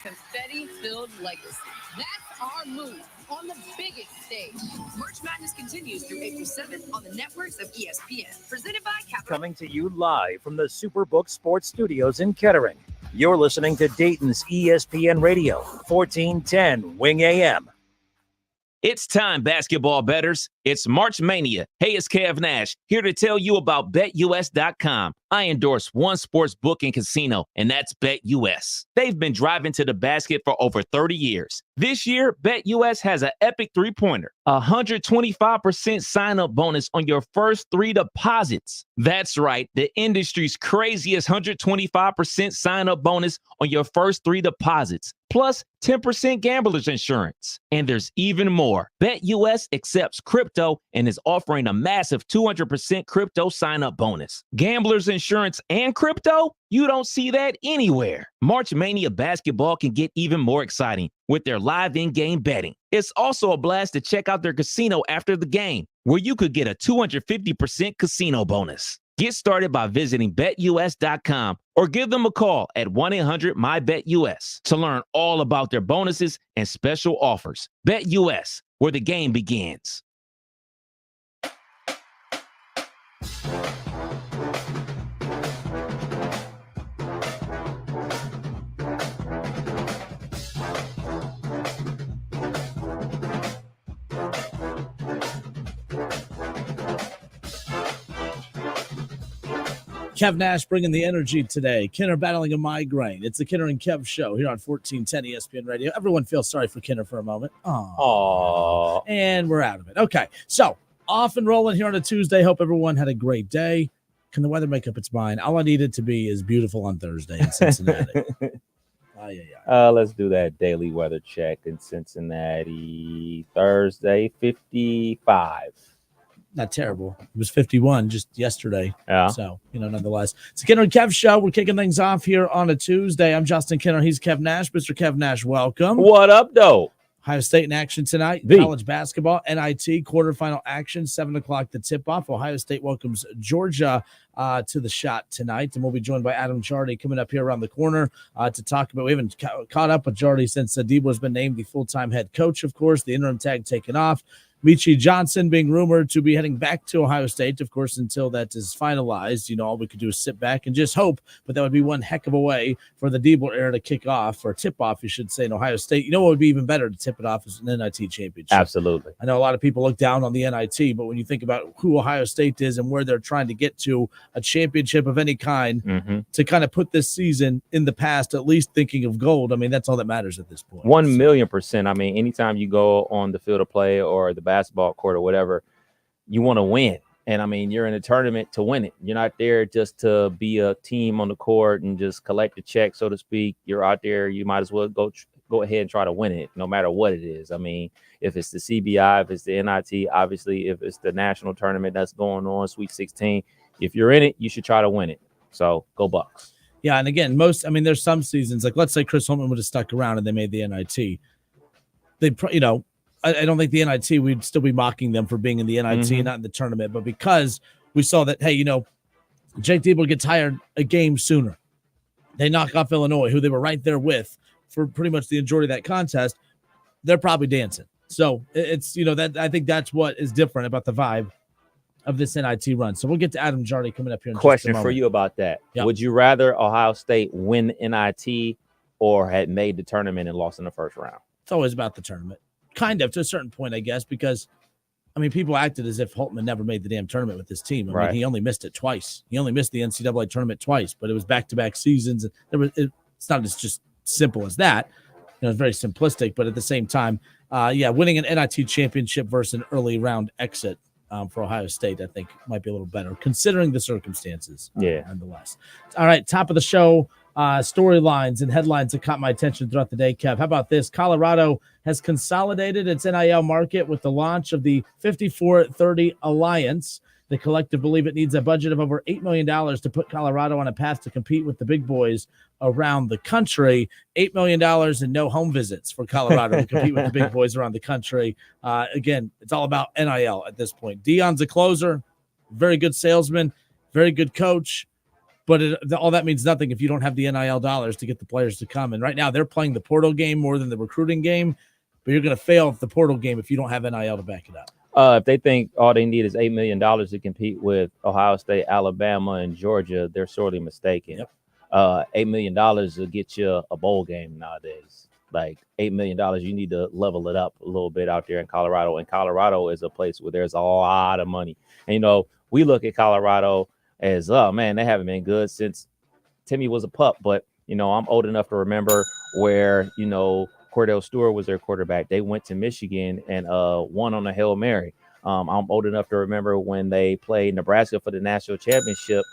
Confetti-filled legacy. That's our move on the biggest stage. March Madness continues through April 7th on the networks of ESPN. Presented by Capital. Coming to you live from the Superbook Sports Studios in Kettering. You're listening to Dayton's ESPN Radio, 1410 Wing AM. It's time, basketball bettors. It's March Mania. Hey, it's Kev Nash, here to tell you about BetUS.com. I endorse one sports book and casino, and that's BetUS. They've been driving to the basket for over 30 years. This year, BetUS has an epic three-pointer, 125% sign-up bonus on your first 3 deposits. That's right, the industry's craziest 125% sign-up bonus on your first 3 deposits, plus 10% gambler's insurance. And there's even more. BetUS accepts crypto and is offering a massive 200% crypto sign-up bonus. Gambler's insurance and crypto? You don't see that anywhere. March Mania basketball can get even more exciting with their live in-game betting. It's also a blast to check out their casino after the game, where you could get a 250% casino bonus. Get started by visiting BetUS.com or give them a call at 1-800-MyBetUS to learn all about their bonuses and special offers. BetUS, where the game begins. Kev Nash bringing the energy today. Kenner battling a migraine. It's the Kenner and Kev show here on 1410 ESPN Radio. Everyone feels sorry for Kenner for a moment. Aww. And we're out of it. Okay, so off and rolling here on a Tuesday. Hope everyone had a great day. Can the weather make up its mind? All I need it to be is beautiful on Thursday in Cincinnati. Let's do that daily weather check in Cincinnati. Thursday, 55. Not terrible. It was 51 just yesterday. Yeah. So, nonetheless. It's the Kenner and Kev show. We're kicking things off here on a Tuesday. I'm Justin Kenner. He's Kev Nash. Mr. Kev Nash, welcome. What up, though? Ohio State in action tonight. College basketball, NIT, quarterfinal action, 7 o'clock the tip-off. Ohio State welcomes Georgia to the shot tonight. And we'll be joined by Adam Jardy coming up here around the corner to talk about. We haven't caught up with Jardy since Debo's been named the full-time head coach, of course. The interim tag taken off. Michi Johnson being rumored to be heading back to Ohio State, of course, until that is finalized. All we could do is sit back and just hope, but that would be one heck of a way for the Debo era to kick off, or tip off, you should say, in Ohio State. What would be even better to tip it off is an NIT championship. Absolutely. I know a lot of people look down on the NIT, but when you think about who Ohio State is and where they're trying to get to, a championship of any kind, to kind of put this season in the past, at least thinking of gold, that's all that matters at this point. 1,000,000%. Anytime you go on the field of play or the basketball court or whatever, you want to win. And you're in a tournament to win it. You're not there just to be a team on the court and just collect a check, so to speak. You're out there. You might as well go ahead and try to win it, no matter what it is. If it's the CBI, if it's the NIT, obviously, if it's the national tournament that's going on, Sweet 16, if you're in it, you should try to win it. So go Bucks. Yeah, and again, there's some seasons, like let's say Chris Holtman would have stuck around and they made the NIT. I don't think the NIT, we'd still be mocking them for being in the NIT and not in the tournament. But because we saw that, hey, Jake Debo gets hired a game sooner. They knock off Illinois, who they were right there with for pretty much the majority of that contest. They're probably dancing. So it's, that I think that's what is different about the vibe of this NIT run. So we'll get to Adam Jardy coming up here in Question just a moment. for you about that. Yep. Would you rather Ohio State win NIT or had made the tournament and lost in the first round? It's always about the tournament. Kind of, to a certain point, I guess, because, people acted as if Holtman never made the damn tournament with this team. He only missed it twice. He only missed the NCAA tournament twice, but it was back-to-back seasons. And it's not as just simple as that. It's very simplistic, but at the same time, winning an NIT championship versus an early round exit for Ohio State, I think, might be a little better, considering the circumstances. Nonetheless. All right, top of the show. Storylines and headlines that caught my attention throughout the day, Kev. How about this? Colorado has consolidated its NIL market with the launch of the 54-30 Alliance. The collective believe it needs a budget of over $8 million to put Colorado on a path to compete with the big boys around the country. $8 million and no home visits for Colorado to compete with the big boys around the country. Again, it's all about NIL at this point. Deion's a closer, very good salesman, very good coach. But all that means nothing if you don't have the NIL dollars to get the players to come. And right now they're playing the portal game more than the recruiting game, but you're going to fail at the portal game if you don't have NIL to back it up. If they think all they need is $8 million to compete with Ohio State, Alabama, and Georgia, they're sorely mistaken. Yep. $8 million will get you a bowl game nowadays. Like $8 million, you need to level it up a little bit out there in Colorado. And Colorado is a place where there's a lot of money. And, we look at Colorado as, oh, man, they haven't been good since Timmy was a pup. But, I'm old enough to remember where, Cordell Stewart was their quarterback. They went to Michigan and won on a Hail Mary. I'm old enough to remember when they played Nebraska for the national championship.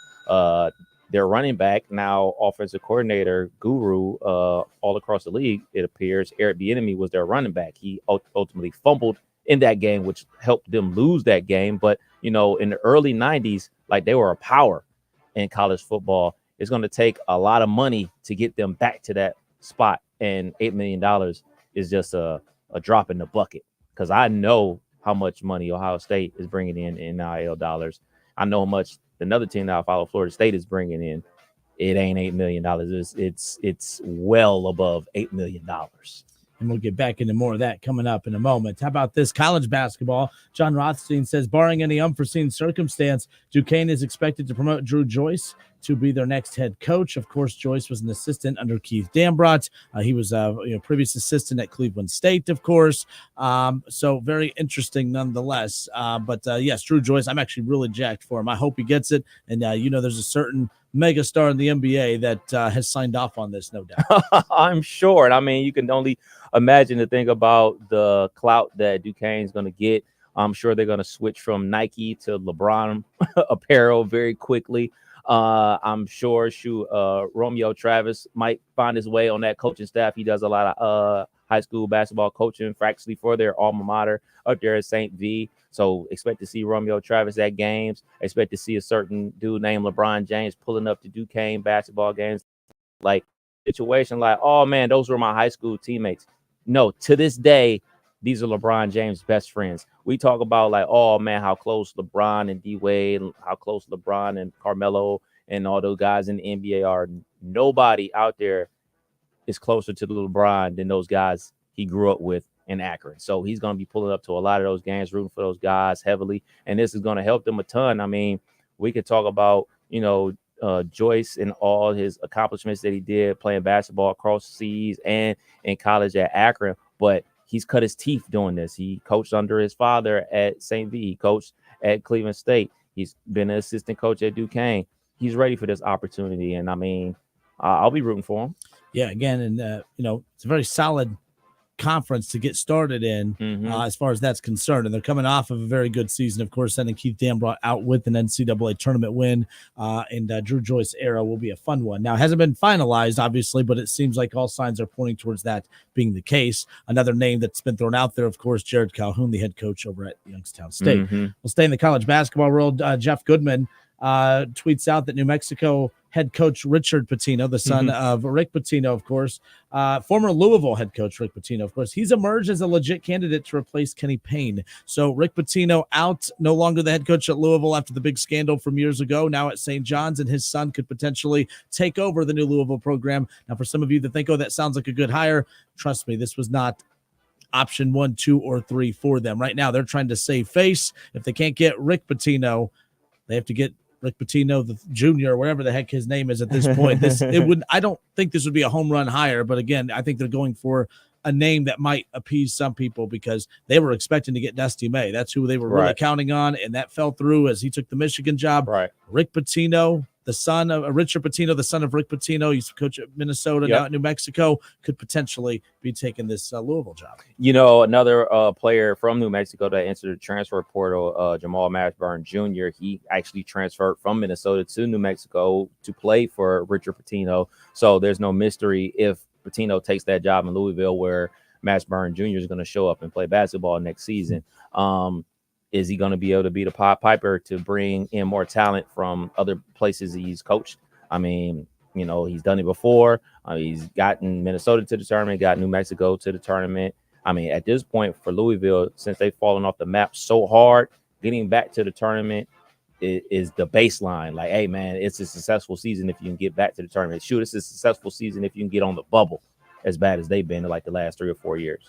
Their running back, now offensive coordinator, guru, all across the league, it appears, Eric Bieniemy was their running back. He ultimately fumbled in that game, which helped them lose that game. But, in the early 90s, like they were a power in college football. It's going to take a lot of money to get them back to that spot. And $8 million is just a drop in the bucket, because I know how much money Ohio State is bringing in NIL dollars. I know how much another team that I follow, Florida State, is bringing in. It ain't $8 million. It's well above $8 million. And we'll get back into more of that coming up in a moment. How about this college basketball? John Rothstein says, barring any unforeseen circumstance, Duquesne is expected to promote Drew Joyce to be their next head coach. Of course, Joyce was an assistant under Keith Dambrot. He was a previous assistant at Cleveland State, of course. So very interesting nonetheless. But yes, Drew Joyce, I'm actually really jacked for him. I hope he gets it. And, there's a certain megastar in the NBA that has signed off on this, no doubt. I'm sure. And I mean, you can only imagine to think about the clout that Duquesne's going to get. I'm sure they're going to switch from Nike to LeBron apparel very quickly. I'm sure Romeo Travis might find his way on that coaching staff. He does a lot of high school basketball coaching, actually, for their alma mater up there at St. V. So expect to see Romeo Travis at games. Expect to see a certain dude named LeBron James pulling up to Duquesne basketball games. Like situation like, oh, man, those were my high school teammates. No, to this day, these are LeBron James' best friends. We talk about like, oh, man, how close LeBron and D-Wade, how close LeBron and Carmelo and all those guys in the NBA are. Nobody out there is closer to LeBron than those guys he grew up with in Akron. So he's going to be pulling up to a lot of those games, rooting for those guys heavily. And this is going to help them a ton. I mean, we could talk about, Joyce and all his accomplishments that he did playing basketball across the seas and in college at Akron. But he's cut his teeth doing this. He coached under his father at St. V. He coached at Cleveland State. He's been an assistant coach at Duquesne. He's ready for this opportunity. And I mean, I'll be rooting for him. Yeah, again, and it's a very solid conference to get started in as far as that's concerned. And they're coming off of a very good season, of course, sending Keith Dambrot out with an NCAA tournament win. And Drew Joyce era will be a fun one. Now, it hasn't been finalized, obviously, but it seems like all signs are pointing towards that being the case. Another name that's been thrown out there, of course, Jared Calhoun, the head coach over at Youngstown State. We'll stay in the college basketball world. Jeff Goodman tweets out that New Mexico head coach Richard Pitino, the son of Rick Pitino, of course, former Louisville head coach Rick Pitino, of course, he's emerged as a legit candidate to replace Kenny Payne. So Rick Pitino out, no longer the head coach at Louisville after the big scandal from years ago, now at St. John's, and his son could potentially take over the new Louisville program. Now, for some of you that think, oh, that sounds like a good hire, trust me, this was not option 1, 2, or 3 for them. Right now, they're trying to save face. If they can't get Rick Pitino, they have to get Rick Pitino, the junior, or whatever the heck his name is at this point. I don't think this would be a home run hire, but again, I think they're going for a name that might appease some people because they were expecting to get Dusty May. That's who they were really counting on, and that fell through as he took the Michigan job. Right. Rick Pitino, the son of Richard Pitino, the son of Rick Pitino, used to coach at Minnesota, now at New Mexico, could potentially be taking this Louisville job. Another player from New Mexico that entered the transfer portal, Jamal Mashburn Jr., he actually transferred from Minnesota to New Mexico to play for Richard Pitino. So there's no mystery if Pitino takes that job in Louisville where Mashburn Jr. is going to show up and play basketball next season. Is he going to be able to be the Pied Piper to bring in more talent from other places he's coached? I mean, he's done it before. He's gotten Minnesota to the tournament, got New Mexico to the tournament. I mean, at this point for Louisville, since they've fallen off the map so hard, getting back to the tournament is the baseline. Like, hey, man, it's a successful season if you can get back to the tournament. Shoot, it's a successful season if you can get on the bubble as bad as they've been in like the last 3 or 4 years.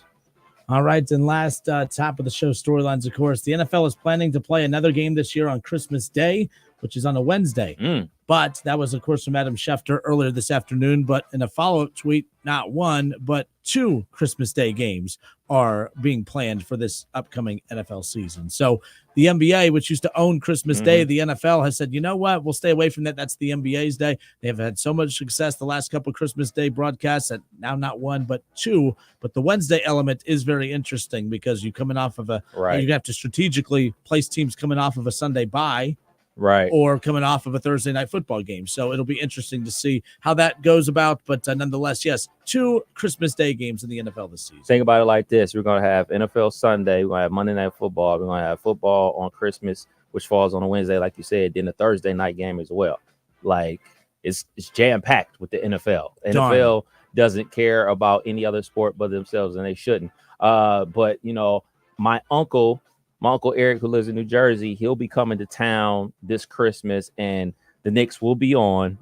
All right, and last top of the show storylines, of course, the NFL is planning to play another game this year on Christmas Day, which is on a Wednesday. But that was, of course, from Adam Schefter earlier this afternoon. But in a follow-up tweet, not one, but 2 Christmas Day games are being planned for this upcoming NFL season. So the NBA, which used to own Christmas Day, the NFL has said, you know what, we'll stay away from that. That's the NBA's day. They have had so much success the last couple of Christmas Day broadcasts that now not 1, but 2. But the Wednesday element is very interesting because you're coming off of you have to strategically place teams coming off of a Sunday bye. Right. Or coming off of a Thursday night football game. So it'll be interesting to see how that goes about. But nonetheless, yes, 2 Christmas Day games in the NFL this season. Think about it like this. We're going to have NFL Sunday. We're going to have Monday Night Football. We're going to have football on Christmas, which falls on a Wednesday, like you said, then the Thursday night game as well. Like, it's jam-packed with the NFL. NFL doesn't care about any other sport but themselves, and they shouldn't. But, you know, my uncle Eric, who lives in New Jersey, he'll be coming to town this Christmas, and the Knicks will be on,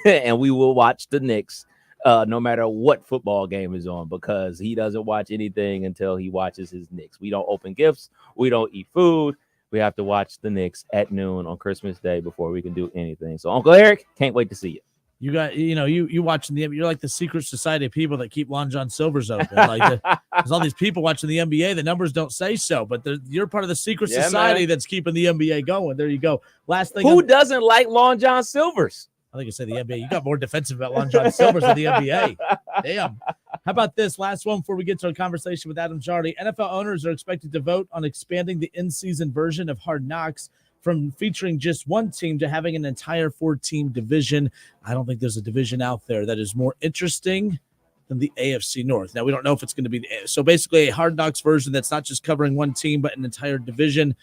and we will watch the Knicks no matter what football game is on, because he doesn't watch anything until he watches his Knicks. We don't open gifts. We don't eat food. We have to watch the Knicks at noon on Christmas Day before we can do anything. So, Uncle Eric, can't wait to see you. You got, you watching you're like the secret society of people that keep Long John Silver's open. Like there's all these people watching the NBA. The numbers don't say so, but you're part of the secret society that's keeping the NBA going. There you go. Last thing. Who doesn't like Long John Silver's? I think I said the NBA. You got more defensive about Long John Silver's than the NBA. Damn. How about this last one before we get to a conversation with Adam Jardy? NFL owners are expected to vote on expanding the in-season version of Hard Knocks from featuring just one team to having an entire 4-team division. I don't think there's a division out there that is more interesting than the AFC North. Now, we don't know if it's going to be so basically a Hard Knocks version that's not just covering one team, but an entire division.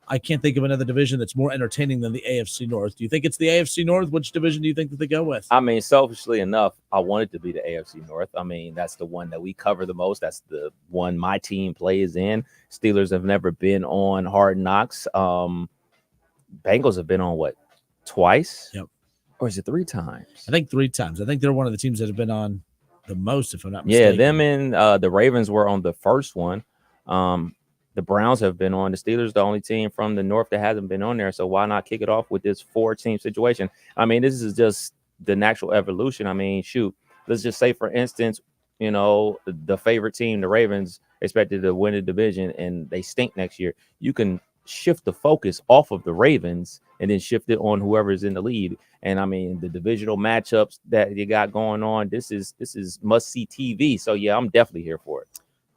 I can't think of another division that's more entertaining than the AFC North. Do you think it's the AFC North? Which division do you think that they go with? I mean, selfishly enough, I want it to be the AFC North. I mean, that's the one that we cover the most. That's the one my team plays in. Steelers have never been on Hard Knocks. Bengals have been on what, twice? Yep. Or is it 3 times? I think 3 times. I think they're one of the teams that have been on the most, if I'm not mistaken. Yeah, them and the Ravens were on the first one. The Browns have been on. The Steelers, the only team from the North that hasn't been on there. So why not kick it off with this 4-team situation? I mean, this is just the natural evolution. I mean, shoot, let's just say, for instance, you know, the favorite team, the Ravens, expected to win the division and they stink next year. You can shift the focus off of the Ravens and then shift it on whoever's in the lead. And I mean, the divisional matchups that you got going on, this is must-see TV. So yeah, I'm definitely here for it.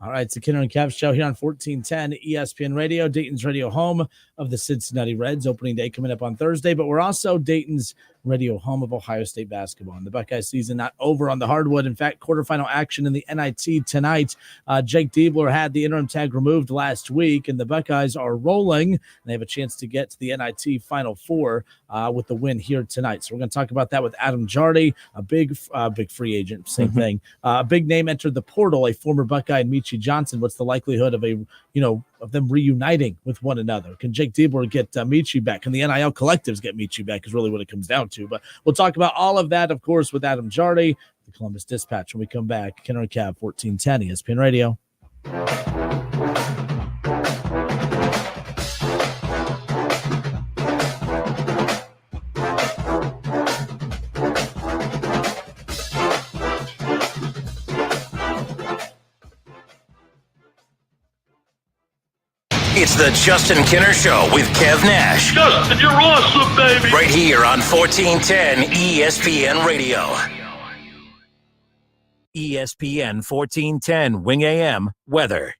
All right, it's the Kinner and Kev show here on 1410 ESPN Radio, Dayton's radio home of the Cincinnati Reds. Opening day coming up on Thursday, but we're also Dayton's radio home of Ohio State basketball. And the Buckeyes season not over on the hardwood. In fact, quarterfinal action in the NIT tonight. Jake Diebler had the interim tag removed last week, and the Buckeyes are rolling. And they have a chance to get to the NIT Final Four with the win here tonight. So we're going to talk about that with Adam Jardy, a big free agent, same thing. A big name entered the portal, a former Buckeye, Michi Johnson. What's the likelihood of of them reuniting with one another? Can Jake Diebler get Michi back? Can the NIL collectives get Michi back is really what it comes down to. But we'll talk about all of that, of course, with Adam Jardy, the Columbus Dispatch, when we come back. Kenner and Cav, 1410 ESPN Radio. It's the Justin Kinner Show with Kev Nash. Justin, you're awesome, baby. Right here on 1410 ESPN Radio. ESPN 1410 Wing AM weather.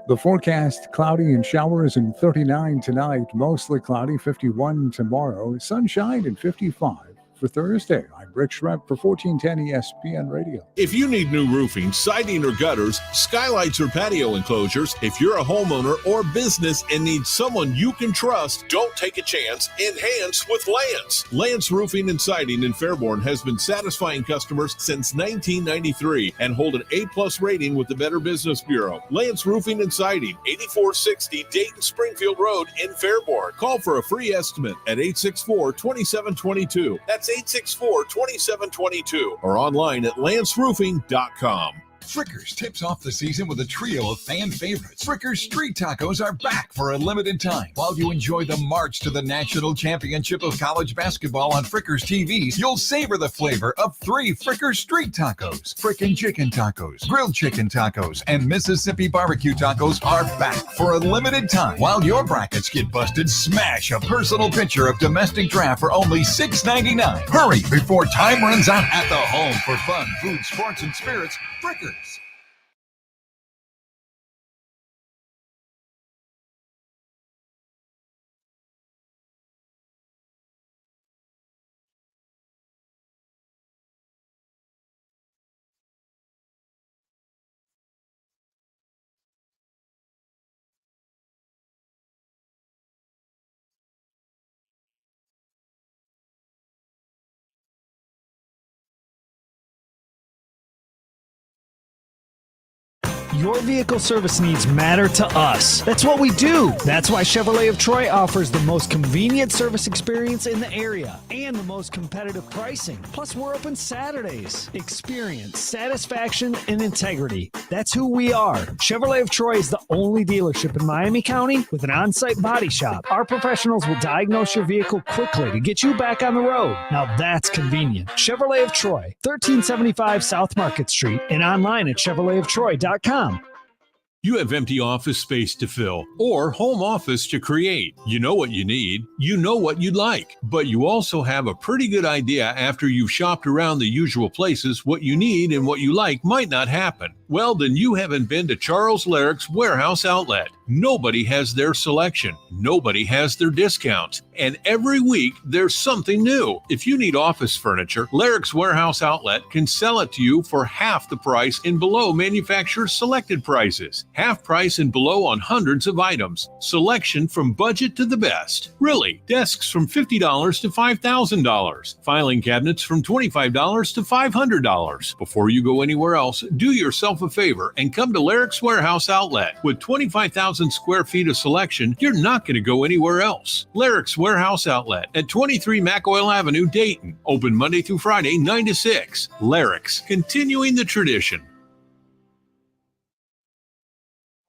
The forecast, cloudy and showers and 39 tonight, mostly cloudy, 51 tomorrow, sunshine and 55 for Thursday. I'm Rick Schrepp for 1410 ESPN Radio. If you need new roofing, siding, or gutters, skylights, or patio enclosures, if you're a homeowner or business and need someone you can trust, don't take a chance. Enhance with Lance. Lance Roofing and Siding in Fairborn has been satisfying customers since 1993 and hold an A+ rating with the Better Business Bureau. Lance Roofing and Siding, 8460 Dayton Springfield Road in Fairborn. Call for a free estimate at 864-2722. That's 864-2722 or online at lanceroofing.com. Frickers tips off the season with a trio of fan favorites. Frickers Street Tacos are back for a limited time. While you enjoy the march to the national championship of college basketball on Frickers TVs, you'll savor the flavor of 3 Frickers Street Tacos. Frickin' Chicken Tacos, Grilled Chicken Tacos, and Mississippi Barbecue Tacos are back for a limited time. While your brackets get busted, smash a personal pitcher of domestic draft for only $6.99. Hurry before time runs out at the home for fun, food, sports, and spirits. Frickers. Your vehicle service needs matter to us. That's what we do. That's why Chevrolet of Troy offers the most convenient service experience in the area and the most competitive pricing. Plus, we're open Saturdays. Experience, satisfaction, and integrity. That's who we are. Chevrolet of Troy is the only dealership in Miami County with an on-site body shop. Our professionals will diagnose your vehicle quickly to get you back on the road. Now that's convenient. Chevrolet of Troy, 1375 South Market Street, and online at ChevroletofTroy.com. You have empty office space to fill or home office to create. You know what you need. You know what you'd like. But you also have a pretty good idea after you've shopped around the usual places what you need and what you like might not happen. Well, then you haven't been to Charles Larrick's Warehouse Outlet. Nobody has their selection. Nobody has their discounts. And every week, there's something new. If you need office furniture, Larrick's Warehouse Outlet can sell it to you for half the price and below manufacturer's selected prices. Half price and below on hundreds of items. Selection from budget to the best. Really, desks from $50 to $5,000. Filing cabinets from $25 to $500. Before you go anywhere else, do yourself a favor and come to Larrick's Warehouse Outlet. With 25,000 square feet of selection, you're not going to go anywhere else. Larrick's Warehouse Outlet at 23 McOil Avenue, Dayton. Open Monday through Friday, 9 to 6. Larrick's, continuing the tradition.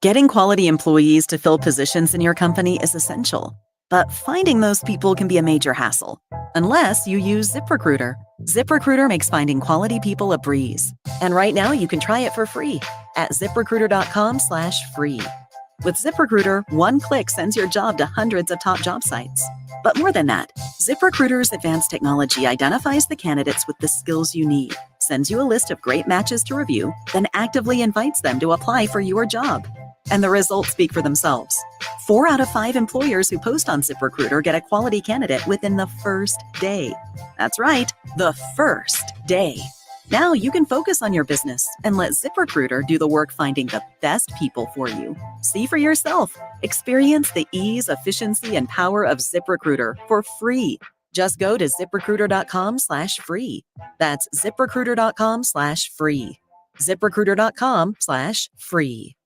Getting quality employees to fill positions in your company is essential, but finding those people can be a major hassle, unless you use ZipRecruiter. ZipRecruiter makes finding quality people a breeze. And right now you can try it for free at ZipRecruiter.com/free. With ZipRecruiter, one click sends your job to hundreds of top job sites. But more than that, ZipRecruiter's advanced technology identifies the candidates with the skills you need, sends you a list of great matches to review, then actively invites them to apply for your job. And the results speak for themselves. 4 out of 5 employers who post on ZipRecruiter get a quality candidate within the first day. That's right, the first day. Now you can focus on your business and let ZipRecruiter do the work finding the best people for you. See for yourself. Experience the ease, efficiency, and power of ZipRecruiter for free. Just go to ZipRecruiter.com/free. That's ZipRecruiter.com/free. ZipRecruiter.com/free.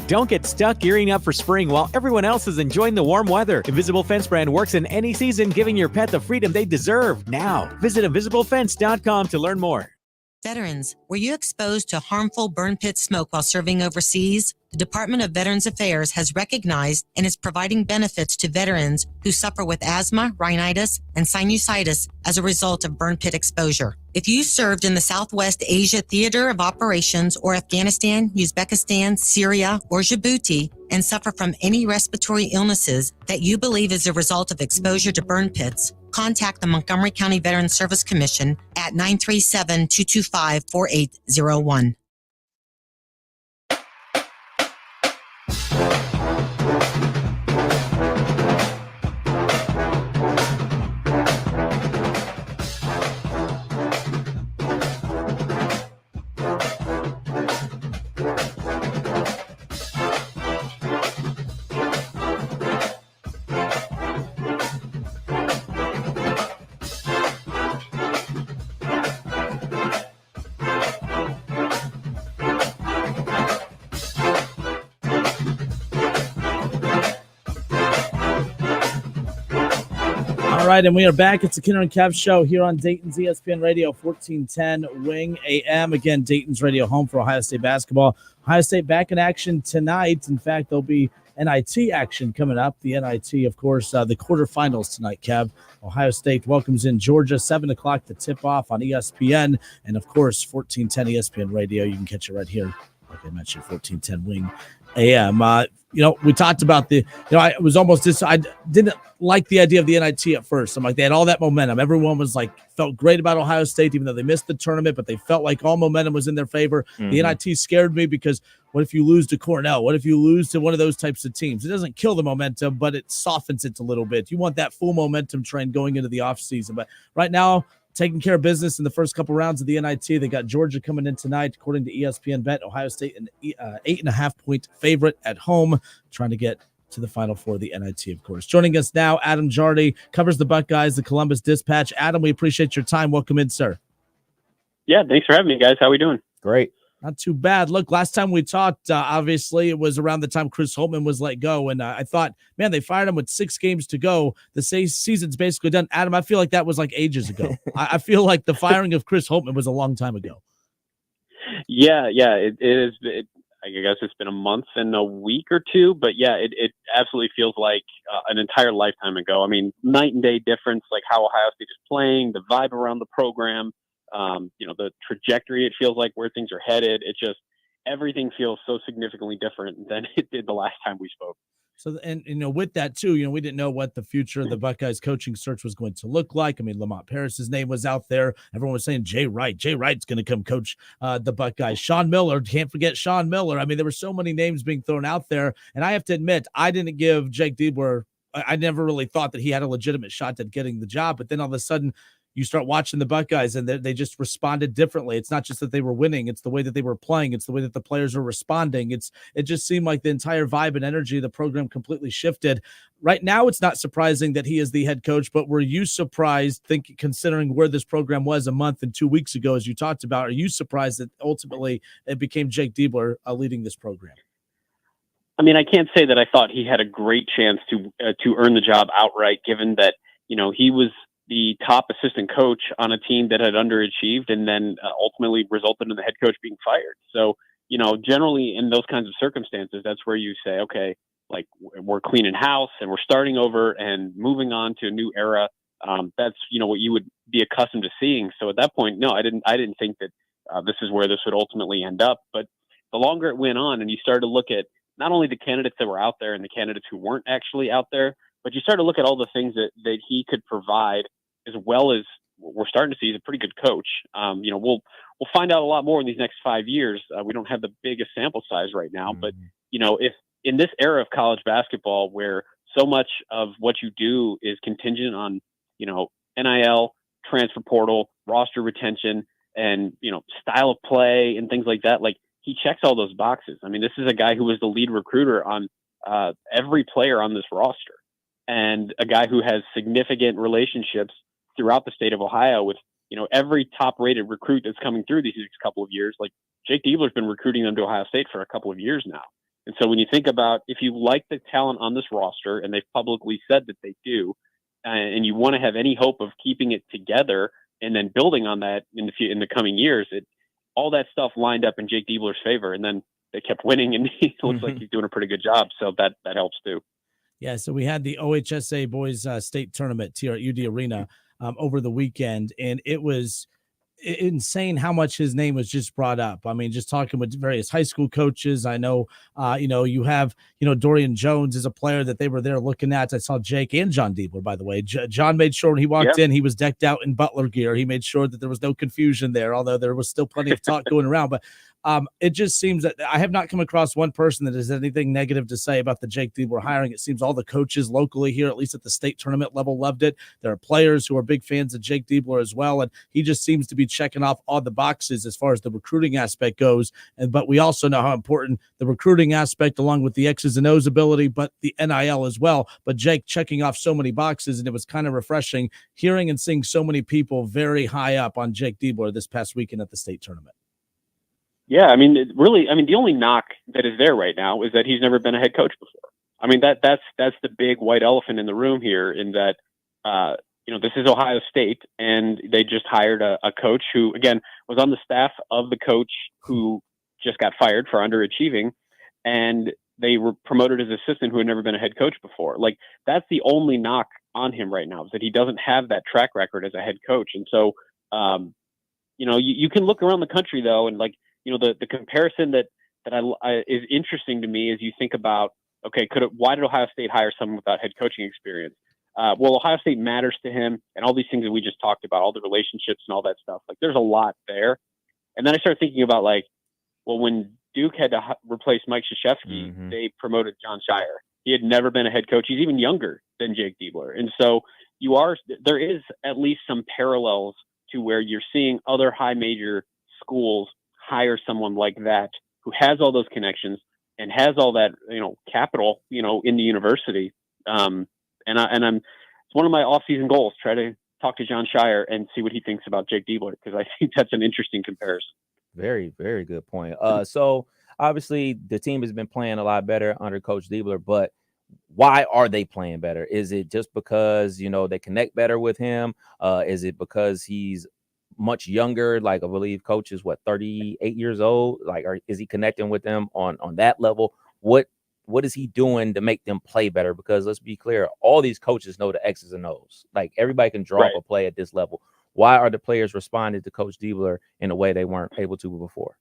Don't get stuck gearing up for spring while everyone else is enjoying the warm weather. Invisible Fence brand works in any season, giving your pet the freedom they deserve. Now, visit InvisibleFence.com to learn more. Veterans, were you exposed to harmful burn pit smoke while serving overseas? The Department of Veterans Affairs has recognized and is providing benefits to veterans who suffer with asthma, rhinitis, and sinusitis as a result of burn pit exposure. If you served in the Southwest Asia Theater of Operations or Afghanistan, Uzbekistan, Syria, or Djibouti and suffer from any respiratory illnesses that you believe is a result of exposure to burn pits, contact the Montgomery County Veterans Service Commission at 937-225-4801. right, and we are back. It's the Kinner and Kev show here on Dayton's ESPN Radio, 1410 Wing AM. Again, Dayton's radio home for Ohio State basketball. Ohio State back in action tonight. In fact, there'll be NIT action coming up. The NIT, of course, the quarterfinals tonight, Kev. Ohio State welcomes in Georgia, 7 o'clock to tip off on ESPN. And, of course, 1410 ESPN Radio. You can catch it right here, like I mentioned, 1410 Wing AM. We talked about I was almost I didn't like the idea of the NIT at first. I'm like, they had all that momentum. Everyone was like, felt great about Ohio State, even though they missed the tournament, but they felt like all momentum was in their favor. Mm-hmm. The NIT scared me because what if you lose to Cornell? What if you lose to one of those types of teams? It doesn't kill the momentum, but it softens it a little bit. You want that full momentum train going into the offseason. But right now, taking care of business in the first couple rounds of the NIT. They got Georgia coming in tonight, according to ESPN Bet. Ohio State an 8.5-point favorite at home, trying to get to the Final Four of the NIT, of course. Joining us now, Adam Jardy, covers the Buckeyes, the Columbus Dispatch. Adam, we appreciate your time. Welcome in, sir. Yeah, thanks for having me, guys. How we doing? Great. Not too bad. Look, last time we talked, obviously, it was around the time Chris Holtmann was let go. And I thought, man, they fired him with 6 games to go. The season's basically done. Adam, I feel like that was like ages ago. I feel like the firing of Chris Holtmann was a long time ago. Yeah, it is. I guess it's been a month and a week or two, but yeah, it absolutely feels like an entire lifetime ago. I mean, night and day difference, like how Ohio State is playing, the vibe around the program, the trajectory, it feels like where things are headed. It just, everything feels so significantly different than it did the last time we spoke. So, and with that too, we didn't know what the future of the Buckeyes coaching search was going to look like. I mean, Lamont Paris's name was out there. Everyone was saying Jay Wright's going to come coach the Buckeyes. Sean Miller, can't forget Sean Miller. I mean, there were so many names being thrown out there, and I have to admit, I didn't give Jake Diebler. I never really thought that he had a legitimate shot at getting the job, but then all of a sudden, you start watching the Buckeyes and they just responded differently. It's not just that they were winning. It's the way that they were playing. It's the way that the players are responding. It just seemed like the entire vibe and energy of the program completely shifted. Right now, it's not surprising that he is the head coach, but were you surprised, considering where this program was a month and 2 weeks ago, as you talked about, are you surprised that ultimately it became Jake Diebler leading this program? I mean, I can't say that I thought he had a great chance to earn the job outright, given that, he was the top assistant coach on a team that had underachieved and then ultimately resulted in the head coach being fired. So, generally in those kinds of circumstances, that's where you say, okay, like we're cleaning house and we're starting over and moving on to a new era. That's, what you would be accustomed to seeing. So at that point, no, I didn't think that this is where this would ultimately end up. But the longer it went on and you started to look at not only the candidates that were out there and the candidates who weren't actually out there, but you start to look at all the things that he could provide, as well as we're starting to see he's a pretty good coach. We'll find out a lot more in these next 5 years. We don't have the biggest sample size right now, but if in this era of college basketball where so much of what you do is contingent on, NIL, transfer portal, roster retention, and, style of play and things like that, like he checks all those boxes. I mean, this is a guy who was the lead recruiter on every player on this roster, and a guy who has significant relationships throughout the state of Ohio with, every top rated recruit that's coming through these next couple of years. Like Jake Diebler's been recruiting them to Ohio State for a couple of years now. And so when you think about, if you like the talent on this roster, and they've publicly said that they do, and you want to have any hope of keeping it together and then building on that in the coming years, all that stuff lined up in Jake Diebler's favor. And then they kept winning, and he looks like he's doing a pretty good job. So that helps too. Yeah, so we had the OHSA boys state tournament here at UD Arena over the weekend, and it was insane how much his name was just brought up. I mean, just talking with various high school coaches. I know, you have, Dorian Jones is a player that they were there looking at. I saw Jake and John Diebler, by the way. John made sure when he walked in, he was decked out in Butler gear. He made sure that there was no confusion there, although there was still plenty of talk going around. But it just seems that I have not come across one person that has anything negative to say about the Jake Diebler hiring. It seems all the coaches locally here, at least at the state tournament level, loved it. There are players who are big fans of Jake Diebler as well, and he just seems to be checking off all the boxes as far as the recruiting aspect goes. But we also know how important the recruiting aspect, along with the X's and O's ability, but the NIL as well. But Jake checking off so many boxes, and it was kind of refreshing hearing and seeing so many people very high up on Jake Diebler this past weekend at the state tournament. Yeah, I mean, the only knock that is there right now is that he's never been a head coach before. I mean, that's the big white elephant in the room here, in that this is Ohio State, and they just hired a coach who, again, was on the staff of the coach who just got fired for underachieving, and they were promoted as assistant who had never been a head coach before. Like, that's the only knock on him right now, is that he doesn't have that track record as a head coach. And so, you can look around the country though, and the comparison that is interesting to me is you think about, okay, why did Ohio State hire someone without head coaching experience? Well, Ohio State matters to him, and all these things that we just talked about, all the relationships and all that stuff. Like, there's a lot there. And then I started thinking about, when Duke had to replace Mike Krzyzewski, they promoted John Shire. He had never been a head coach. He's even younger than Jake Diebler. And so there is at least some parallels to where you're seeing other high major schools hire someone like that who has all those connections and has all that, capital, in the university. It's one of my off-season goals, try to talk to John Shire and see what he thinks about Jake Diebler, because I think that's an interesting comparison. Very, very good point. So obviously the team has been playing a lot better under Coach Diebler, but why are they playing better? Is it just because, they connect better with him? Is it because he's much younger? Like, I believe Coach is 38 years old. Like, is he connecting with them on that level? What is he doing to make them play better? Because let's be clear, all these coaches know the X's and O's. Like, everybody can draw up a play at this level. Why are the players responding to Coach Diebler in a way they weren't able to before?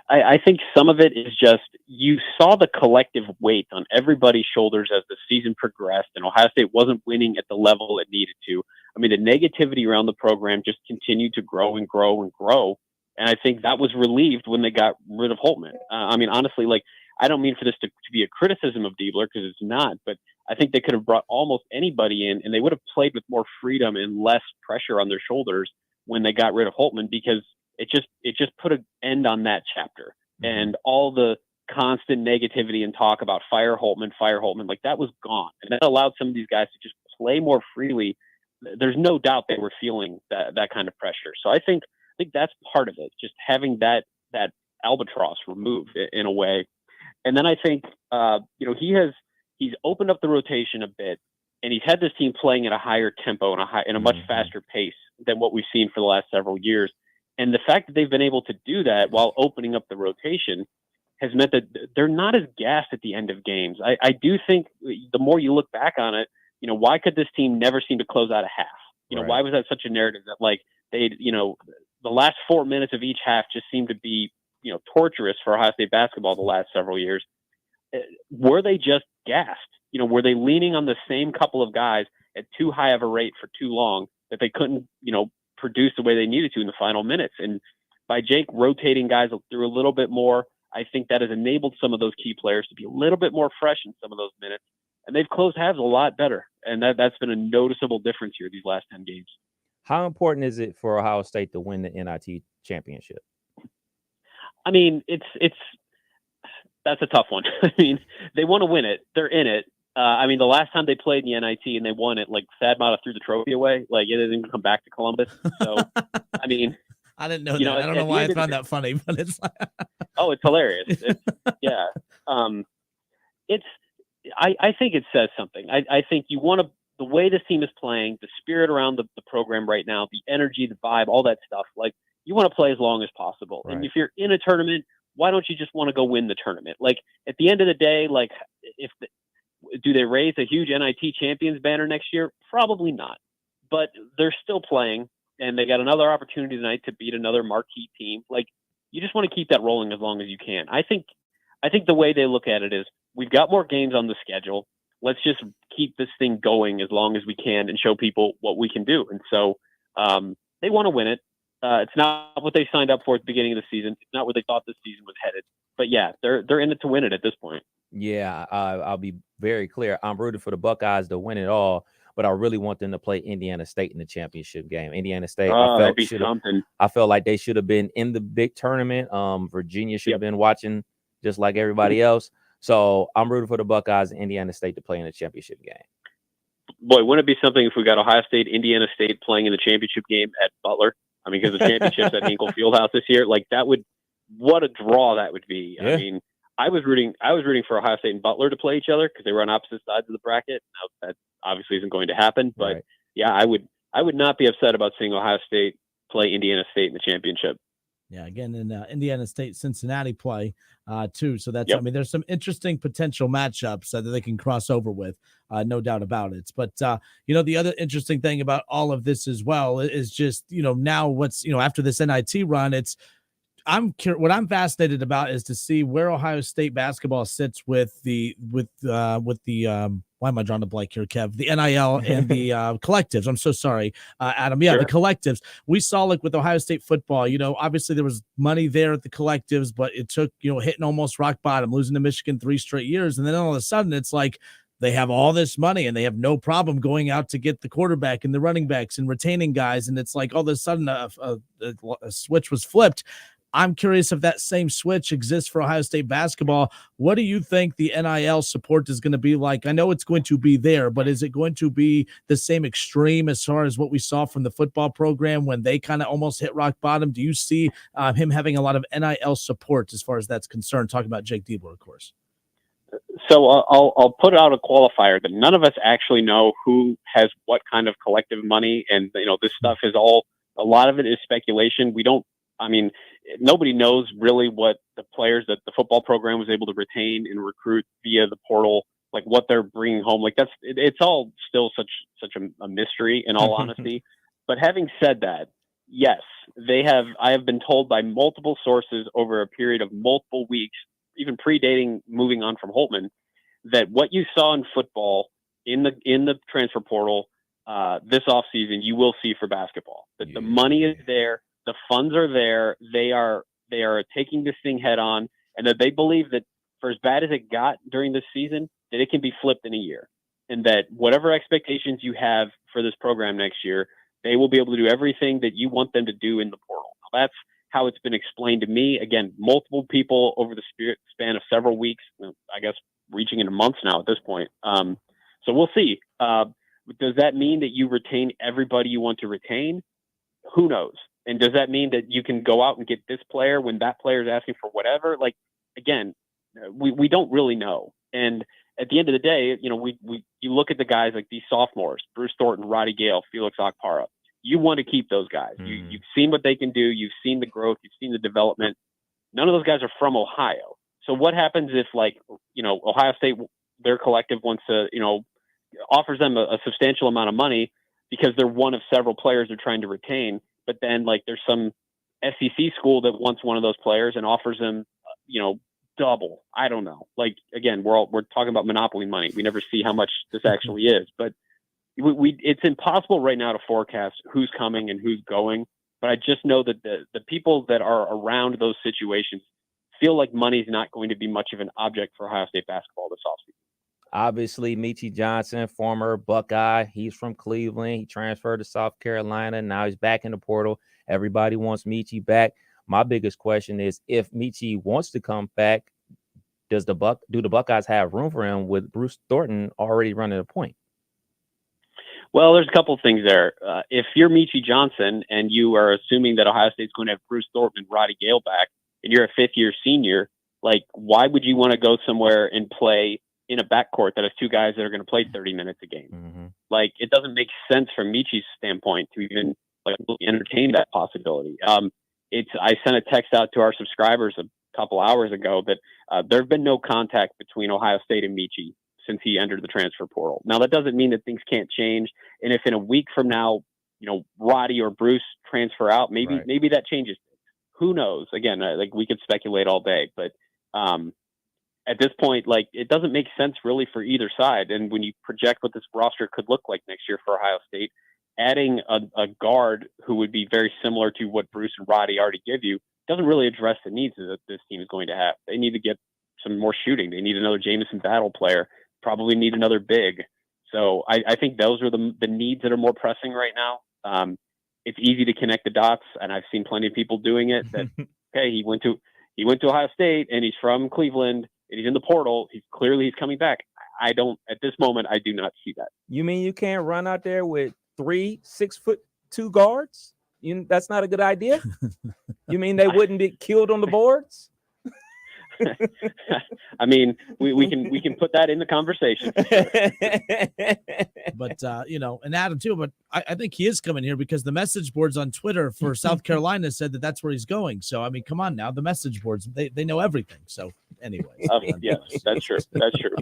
I think some of it is just, you saw the collective weight on everybody's shoulders as the season progressed, and Ohio State wasn't winning at the level it needed to. I mean, the negativity around the program just continued to grow and grow and grow. And I think that was relieved when they got rid of Holtman. Honestly, I don't mean for this to be a criticism of Diebler, because it's not, but I think they could have brought almost anybody in, and they would have played with more freedom and less pressure on their shoulders when they got rid of Holtman, because it just put an end on that chapter. And all the constant negativity and talk about fire Holtman, like, that was gone. And that allowed some of these guys to just play more freely. There's no doubt they were feeling that kind of pressure. So I think that's part of it, just having that albatross removed in a way. And then I think, he's opened up the rotation a bit, and he's had this team playing at a higher tempo and a much faster pace than what we've seen for the last several years. And the fact that they've been able to do that while opening up the rotation has meant that they're not as gassed at the end of games. I do think the more you look back on it, why could this team never seem to close out a half? Why was that such a narrative that the last 4 minutes of each half just seemed to be, torturous for Ohio State basketball the last several years? Were they just gassed? Were they leaning on the same couple of guys at too high of a rate for too long that they couldn't, produce the way they needed to in the final minutes? And by Jake rotating guys through a little bit more, I think that has enabled some of those key players to be a little bit more fresh in some of those minutes. And they've closed halves a lot better. And that's been a noticeable difference here these last 10 games. How important is it for Ohio State to win the NIT championship? I mean, that's a tough one. I mean, they want to win it. They're in it. The last time they played in the NIT and they won it, Thad Matta threw the trophy away. It didn't even come back to Columbus. So, I didn't know that. I don't know why I found that funny, but it's oh, it's hilarious. Yeah. I think it says something. I think the way this team is playing, the spirit around the program right now, the energy, the vibe, all that stuff, you want to play as long as possible. Right. And if you're in a tournament, why don't you just want to go win the tournament? At the end of the day, do they raise a huge NIT champions banner next year? Probably not. But they're still playing, and they got another opportunity tonight to beat another marquee team. You just want to keep that rolling as long as you can. I think the way they look at it is, we've got more games on the schedule. Let's just keep this thing going as long as we can and show people what we can do. And so they want to win it. It's not what they signed up for at the beginning of the season. It's not where they thought this season was headed. But yeah, they're in it to win it at this point. Yeah, I'll be very clear. I'm rooting for the Buckeyes to win it all, but I really want them to play Indiana State in the championship game. Indiana State, I felt like they should have been in the big tournament. Virginia should have been watching just like everybody else. So I'm rooting for the Buckeyes and Indiana State to play in the championship game. Boy, wouldn't it be something if we got Ohio State, Indiana State playing in the championship game at Butler? Because the championship's at Hinkle Fieldhouse this year, what a draw that would be. Yeah. I was rooting for Ohio State and Butler to play each other because they were on opposite sides of the bracket. Now, that obviously isn't going to happen, but yeah, I would not be upset about seeing Ohio State play Indiana State in the championship. Yeah, again, in Indiana State, Cincinnati play too. So that's, I mean, there's some interesting potential matchups that they can cross over with, no doubt about it. But, the other interesting thing about all of this as well is just, now what's, after this NIT run, what I'm fascinated about is to see where Ohio State basketball sits with the why am I drawing a blank here, Kev? The NIL and the collectives. I'm so sorry, Adam. Yeah, the collectives. We saw like with Ohio State football, obviously there was money there at the collectives, but it took, hitting almost rock bottom, losing to Michigan 3 straight years. And then all of a sudden it's like they have all this money and they have no problem going out to get the quarterback and the running backs and retaining guys. And it's like all of a sudden a switch was flipped. I'm curious if that same switch exists for Ohio State basketball. What do you think the NIL support is going to be like? I know it's going to be there, but is it going to be the same extreme as far as what we saw from the football program when they kind of almost hit rock bottom? Do you see him having a lot of NIL support as far as that's concerned? Talking about Jake Diebler, of course. So I'll put out a qualifier that none of us actually know who has what kind of collective money. And, this stuff is a lot of it is speculation. Nobody knows really what the players that the football program was able to retain and recruit via the portal, like what they're bringing home. Like it's all still such a mystery in all honesty. But having said that, yes, I have been told by multiple sources over a period of multiple weeks, even predating moving on from Holtman, that what you saw in football in the transfer portal this offseason, you will see for basketball. That the money is there. The funds are there. They are taking this thing head on, and that they believe that for as bad as it got during this season, that it can be flipped in a year, and that whatever expectations you have for this program next year, they will be able to do everything that you want them to do in the portal. Now, that's how it's been explained to me. Again, multiple people over the span of several weeks, I guess reaching into months now at this point. So we'll see. Does that mean that you retain everybody you want to retain? Who knows? And does that mean that you can go out and get this player when that player is asking for whatever? Like, again, we don't really know. And at the end of the day, you look at the guys like these sophomores, Bruce Thornton, Roddy Gale, Felix Okpara. You want to keep those guys. You've seen what they can do. You've seen the growth. You've seen the development. None of those guys are from Ohio. So what happens if, Ohio State, their collective wants to, offers them a substantial amount of money because they're one of several players they're trying to retain, but then there's some SEC school that wants one of those players and offers them, double. I don't know. Again, we're talking about monopoly money. We never see how much this actually is, but it's impossible right now to forecast who's coming and who's going. But I just know that the people that are around those situations feel like money's not going to be much of an object for Ohio State basketball this offseason. Obviously, Meechie Johnson, former Buckeye, he's from Cleveland. He transferred to South Carolina. Now he's back in the portal. Everybody wants Meechie back. My biggest question is, if Meechie wants to come back, do the Buckeyes have room for him with Bruce Thornton already running a point? Well, there's a couple of things there. If you're Meechie Johnson and you are assuming that Ohio State's going to have Bruce Thornton and Roddy Gale back, and you're a fifth-year senior, why would you want to go somewhere and play in a backcourt that has two guys that are going to play 30 minutes a game? Mm-hmm. It doesn't make sense from Meechie's standpoint to even entertain that possibility. I sent a text out to our subscribers a couple hours ago that there have been no contact between Ohio State and Meechie since he entered the transfer portal. Now, that doesn't mean that things can't change. And if in a week from now, Roddy or Bruce transfer out, maybe that changes. Who knows? Again, we could speculate all day, but at this point, it doesn't make sense really for either side. And when you project what this roster could look like next year for Ohio State, adding a guard who would be very similar to what Bruce and Roddy already give you doesn't really address the needs that this team is going to have. They need to get some more shooting. They need another Jamison Battle player, probably need another big. So I think those are the needs that are more pressing right now. It's easy to connect the dots, and I've seen plenty of people doing it. That okay, he went to Ohio State, and he's from Cleveland, and he's in the portal. He's coming back. At this moment, I do not see that. You mean you can't run out there with 3 6'2" guards? That's not a good idea? You mean they wouldn't get killed on the boards? I mean, we can put that in the conversation. But and Adam too. But I think he is coming here because the message boards on Twitter for South Carolina said that that's where he's going. So I mean, come on now, the message boards they know everything. So anyways, yes, that's true. That's true.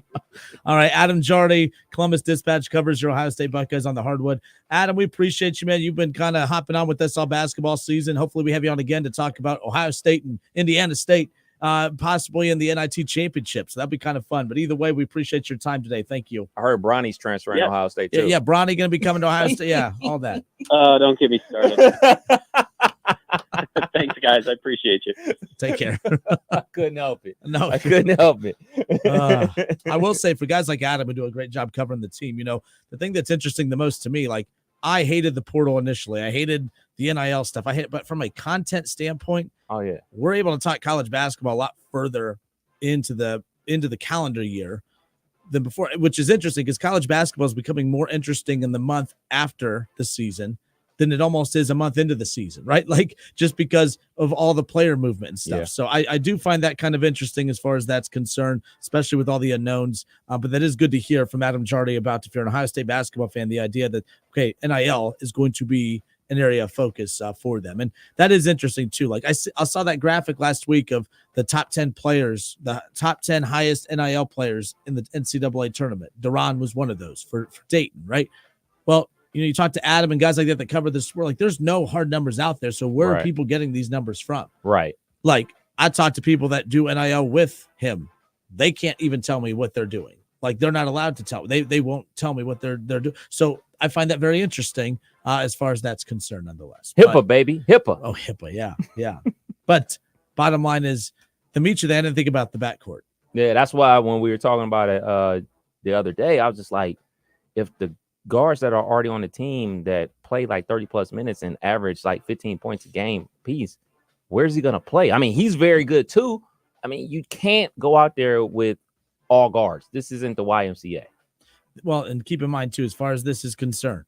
All right, Adam Jardy, Columbus Dispatch, covers your Ohio State Buckeyes on the hardwood. Adam, we appreciate you, man. You've been kind of hopping on with us all basketball season. Hopefully, we have you on again to talk about Ohio State and Indiana State. Possibly in the NIT championship. So that'd be kind of fun. But either way, we appreciate your time today. Thank you. I heard Bronny's transferring to Ohio State too. Yeah, Bronny going to be coming to Ohio State. Yeah, all that. Don't get me started. Thanks, guys. I appreciate you. Take care. I couldn't help it. No, I couldn't help it. I will say for guys like Adam who do a great job covering the team, the thing that's interesting the most to me, like I hated the portal initially. I hated the NIL stuff. But from a content standpoint, we're able to talk college basketball a lot further into the calendar year than before, which is interesting because college basketball is becoming more interesting in the month after the season than it almost is a month into the season, right? Like just because of all the player movement and stuff. Yeah. So I do find that kind of interesting as far as that's concerned, especially with all the unknowns. But that is good to hear from Adam Jardy about, if you're an Ohio State basketball fan, the idea that, okay, NIL is going to be an area of focus for them. And that is interesting too. Like I saw that graphic last week of the top 10 players, the top 10 highest NIL players in the NCAA tournament. Duran was one of those for Dayton, right? Well, you talk to Adam and guys like that cover this sport, like there's no hard numbers out there. So where are people getting these numbers from? Right. Like I talk to people that do NIL with him. They can't even tell me what they're doing. Like they're not allowed to tell. They won't tell me what they're doing. So I find that very interesting as far as that's concerned, nonetheless. HIPAA, baby. HIPAA. Oh, HIPAA. Yeah. But bottom line is the Michi, I didn't think about the backcourt. Yeah, that's why when we were talking about it the other day, I was just like, if the guards that are already on the team that play like 30 plus minutes and average like 15 points a game piece, where's he going to play? I mean, he's very good too. I mean, you can't go out there with all guards. This isn't the YMCA. Well, and keep in mind too, as far as this is concerned,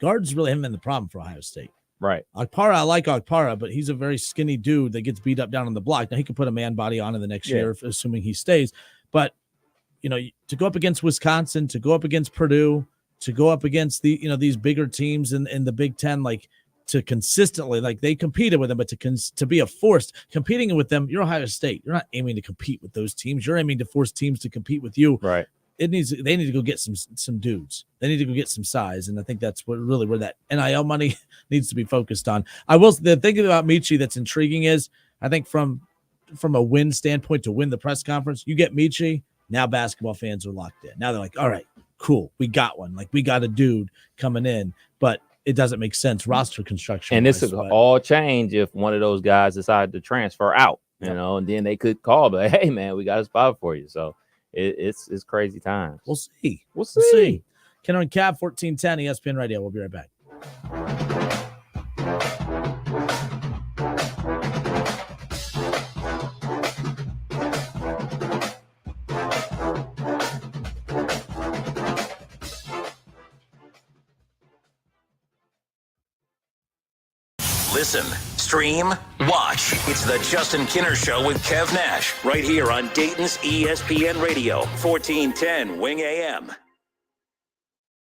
guards really haven't been the problem for Ohio State. Right. Okpara, I like Okpara, but he's a very skinny dude that gets beat up down on the block. Now he can put a man body on in the next year, assuming he stays. But, to go up against Wisconsin, to go up against Purdue, to go up against these bigger teams in the Big Ten, like to consistently, like they competed with them, but to be a force competing with them, you're Ohio State. You're not aiming to compete with those teams. You're aiming to force teams to compete with you. Right. They need to go get some dudes. They need to go get some size. And I think that's where that NIL money needs to be focused on. The thing about Michi that's intriguing is I think from a win standpoint to win the press conference, you get Michi, now basketball fans are locked in. Now they're like, all right, cool. We got one. Like we got a dude coming in, but it doesn't make sense roster construction. And this will all change if one of those guys decide to transfer out, and then they could call, but hey man, we got a spot for you. So it's crazy times. We'll see. Kenner and Cab, 1410 ESPN Radio. We'll be right back. Listen, stream, watch. It's the Justin Kinner Show with Kev Nash right here on Dayton's ESPN Radio, 1410 Wing AM.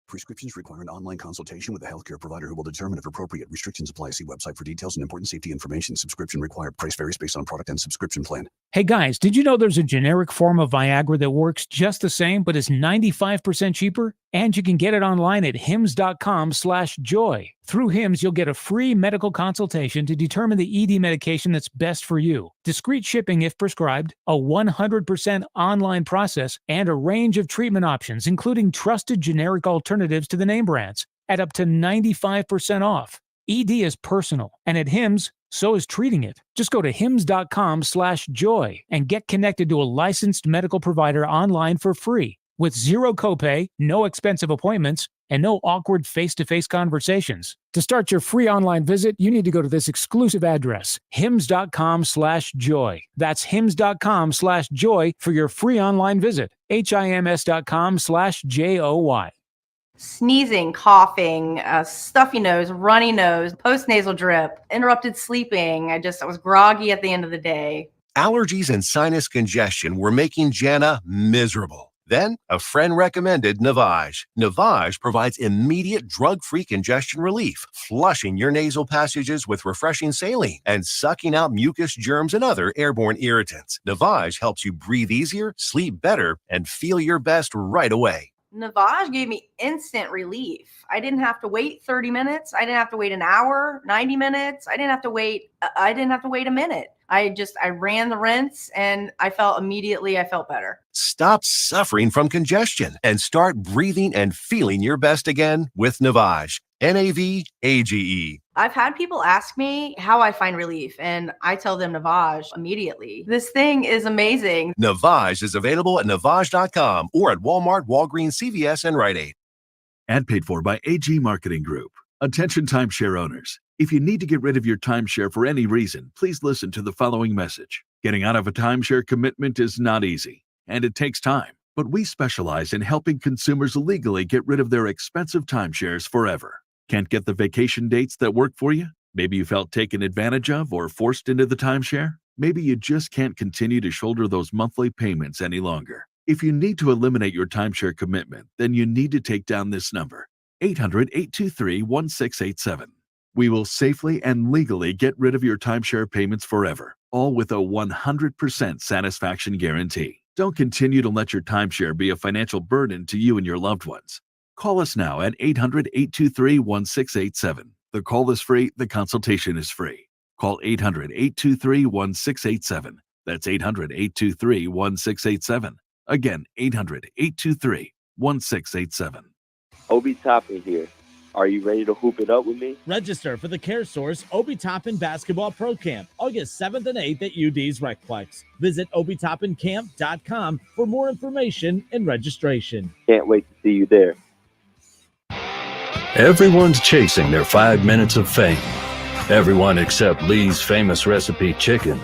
Prescriptions require an online consultation with a healthcare provider who will determine if appropriate. Restrictions apply. See website for details and important safety information. Subscription required. Price varies based on product and subscription plan. Hey guys, did you know there's a generic form of Viagra that works just the same but is 95% cheaper? And you can get it online at hims.com/joy. Through Hims, you'll get a free medical consultation to determine the ED medication that's best for you. Discreet shipping if prescribed, a 100% online process, and a range of treatment options, including trusted generic alternatives to the name brands, at up to 95% off. ED is personal, and at Hims, so is treating it. Just go to hims.com/joy and get connected to a licensed medical provider online for free, with zero copay, no expensive appointments, and no awkward face-to-face conversations. To start your free online visit, you need to go to this exclusive address, hims.com/joy. That's hims.com/joy for your free online visit, hims.com/joy. Sneezing, coughing, stuffy nose, runny nose, postnasal drip, interrupted sleeping. I was groggy at the end of the day. Allergies and sinus congestion were making Jana miserable. Then, a friend recommended Navage. Navage provides immediate drug-free congestion relief, flushing your nasal passages with refreshing saline and sucking out mucus, germs, and other airborne irritants. Navage helps you breathe easier, sleep better, and feel your best right away. Navage gave me instant relief. I didn't have to wait 30 minutes. I didn't have to wait an hour, 90 minutes. I didn't have to wait a minute. I ran the rinse and I felt better. Stop suffering from congestion and start breathing and feeling your best again with Navage. Navage. I've had people ask me how I find relief, and I tell them Navage immediately. This thing is amazing. Navage is available at Navage.com or at Walmart, Walgreens, CVS, and Rite Aid. Ad paid for by AG Marketing Group. Attention timeshare owners. If you need to get rid of your timeshare for any reason, please listen to the following message. Getting out of a timeshare commitment is not easy, and it takes time. But we specialize in helping consumers legally get rid of their expensive timeshares forever. Can't get the vacation dates that work for you? Maybe you felt taken advantage of or forced into the timeshare? Maybe you just can't continue to shoulder those monthly payments any longer. If you need to eliminate your timeshare commitment, then you need to take down this number, 800-823-1687. We will safely and legally get rid of your timeshare payments forever, all with a 100% satisfaction guarantee. Don't continue to let your timeshare be a financial burden to you and your loved ones. Call us now at 800-823-1687. The call is free. The consultation is free. Call 800-823-1687. That's 800-823-1687. Again, 800-823-1687. Obi Toppin here. Are you ready to hoop it up with me? Register for the Care Source Obi Toppin Basketball Pro Camp, August 7th and 8th at UD's Recplex. Visit obitoppincamp.com for more information and registration. Can't wait to see you there. Everyone's chasing their 5 minutes of fame. Everyone except Lee's famous recipe chicken.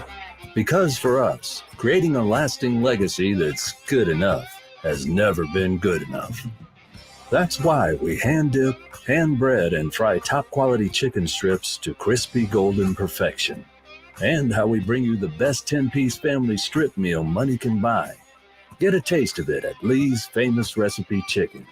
Because for us, creating a lasting legacy that's good enough has never been good enough. That's why we hand dip, hand bread, and fry top quality chicken strips to crispy golden perfection. And how we bring you the best 10-piece family strip meal money can buy. Get a taste of it at Lee's famous recipe chicken.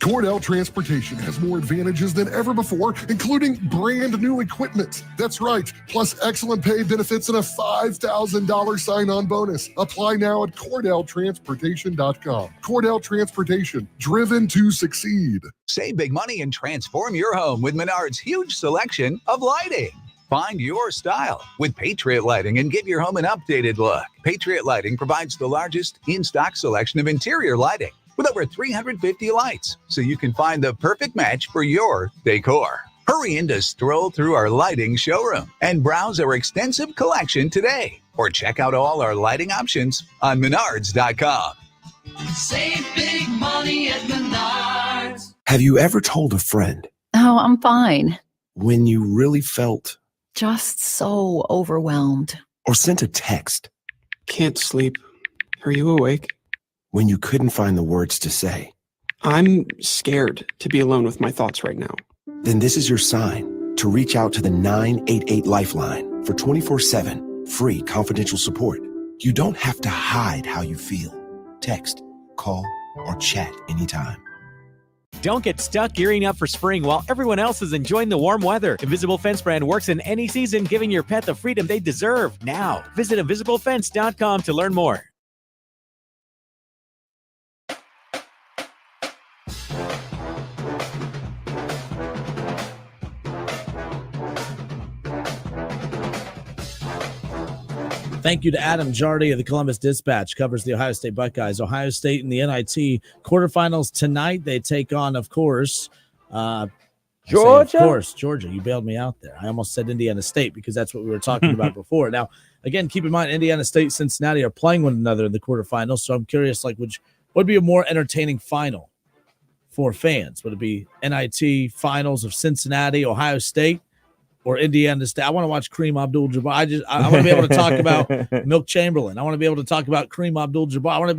Cordell Transportation has more advantages than ever before, including brand new equipment. That's right, plus excellent pay, benefits, and a $5,000 sign-on bonus. Apply now at CordellTransportation.com. Cordell Transportation, driven to succeed. Save big money and transform your home with Menard's huge selection of lighting. Find your style with Patriot Lighting and give your home an updated look. Patriot Lighting provides the largest in-stock selection of interior lighting, with over 350 lights, so you can find the perfect match for your decor. Hurry in to stroll through our lighting showroom and browse our extensive collection today, or check out all our lighting options on Menards.com. Save big money at Menards. Have you ever told a friend? Oh, I'm fine. When you really felt? Just so overwhelmed. Or sent a text? Can't sleep. Are you awake? When you couldn't find the words to say? I'm scared to be alone with my thoughts right now. Then this is your sign to reach out to the 988 Lifeline for 24/7 free confidential support. You don't have to hide how you feel. Text, call, or chat anytime. Don't get stuck gearing up for spring while everyone else is enjoying the warm weather. Invisible Fence brand works in any season, giving your pet the freedom they deserve. Now, visit invisiblefence.com to learn more. Thank you to Adam Jardy of the Columbus Dispatch, covers the Ohio State Buckeyes. Ohio State in the NIT quarterfinals tonight. They take on, of course, Georgia. Of course, Georgia. You bailed me out there. I almost said Indiana State because that's what we were talking about before. Now, again, keep in mind, Indiana State, Cincinnati are playing one another in the quarterfinals. So I'm curious, like, would be a more entertaining final for fans? Would it be NIT finals of Cincinnati, Ohio State, or Indiana State? I want to watch Kareem Abdul-Jabbar. I want to be able to talk about Milt Chamberlain. I want to be able to talk about Kareem Abdul-Jabbar. I want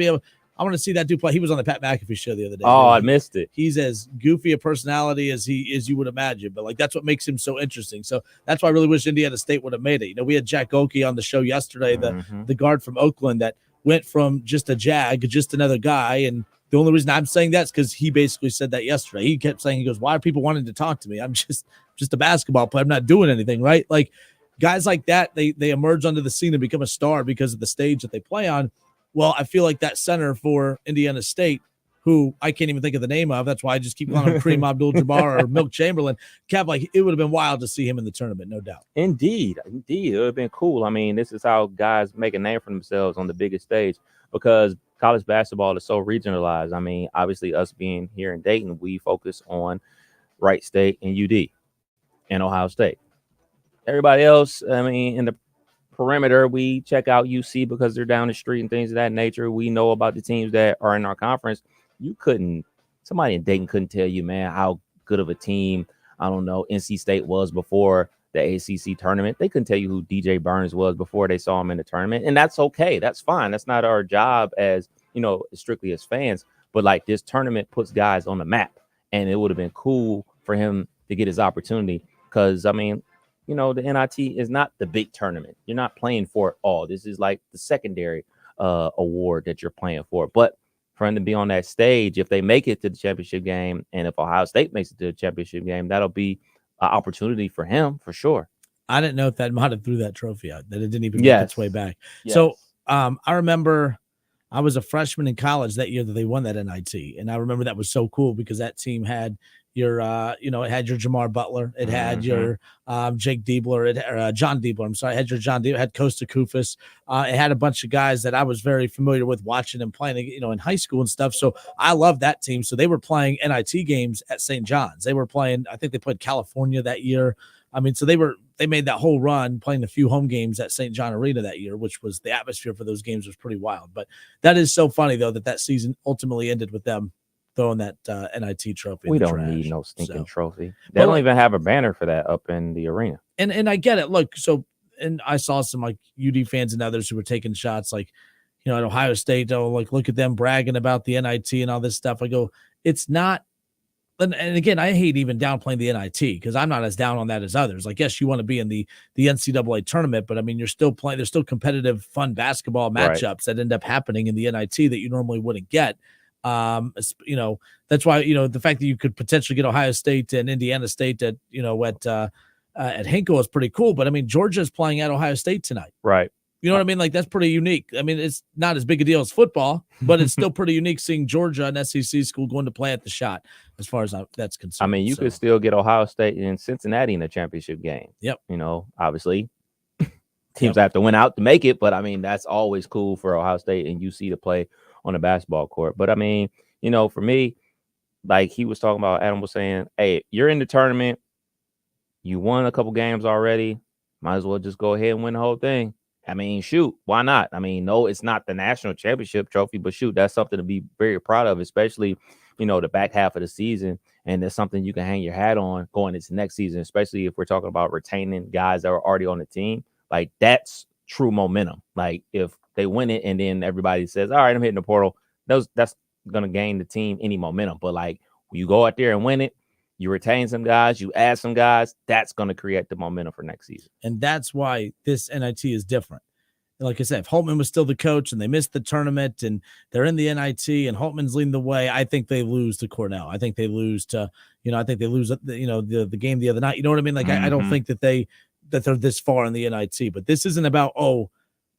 I want to see that dude play. He was on the Pat McAfee show the other day. Oh, I missed it. He's as goofy a personality as you would imagine, but like that's what makes him so interesting. So that's why I really wish Indiana State would have made it. You know, we had Jack Oakey on the show yesterday, the guard from Oakland that went from just a jag, just another guy. And the only reason I'm saying that is because he basically said that yesterday. He kept saying, he goes, why are people wanting to talk to me? I'm just a basketball player. I'm not doing anything, right? Like guys like that, they emerge onto the scene and become a star because of the stage that they play on. Well, I feel like that center for Indiana State, who I can't even think of the name of. That's why I just keep calling him Kareem Abdul-Jabbar or Milt Chamberlain. Kev, like it would have been wild to see him in the tournament, no doubt. Indeed. It would have been cool. I mean, this is how guys make a name for themselves on the biggest stage because college basketball is so regionalized. I mean, obviously us being here in Dayton, we focus on Wright State and UD and Ohio State. Everybody else, I mean, in the perimeter, we check out UC because they're down the street and things of that nature. We know about the teams that are in our conference. Somebody in Dayton couldn't tell you, man, how good of a team, I don't know, NC State was before the ACC tournament. They couldn't tell you who DJ Burns was before they saw him in the tournament. And that's okay. That's fine. That's not our job as, strictly as fans. But like this tournament puts guys on the map. And it would have been cool for him to get his opportunity because, I mean, the NIT is not the big tournament. You're not playing for it all. This is like the secondary award that you're playing for. But for him to be on that stage, if they make it to the championship game, and if Ohio State makes it to the championship game, that'll be an opportunity for him for sure. I didn't know if that might have threw that trophy out, that it didn't even make its way back. Yes. So I remember I was a freshman in college that year that they won that NIT. And I remember that was so cool because that team had your, it had your Jamar Butler. It had your Jake Diebler, John Diebler. I'm sorry. It had your John Diebler. It had Costa Kufis. It had a bunch of guys that I was very familiar with watching them playing, in high school and stuff. So I love that team. So they were playing NIT games at St. John's. They were playing, I think they played California that year. I mean, so they made that whole run playing a few home games at St. John Arena that year, which was the atmosphere for those games was pretty wild. But that is so funny, though, that season ultimately ended with them throwing that NIT trophy. We don't need no stinking trophy. They don't even have a banner for that up in the arena. And I get it. Look, and I saw some like UD fans and others who were taking shots like, at Ohio State, like look at them bragging about the NIT and all this stuff. I go, it's not. And again, I hate even downplaying the NIT because I'm not as down on that as others. Like, yes, you want to be in the NCAA tournament, but I mean, you're still playing. There's still competitive, fun basketball matchups that end up happening in the NIT that you normally wouldn't get. That's why, the fact that you could potentially get Ohio State and Indiana State at Hinkle is pretty cool. But I mean, Georgia's playing at Ohio State tonight. Right. You know what I mean? Like, that's pretty unique. I mean, it's not as big a deal as football, but it's still pretty unique seeing Georgia, an SEC school, going to play at the Shot as far as that's concerned. I mean, you could still get Ohio State and Cincinnati in a championship game. Yep. Obviously, teams have to win out to make it, but I mean, that's always cool for Ohio State and UC to play on a basketball court. But I mean, for me, like he was talking about, Adam was saying, hey, you're in the tournament. You won a couple games already. Might as well just go ahead and win the whole thing. I mean, shoot, why not? I mean, no, it's not the national championship trophy, but shoot, that's something to be very proud of, especially, the back half of the season. And that's something you can hang your hat on going into next season, especially if we're talking about retaining guys that are already on the team. Like, that's true momentum. Like, if they win it and then everybody says, all right, I'm hitting the portal, that's going to gain the team any momentum. But, like, when you go out there and win it, you retain some guys, you add some guys, that's going to create the momentum for next season. And that's why this NIT is different. Like I said, if Holtman was still the coach and they missed the tournament and they're in the NIT and Holtman's leading the way, I think they lose to Cornell. I think they lose to, the game the other night. You know what I mean? Like, I don't think that they're this far in the NIT, but this isn't about,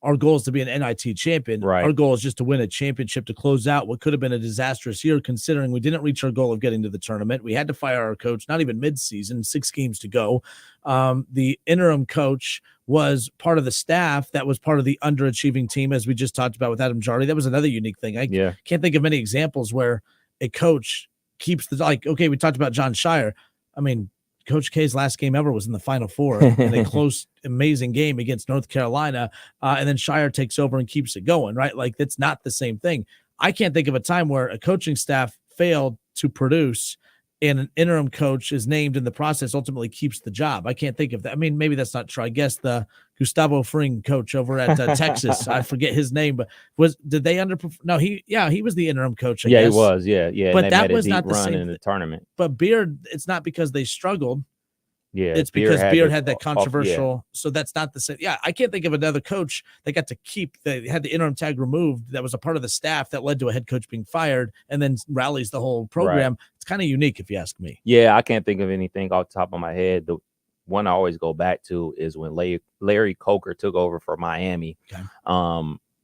our goal is to be an NIT champion. Right. Our goal is just to win a championship to close out what could have been a disastrous year, considering we didn't reach our goal of getting to the tournament. We had to fire our coach, not even mid-season, 6 games to go. The interim coach was part of the staff that was part of the underachieving team, as we just talked about with Adam Jardy. That was another unique thing. I can't think of many examples where a coach keeps we talked about John Shire. I mean, Coach K's last game ever was in the Final Four in a close, amazing game against North Carolina. And then Shire takes over and keeps it going, right? Like, that's not the same thing. I can't think of a time where a coaching staff failed to produce and an interim coach is named in the process ultimately keeps the job. I can't think of that. I mean, maybe that's not true. I guess the Gustavo Fring coach over at Texas, I forget his name, but did they underperform? No, he was the interim coach. I guess. He was. Yeah. But that was not the same in the tournament. But Beard, it's not because they struggled. Yeah, it's because Beard had that controversial. So that's not the same. Yeah, I can't think of another coach that got to keep. They had the interim tag removed. That was a part of the staff that led to a head coach being fired, and then rallies the whole program. Right. It's kind of unique, if you ask me. Yeah, I can't think of anything off the top of my head. The one I always go back to is when Larry Coker took over for Miami. Okay.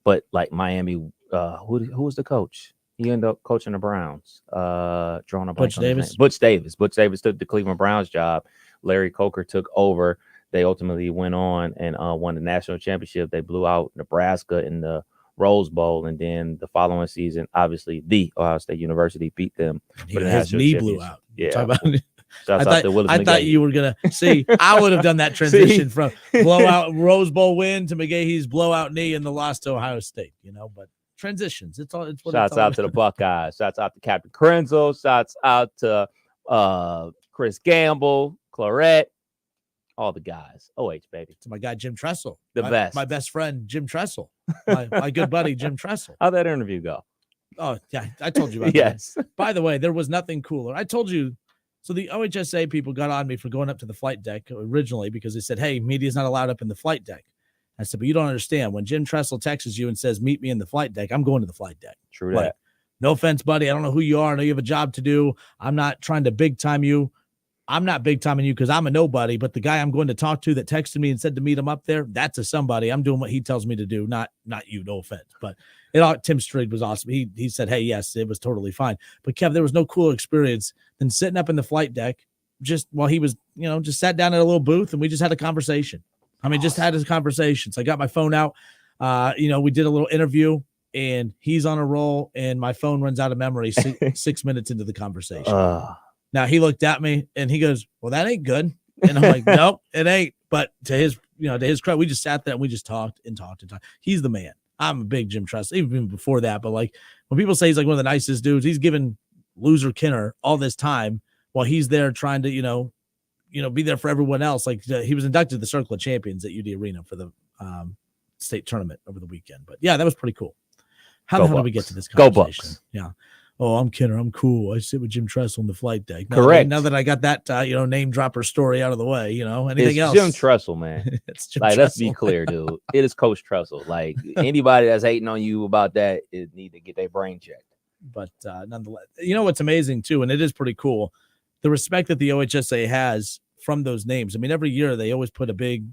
But like Miami, who was the coach? He ended up coaching the Browns. Drawing a blank on his name. Butch Davis. Butch Davis took the Cleveland Browns job. Larry Coker took over. They ultimately went on and won the national championship. They blew out Nebraska in the Rose Bowl, and then the following season, obviously, the Ohio State University beat them. His knee blew out. Yeah. I thought you were gonna see. I would have done that transition from blowout Rose Bowl win to McGahee's blowout knee in the loss to Ohio State. But transitions. It's what shouts out to the Buckeyes. Shouts out to Captain Krenzel. Shouts out to Chris Gamble. Claret, all the guys. OH, baby. To my guy, Jim Tressel. Best. My best friend, Jim Tressel. My good buddy, Jim Tressel. How'd that interview go? Oh, yeah. I told you about yes. that. By the way, there was nothing cooler. I told you. So the OHSA people got on me for going up to the flight deck originally because they said, hey, media's not allowed up in the flight deck. I said, but you don't understand. When Jim Tressel texts you and says, meet me in the flight deck, I'm going to the flight deck. True that. No offense, buddy. I don't know who you are. I know you have a job to do. I'm not trying to big time you. I'm not big timing you because I'm a nobody, but the guy I'm going to talk to that texted me and said to meet him up there, that's a somebody. I'm doing what he tells me to do, not you, no offense. But Tim Strade was awesome. He said, hey, yes, it was totally fine. But Kev, there was no cooler experience than sitting up in the flight deck just while he was, just sat down at a little booth and we just had a conversation. I mean, just had his conversation. So I got my phone out. We did a little interview and he's on a roll and my phone runs out of memory 6 minutes into the conversation. Now he looked at me and he goes, well, that ain't good. And I'm like, nope, it ain't. But to his credit, we just sat there and we just talked and talked and talked. He's the man. I'm a big Jim Tressel, even before that. But like when people say he's like one of the nicest dudes, he's given loser Kinner all this time while he's there trying to, be there for everyone else. Like he was inducted to the Circle of Champions at UD Arena for the state tournament over the weekend. But yeah, that was pretty cool. How the hell did we get to this conversation? Go Bucks. Yeah. Oh, I'm Kinner. I'm cool. I sit with Jim Tressel on the flight deck. Correct. Now that I got that, name dropper story out of the way, anything else? Jim Tressel, man. It's Jim Tressel. Let's be Tressel. clear, dude. It is Coach Tressel. Like anybody that's hating on you about that need to get their brain checked. But nonetheless, what's amazing too, and it is pretty cool, the respect that the OHSA has from those names. I mean, every year they always put a big,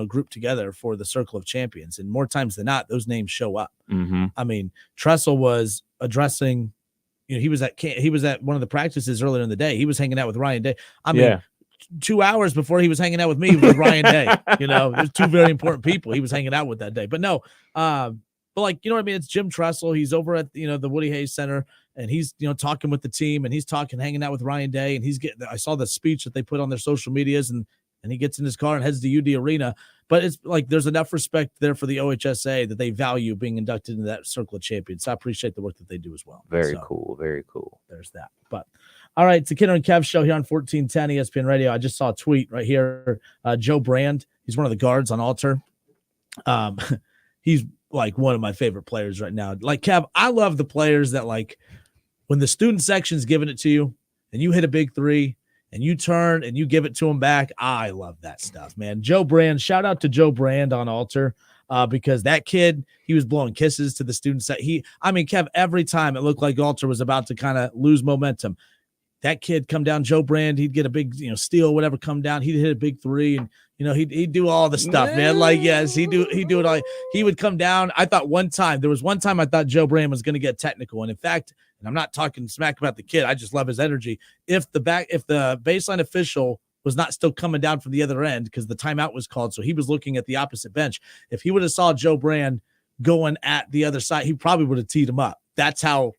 group together for the Circle of Champions, and more times than not, those names show up. Mm-hmm. I mean, Tressel was addressing. He was at one of the practices earlier in the day. He was hanging out with Ryan Day. I mean, 2 hours before he was hanging out with me was Ryan Day. There's two very important people he was hanging out with that day. But no, but like, what I mean? It's Jim Tressel. He's over at, the Woody Hayes Center and he's, talking with the team and he's hanging out with Ryan Day. And I saw the speech that they put on their social medias and he gets in his car and heads to UD Arena. But it's like there's enough respect there for the OHSA that they value being inducted into that Circle of Champions. So I appreciate the work that they do as well. Very cool. Very cool. There's that. But all right, it's the Kinner and Kev show here on 1410 ESPN Radio. I just saw a tweet right here. Joe Brand, he's one of the guards on Alter. He's like one of my favorite players right now. Like Kev, I love the players that like when the student section's giving it to you and you hit a big three and you turn and you give it to him back. I love that stuff, man. Joe Brand, shout out to Joe Brand on Alter because that kid, he was blowing kisses to the students. Kev, every time it looked like Alter was about to kind of lose momentum, that kid come down, Joe Brand, he'd get a big, steal, whatever, come down. He'd hit a big three and, he'd do all the stuff, man. Like, yes, he'd do it all. He would come down. I thought there was one time I thought Joe Brand was going to get technical. And in fact, and I'm not talking smack about the kid, I just love his energy. If the baseline official was not still coming down from the other end because the timeout was called, so he was looking at the opposite bench. If he would have saw Joe Brand going at the other side, he probably would have teed him up. That's how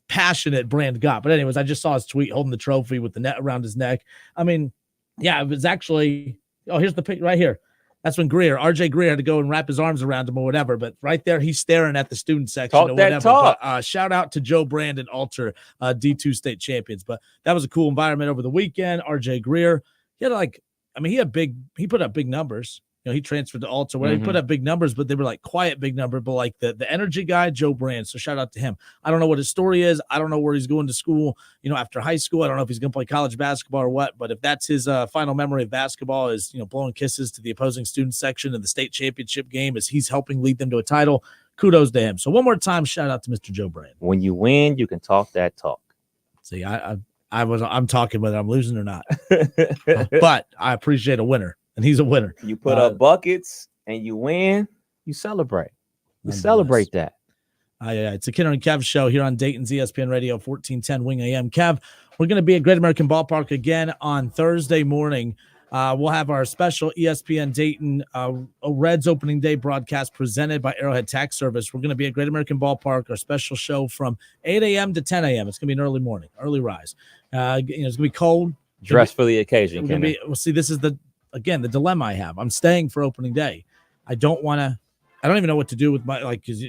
passionate Brand got. But anyways, I just saw his tweet holding the trophy with the net around his neck. I mean, yeah, it was actually, here's the pic right here. That's when RJ Greer had to go and wrap his arms around him or whatever. But right there, he's staring at the student section Talk or that whatever. talk. But, shout out to Joe Brand and Alter, D2 state champions. But that was a cool environment over the weekend. RJ Greer, he put up big numbers. He transferred to Alter where he put up big numbers, but they were like quiet big number. But like the energy guy, Joe Brand. So shout out to him. I don't know what his story is. I don't know where he's going to school, after high school. I don't know if he's going to play college basketball or what. But if that's his final memory of basketball is, blowing kisses to the opposing student section in the state championship game as he's helping lead them to a title, kudos to him. So one more time, shout out to Mr. Joe Brand. When you win, you can talk that talk. See, I'm talking whether I'm losing or not, but I appreciate a winner. And he's a winner. You put up buckets and you win, you celebrate. You celebrate that. It's a Kinner and Kev show here on Dayton's ESPN Radio, 1410 Wing AM. Kev, we're going to be at Great American Ballpark again on Thursday morning. We'll have our special ESPN Dayton Reds opening day broadcast presented by Arrowhead Tax Service. We're going to be at Great American Ballpark, our special show from 8 a.m. to 10 a.m. It's going to be an early morning, early rise. It's going to be cold. Dress for the occasion. See, this is the dilemma I have. I'm staying for opening day. I don't even know what to do with my, because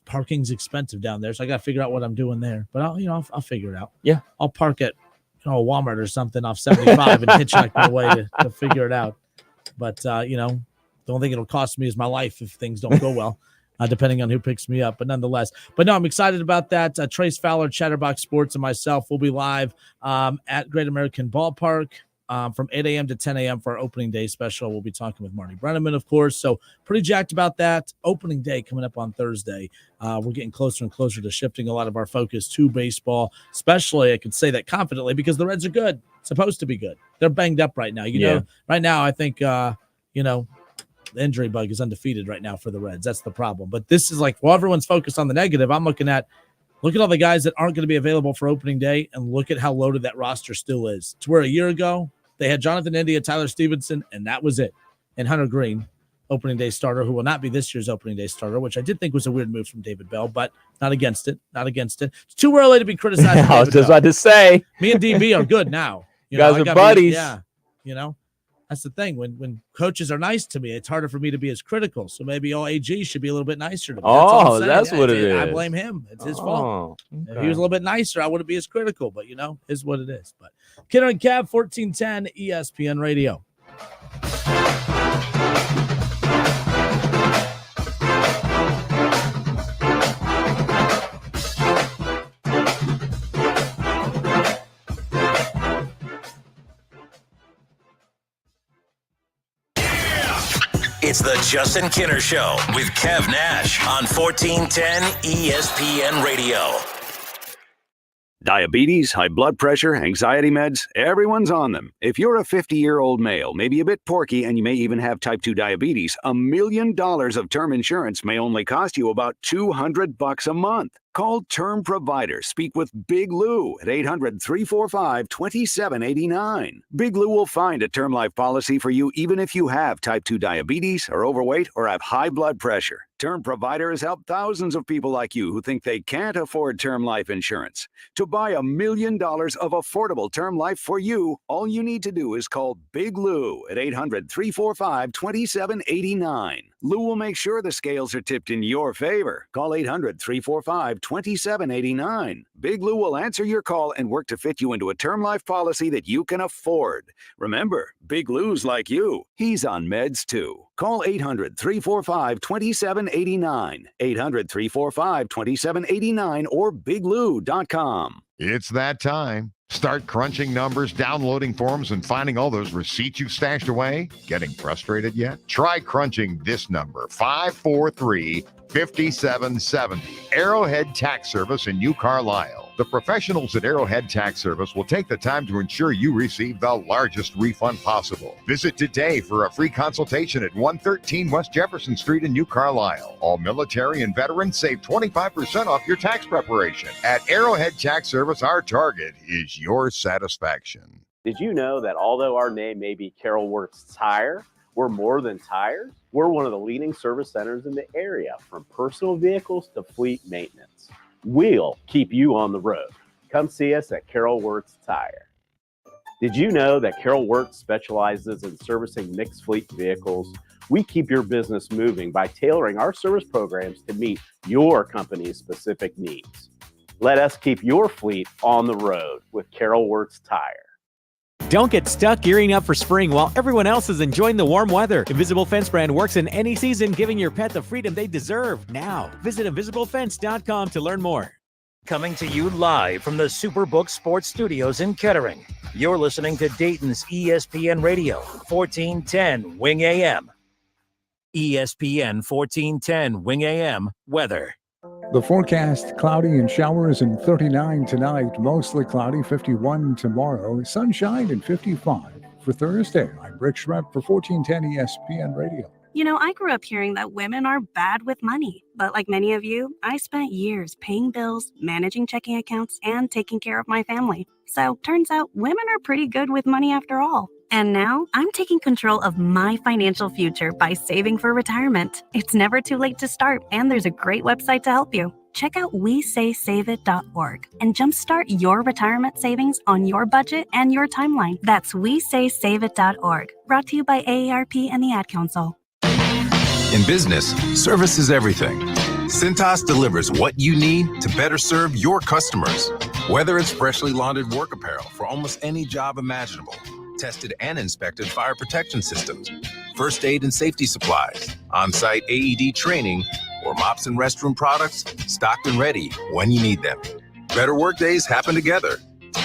parking's expensive down there. So I got to figure out what I'm doing there, but I'll figure it out. Yeah. I'll park at, a Walmart or something off 75 and hitchhike my way to figure it out. But, don't think it'll cost me as my life if things don't go well, depending on who picks me up. But nonetheless, I'm excited about that. Trace Fowler, Chatterbox Sports, and myself will be live at Great American Ballpark. From 8 a.m. to 10 a.m. for our opening day special. We'll be talking with Marty Brenneman, of course. So pretty jacked about that. Opening day coming up on Thursday. We're getting closer and closer to shifting a lot of our focus to baseball, especially I can say that confidently because the Reds are good, supposed to be good. They're banged up right now. Right now I think, the injury bug is undefeated right now for the Reds. That's the problem. But this is everyone's focused on the negative. I'm looking at look at all the guys that aren't going to be available for opening day and look at how loaded that roster still is. To where a year ago, they had Jonathan India, Tyler Stevenson, and that was it. And Hunter Green, opening day starter, who will not be this year's opening day starter, which I did think was a weird move from David Bell, but not against it. It's too early to be criticized. I was just about to say. Me and DB are good now. You guys are buddies. That's the thing. When coaches are nice to me, it's harder for me to be as critical. So maybe AG should be a little bit nicer to me. That's what it is. I blame him. It's his fault. Okay. If he was a little bit nicer, I wouldn't be as critical. But, is what it is. But Kinner and Kev, 1410 ESPN Radio. It's the Justin Kinner Show with Kev Nash on 1410 ESPN Radio. Diabetes, high blood pressure, anxiety meds, everyone's on them. If you're a 50-year-old male, maybe a bit porky, and you may even have type 2 diabetes, $1 million of term insurance may only cost you about $200 a month. Call Term Provider. Speak with Big Lou at 800-345-2789. Big Lou will find a term life policy for you even if you have type 2 diabetes, are overweight, or have high blood pressure. Term Provider has helped thousands of people like you who think they can't afford term life insurance. To buy $1 million of affordable term life for you, all you need to do is call Big Lou at 800-345-2789. Lou will make sure the scales are tipped in your favor. Call 800-345-2789. Big Lou will answer your call and work to fit you into a term life policy that you can afford. Remember, Big Lou's like you. He's on meds too. Call 800-345-2789. 800-345-2789 or biglou.com. It's that time. Start crunching numbers, downloading forms, and finding all those receipts you've stashed away? Getting frustrated yet? Try crunching this number, 543-5770. Arrowhead Tax Service in New Carlisle. The professionals at Arrowhead Tax Service will take the time to ensure you receive the largest refund possible. Visit today for a free consultation at 113 West Jefferson Street in New Carlisle. All military and veterans save 25% off your tax preparation. At Arrowhead Tax Service, our target is your satisfaction. Did you know that although our name may be Carroll Works Tire, we're more than tires? We're one of the leading service centers in the area, from personal vehicles to fleet maintenance. We'll keep you on the road. Come see us at Carroll Works Tire. Did you know that Carol Wirtz specializes in servicing mixed fleet vehicles? We keep your business moving by tailoring our service programs to meet your company's specific needs. Let us keep your fleet on the road with Carol Wirtz Tire. Don't get stuck gearing up for spring while everyone else is enjoying the warm weather. Invisible Fence brand works in any season, giving your pet the freedom they deserve. Now, visit invisiblefence.com to learn more. Coming to you live from the Superbook Sports Studios in Kettering. You're listening to Dayton's ESPN Radio, 1410 Wing AM. ESPN 1410 Wing AM weather. The forecast, cloudy and showers and 39 tonight, mostly cloudy, 51 tomorrow, sunshine and 55 for Thursday. I'm Rick Schrepp for 1410 ESPN Radio. You know, I grew up hearing that women are bad with money, but like many of you, I spent years paying bills, managing checking accounts, and taking care of my family. So turns out women are pretty good with money after all. And now I'm taking control of my financial future by saving for retirement. It's never too late to start, and there's a great website to help you. Check out WeSaySaveIt.org and jumpstart your retirement savings on your budget and your timeline. That's WeSaySaveIt.org. Brought to you by AARP and the Ad Council. In business, service is everything. Cintas delivers what you need to better serve your customers. Whether it's freshly laundered work apparel for almost any job imaginable, tested and inspected fire protection systems, first aid and safety supplies, on-site AED training, or mops and restroom products, stocked and ready when you need them. Better work days happen together.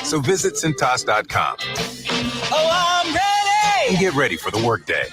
So visit Cintas.com. Oh, I'm ready! And get ready for the workday.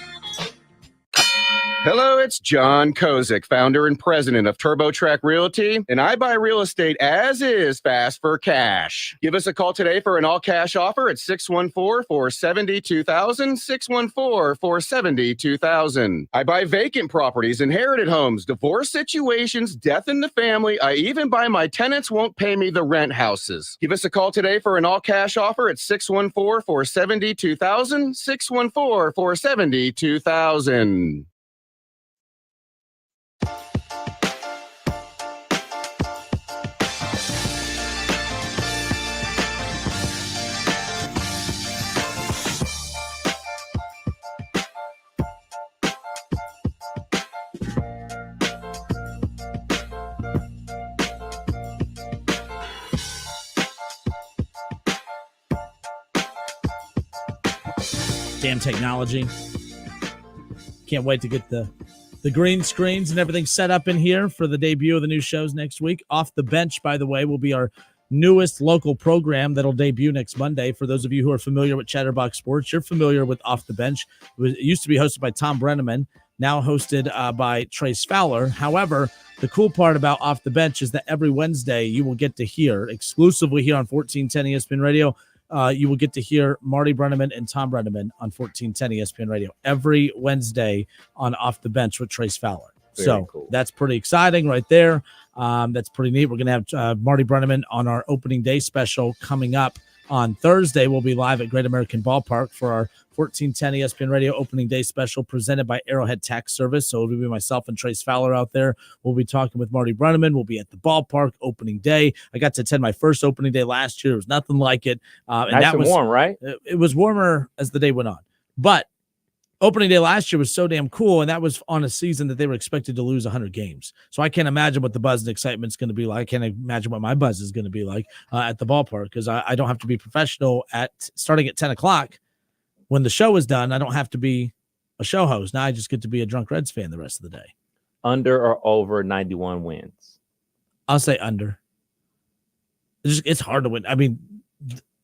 Hello, it's John Kozik, founder and president of TurboTrack Realty, and I buy real estate as is, fast for cash. Give us a call today for an all-cash offer at 614-470-2000, 614-470-2000. I buy vacant properties, inherited homes, divorce situations, death in the family. I even buy my tenants won't pay me the rent houses. Give us a call today for an all-cash offer at 614-470-2000, 614-470-2000. Damn technology. Can't wait to get the green screens and everything set up in here for the debut of the new shows next week. Off the Bench, by the way, will be our newest local program that'll debut next Monday. For those of you who are familiar with Chatterbox Sports, you're familiar with Off the Bench. It used to be hosted by Tom Brenneman, now hosted by Trace Fowler. However, the cool part about Off the Bench is that every Wednesday you will get to hear, exclusively here on 1410 ESPN Radio, you will get to hear Marty Brenneman and Tom Brenneman on 1410 ESPN Radio every Wednesday on Off the Bench with Trace Fowler. Very cool. That's pretty exciting right there. That's pretty neat. We're going to have Marty Brenneman on our opening day special coming up on Thursday. We'll be live at Great American Ballpark for our 1410 ESPN Radio opening day special presented by Arrowhead Tax Service. So it'll be myself and Trace Fowler out there. We'll be talking with Marty Brenneman. We'll be at the ballpark opening day. I got to attend my first opening day last year. It was nothing like it. Nice and warm, right? It was warmer as the day went on. But opening day last year was so damn cool, and that was on a season that they were expected to lose 100 games. So I can't imagine what the buzz and excitement is going to be like. I can't imagine what my buzz is going to be like at the ballpark, because I don't have to be professional starting at 10 o'clock. When the show is done, I don't have to be a show host. Now I just get to be a drunk Reds fan the rest of the day. Under or over 91 wins? I'll say under. It's hard to win. I mean,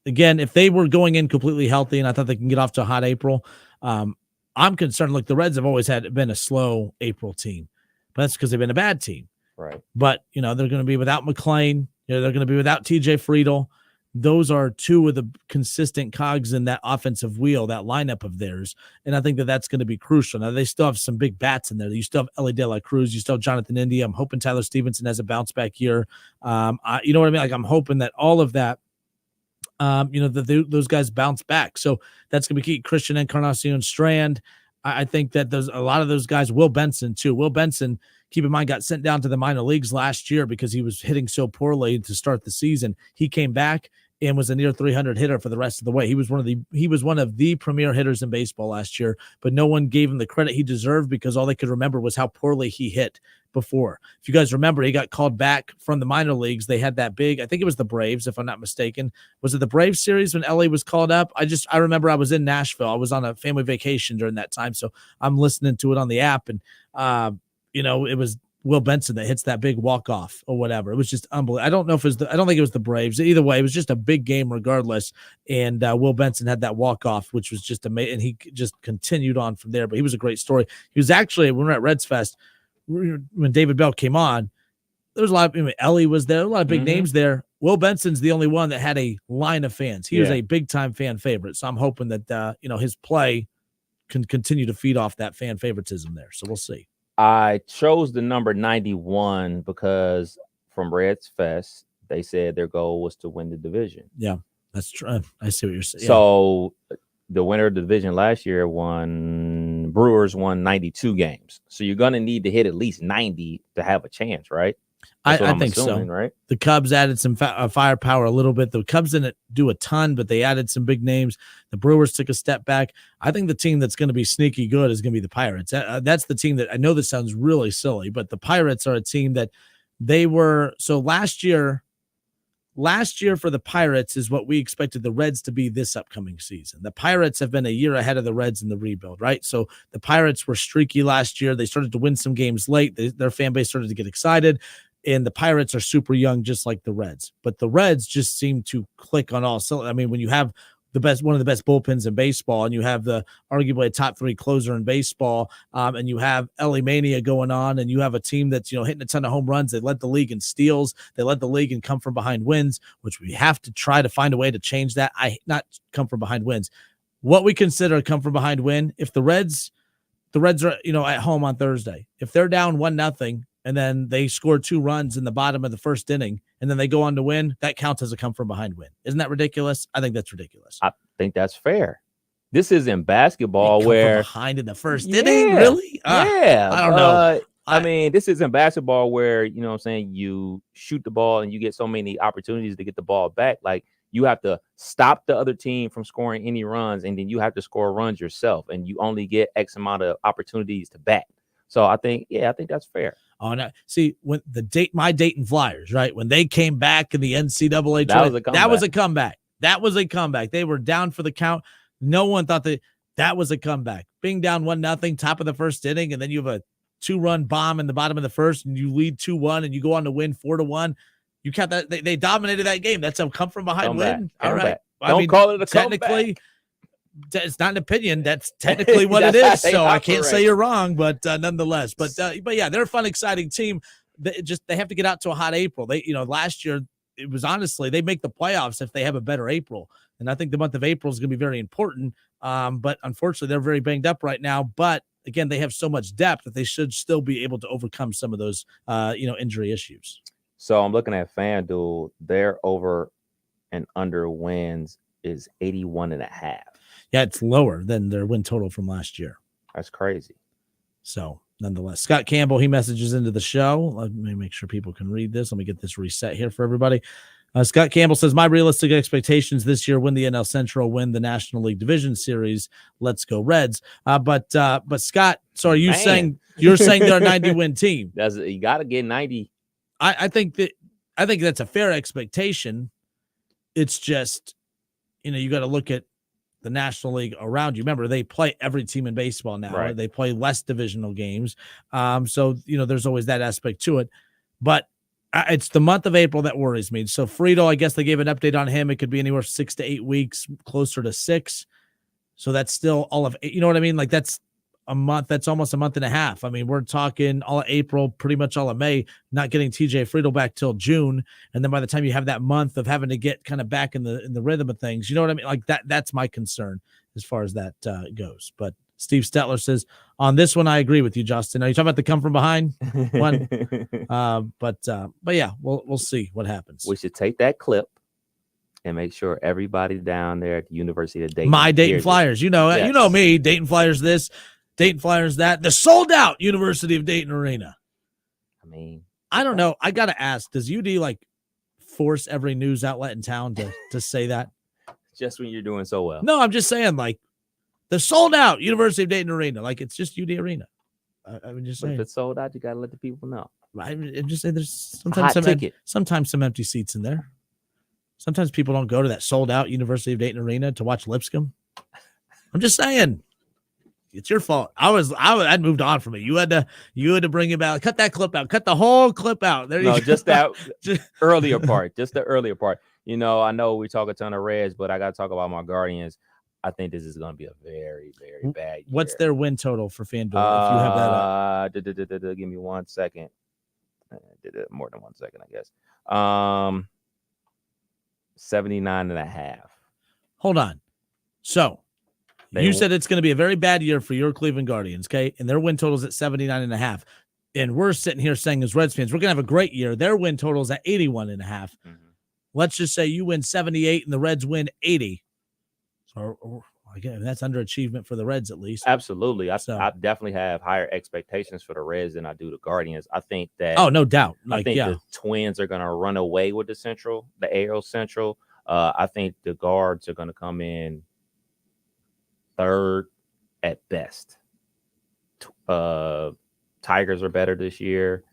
again, if they were going in completely healthy and I thought they can get off to a hot April, I'm concerned. Look, the Reds have always been a slow April team, but that's because they've been a bad team. Right. But, they're going to be without McClain. They're going to be without TJ Friedel. Those are two of the consistent cogs in that offensive wheel, that lineup of theirs. And I think that's going to be crucial. Now, they still have some big bats in there. You still have Ellie De La Cruz. You still have Jonathan India. I'm hoping Tyler Stevenson has a bounce back year. You know what I mean? Like, I'm hoping that all of that, those guys bounce back. So that's going to be key. Christian Encarnacion Strand. I think that a lot of those guys, Will Benson too. Will Benson, keep in mind, got sent down to the minor leagues last year because he was hitting so poorly to start the season. He came back and was a near 300 hitter for the rest of the way. He was one of the premier hitters in baseball last year, but no one gave him the credit he deserved because all they could remember was how poorly he hit before. If you guys remember, he got called back from the minor leagues. They had that big, I think it was the Braves, if I'm not mistaken. Was it the Braves series when Ellie was called up? I remember I was in Nashville. I was on a family vacation during that time, so I'm listening to it on the app, and it was Will Benson that hits that big walk-off or whatever. It was just unbelievable. I don't think it was the Braves. Either way, it was just a big game regardless. And Will Benson had that walk-off, which was just amazing. And he just continued on from there. But he was a great story. He was actually, when we were at Reds Fest, when David Bell came on, there was a lot of, Ellie was there, a lot of big names there. Will Benson's the only one that had a line of fans. He was a big-time fan favorite. So I'm hoping that, his play can continue to feed off that fan favoritism there. So we'll see. I chose the number 91 because from Reds Fest, they said their goal was to win the division. Yeah, that's true. I see what you're saying. So the winner of the division last year Brewers won 92 games. So you're going to need to hit at least 90 to have a chance, right? I think assuming, so. Right? The Cubs added some firepower a little bit. The Cubs didn't do a ton, but they added some big names. The Brewers took a step back. I think the team that's going to be sneaky good is going to be the Pirates. That's the team that, I know this sounds really silly, but the Pirates are a team that they were. So last year for the Pirates is what we expected the Reds to be this upcoming season. The Pirates have been a year ahead of the Reds in the rebuild, right? So the Pirates were streaky last year. They started to win some games late. Their fan base started to get excited. And the Pirates are super young, just like the Reds. But the Reds just seem to click on all. So, I mean, when you have one of the best bullpens in baseball, and you have arguably a top 3 closer in baseball, and you have Ellie Mania going on, and you have a team that's, hitting a ton of home runs. They led the league in steals. They led the league in come from behind wins, which we have to try to find a way to change that. Not come from behind wins. What we consider a come from behind win, if the Reds are, at home on Thursday, if they're down 1-0, and then they score 2 runs in the bottom of the first inning, and then they go on to win, that counts as a come from behind win. Isn't that ridiculous? I think that's ridiculous. I think that's fair. This is in basketball where behind in the first inning, really? Yeah. I don't know. I mean, this is in basketball where, you shoot the ball and you get so many opportunities to get the ball back. Like, you have to stop the other team from scoring any runs, and then you have to score runs yourself, and you only get X amount of opportunities to bat. So I think that's fair. Oh, no. See, when my Dayton Flyers, right? When they came back in the NCAA tournament, that was a comeback. That was a comeback. They were down for the count. No one thought that was a comeback. Being down 1-0, top of the first inning, and then you have a 2-run bomb in the bottom of the first, and you lead 2-1, and you go on to win 4-1. You count that they dominated that game. That's a come from behind win. All right. Don't call it a technically. comeback. It's not an opinion. That's technically what it is. So I can't say you're wrong, but nonetheless. But yeah, they're a fun, exciting team. They have to get out to a hot April. Last year it was honestly they make the playoffs if they have a better April, and I think the month of April is going to be very important. But unfortunately, they're very banged up right now. But again, they have so much depth that they should still be able to overcome some of those injury issues. So I'm looking at FanDuel. Their over and under wins is 81.5. Yeah, it's lower than their win total from last year. That's crazy. So, nonetheless, Scott Campbell, he messages into the show. Let me make sure people can read this. Let me get this reset here for everybody. Scott Campbell says, my realistic expectations this year, win the NL Central, win the National League Division Series. Let's go Reds. But Scott, so are you saying they're a 90-win team? You got to get 90. I think that's a fair expectation. It's just, you got to look at the National League around you. Remember, they play every team in baseball now. Right. They play less divisional games. So, there's always that aspect to it. But it's the month of April that worries me. So Friedel, I guess they gave an update on him. It could be anywhere 6 to 8 weeks, closer to 6. So that's still all of, you know what I mean? Like that's a month. That's almost a month and a half. I mean, we're talking all of April, pretty much all of May, not getting TJ Friedel back till June. And then by the time you have that month of having to get kind of back in the rhythm of things, you know what I mean? Like that's my concern as far as that goes. But Steve Stetler says, on this one, I agree with you, Justin. Are you talking about the come from behind one? But yeah, we'll see what happens. We should take that clip and make sure everybody down there at the University of Dayton. My Dayton Flyers, you know me, Dayton Flyers this, Dayton Flyers that. The sold out University of Dayton Arena. I mean, I don't know. I got to ask, does UD force every news outlet in town to say that? Just when you're doing so well. No, I'm just saying, like, they're sold out, University of Dayton Arena. Like, it's just UD Arena. I'm just saying. If it's sold out, you got to let the people know. I'm just saying there's sometimes some empty seats in there. Sometimes people don't go to that sold out University of Dayton Arena to watch Lipscomb. I'm just saying. It's your fault. I'd moved on from it. You had to bring it back. Cut that clip out. Cut the whole clip out. There you go. Just that earlier part. Just the earlier part. I know we talk a ton of Reds, but I got to talk about my Guardians. I think this is going to be a very, very bad year. What's their win total for FanDuel? If you have that up. Give me 1 second. More than 1 second, I guess. 79.5. Hold on. So you said it's going to be a very bad year for your Cleveland Guardians, okay? And their win total's at 79.5. And we're sitting here saying as Reds fans, we're going to have a great year. Their win total's at 81.5. Mm-hmm. Let's just say you win 78 and the Reds win 80. So again, that's underachievement for the Reds, at least. Absolutely. I definitely have higher expectations for the Reds than I do the Guardians. I think that. Oh, no doubt. The Twins are going to run away with the AL Central. I think the Guards are going to come in third at best. Tigers are better this year,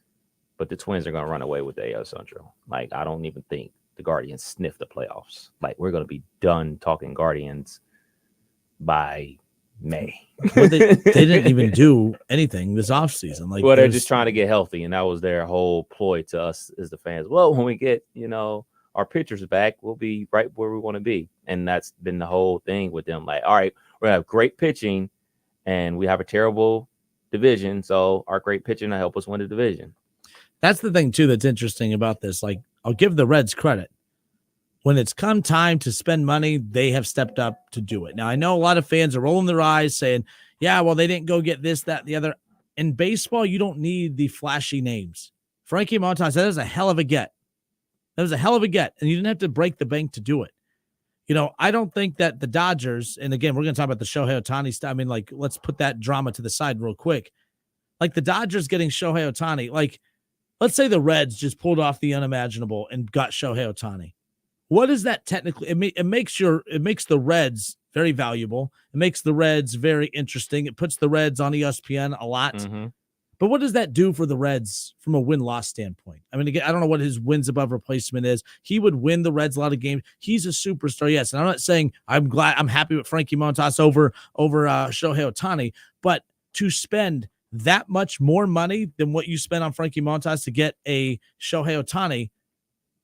but the Twins are going to run away with the AL Central. Like, I don't even think the Guardians sniff the playoffs. Like, we're going to be done talking Guardians by May. Well, they didn't even do anything this offseason. Like, they're just trying to get healthy, and that was their whole ploy to us as the fans. Well, when we get, our pitchers back, we'll be right where we want to be. And that's been the whole thing with them. Like, all right, we're going to have great pitching, and we have a terrible division, so our great pitching will help us win the division. That's the thing, too, that's interesting about this. Like, I'll give the Reds credit. When it's come time to spend money, they have stepped up to do it. Now, I know a lot of fans are rolling their eyes saying, yeah, well, they didn't go get this, that, the other. In baseball, you don't need the flashy names. Frankie Montas, that was a hell of a get. That was a hell of a get, and you didn't have to break the bank to do it. I don't think that the Dodgers, and again, we're going to talk about the Shohei Ohtani stuff. I mean, like, let's put that drama to the side real quick. Like, the Dodgers getting Shohei Ohtani, like, let's say the Reds just pulled off the unimaginable and got Shohei Ohtani. What is that technically? It makes the Reds very valuable. It makes the Reds very interesting. It puts the Reds on ESPN a lot. Mm-hmm. But what does that do for the Reds from a win-loss standpoint? I mean, again, I don't know what his wins above replacement is. He would win the Reds a lot of games. He's a superstar, yes. And I'm not saying I'm happy with Frankie Montas over Shohei Ohtani, but to spend that much more money than what you spend on Frankie Montas to get a Shohei Ohtani,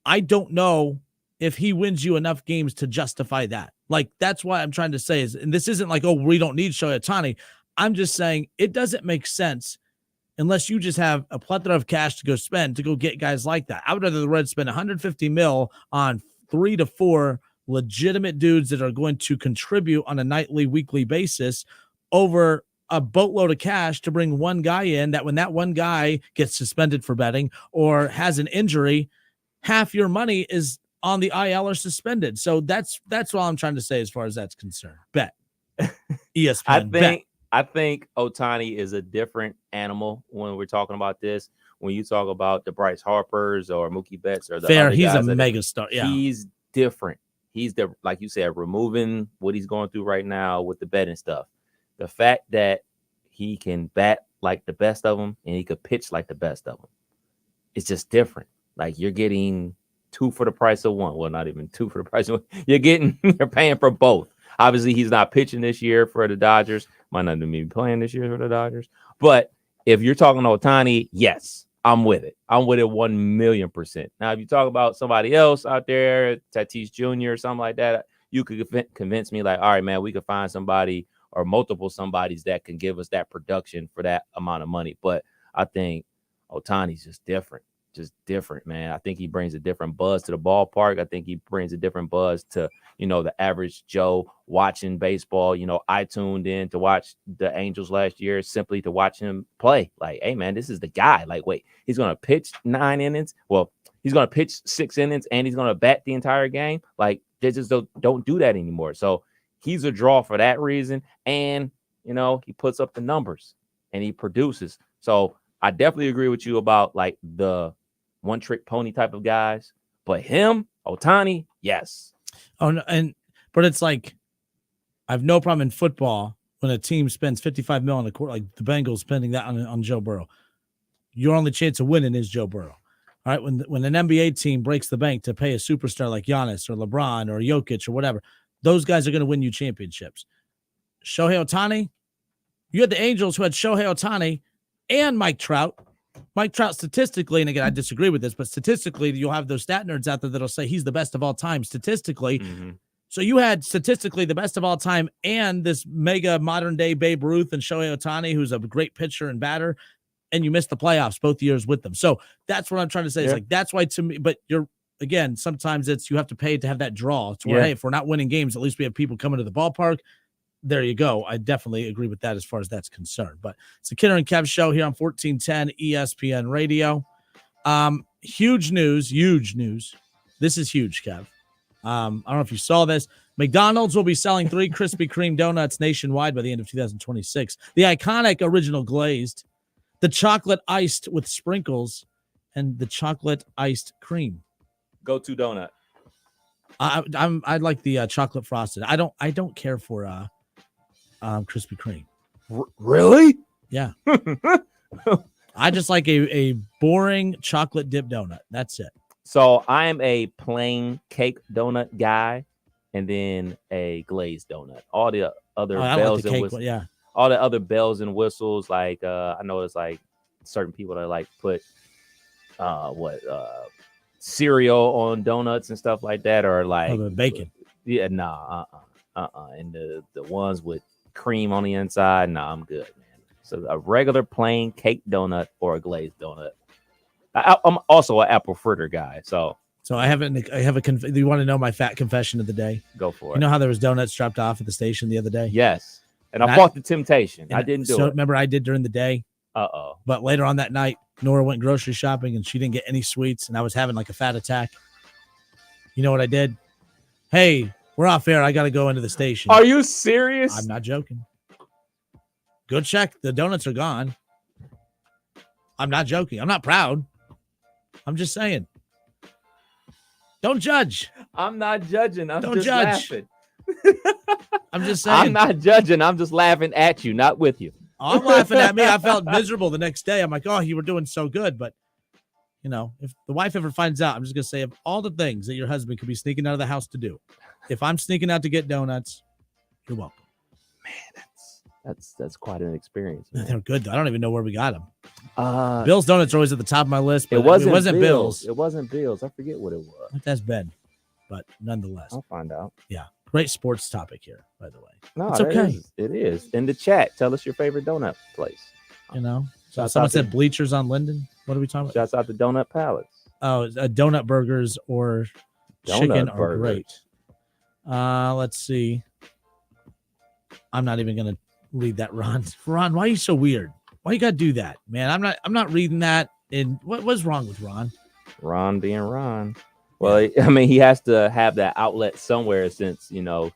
I don't know if he wins you enough games to justify that. Like, that's why I'm trying to say is, and this isn't like, oh, we don't need Shohei Ohtani. I'm just saying it doesn't make sense unless you just have a plethora of cash to go spend to go get guys like that. I would rather the Reds spend $150 million on 3 to 4 legitimate dudes that are going to contribute on a nightly, weekly basis over a boatload of cash to bring one guy in that when that one guy gets suspended for betting or has an injury, half your money is on the IL or suspended. So that's all I'm trying to say as far as that's concerned. Bet. ESPN. I think Ohtani is a different animal when we're talking about this. When you talk about the Bryce Harpers or Mookie Betts or the fair, other he's guys a megastar. Yeah, he's different. He's like you said, removing what he's going through right now with the betting stuff. The fact that he can bat like the best of them and he could pitch like the best of them, it's just different. Like, you're getting 2 for the price of 1. Well, not even 2 for the price of 1. You're paying for both. Obviously, he's not pitching this year for the Dodgers. Might not be playing this year for the Dodgers. But if you're talking to Ohtani, yes, I'm with it. I'm with it 1,000,000%. Now, if you talk about somebody else out there, Tatis Jr. or something like that, you could convince me like, all right, man, we could find somebody or multiple somebodies that can give us that production for that amount of money. But I think Ohtani's just different. Just different, man. I think he brings a different buzz to the ballpark. I think he brings a different buzz to, the average Joe watching baseball. I tuned in to watch the Angels last year simply to watch him play. Like, hey, man, this is the guy. Like, wait, he's going to pitch 9 innings. Well, he's going to pitch 6 innings and he's going to bat the entire game. Like, they just don't do that anymore. So he's a draw for that reason. And, he puts up the numbers and he produces. So I definitely agree with you about like the one-trick pony type of guys, But him, Ohtani, yes. Oh, no, but it's like I have no problem in football when a team spends $55 million on the court, like the Bengals spending that on Joe Burrow. Your only chance of winning is Joe Burrow. All right, when an NBA team breaks the bank to pay a superstar like Giannis or LeBron or Jokic or whatever, those guys are going to win you championships. Shohei Ohtani, you had the Angels who had Shohei Ohtani and Mike Trout. Mike Trout statistically, and again, I disagree with this, but statistically, you'll have those stat nerds out there that'll say he's the best of all time statistically. Mm-hmm. So you had statistically the best of all time and this mega modern day Babe Ruth and Shohei Ohtani, who's a great pitcher and batter, and you missed the playoffs both years with them. So that's what I'm trying to say. It's like, that's why to me, but again, sometimes you have to pay to have that draw. It's where, hey, if we're not winning games, at least we have people coming to the ballpark. There you go. I definitely agree with that as far as that's concerned. But it's the Kidder and Kev show here on 1410 ESPN Radio. Huge news. This is huge, Kev. I don't know if you saw this. McDonald's will be selling 3 Krispy Kreme donuts nationwide by the end of 2026. The iconic original glazed, the chocolate iced with sprinkles, and the chocolate iced cream. Go-to donut. I like the chocolate frosted. I don't care for Krispy Kreme. Really? Yeah. I just like a boring chocolate dip donut. That's it. So I'm a plain cake donut guy, and then a glazed donut. All the other bells and whistles, all the other bells and whistles. Like I know it's like certain people that like put cereal on donuts and stuff like that, or like bacon. Yeah, nah, and the ones with cream on the inside, nah, I'm good, man. So a regular plain cake donut or a glazed donut. I'm also an apple fritter guy, so I have do you want to know my fat confession of the day? Go for it. You know how there was donuts dropped off at the station the other day? Yes, and I fought the temptation. I didn't do it. Remember, I did during the day. But later on that night, Nora went grocery shopping and she didn't get any sweets, and I was having like a fat attack. You know what I did? Hey, we're off air. I got to go into the station. Are you serious? I'm not joking. Go check. The donuts are gone. I'm not joking. I'm not proud. I'm just saying. Don't judge. I'm not judging. I'm Don't just judge. laughing. I'm just saying. I'm not judging. I'm just laughing at you, not with you. I'm laughing at me. I felt miserable the next day. I'm like, oh, you were doing so good. But, you know, if the wife ever finds out, I'm just going to say, of all the things that your husband could be sneaking out of the house to do, if I'm sneaking out to get donuts, you're welcome. Man, that's quite an experience, man. They're good, though. I don't even know where we got them. Bill's Donuts are always at the top of my list. But it wasn't Bill's. It wasn't Bill's. I forget what it was. That's Ben. But nonetheless. I'll find out. Yeah. Great sports topic here, by the way. No, it's okay. It is. In the chat, tell us your favorite donut place. You know? So someone said Bleachers on Linden. What are we talking about? Shouts out to Donut Palace. Oh, donut burgers or chicken are great. Let's see. I'm not even going to read that, Ron. Ron, why are you so weird? Why you got to do that, man? I'm not reading that. And what's wrong with Ron? Ron being Ron. Well, I mean, he has to have that outlet somewhere since, you know,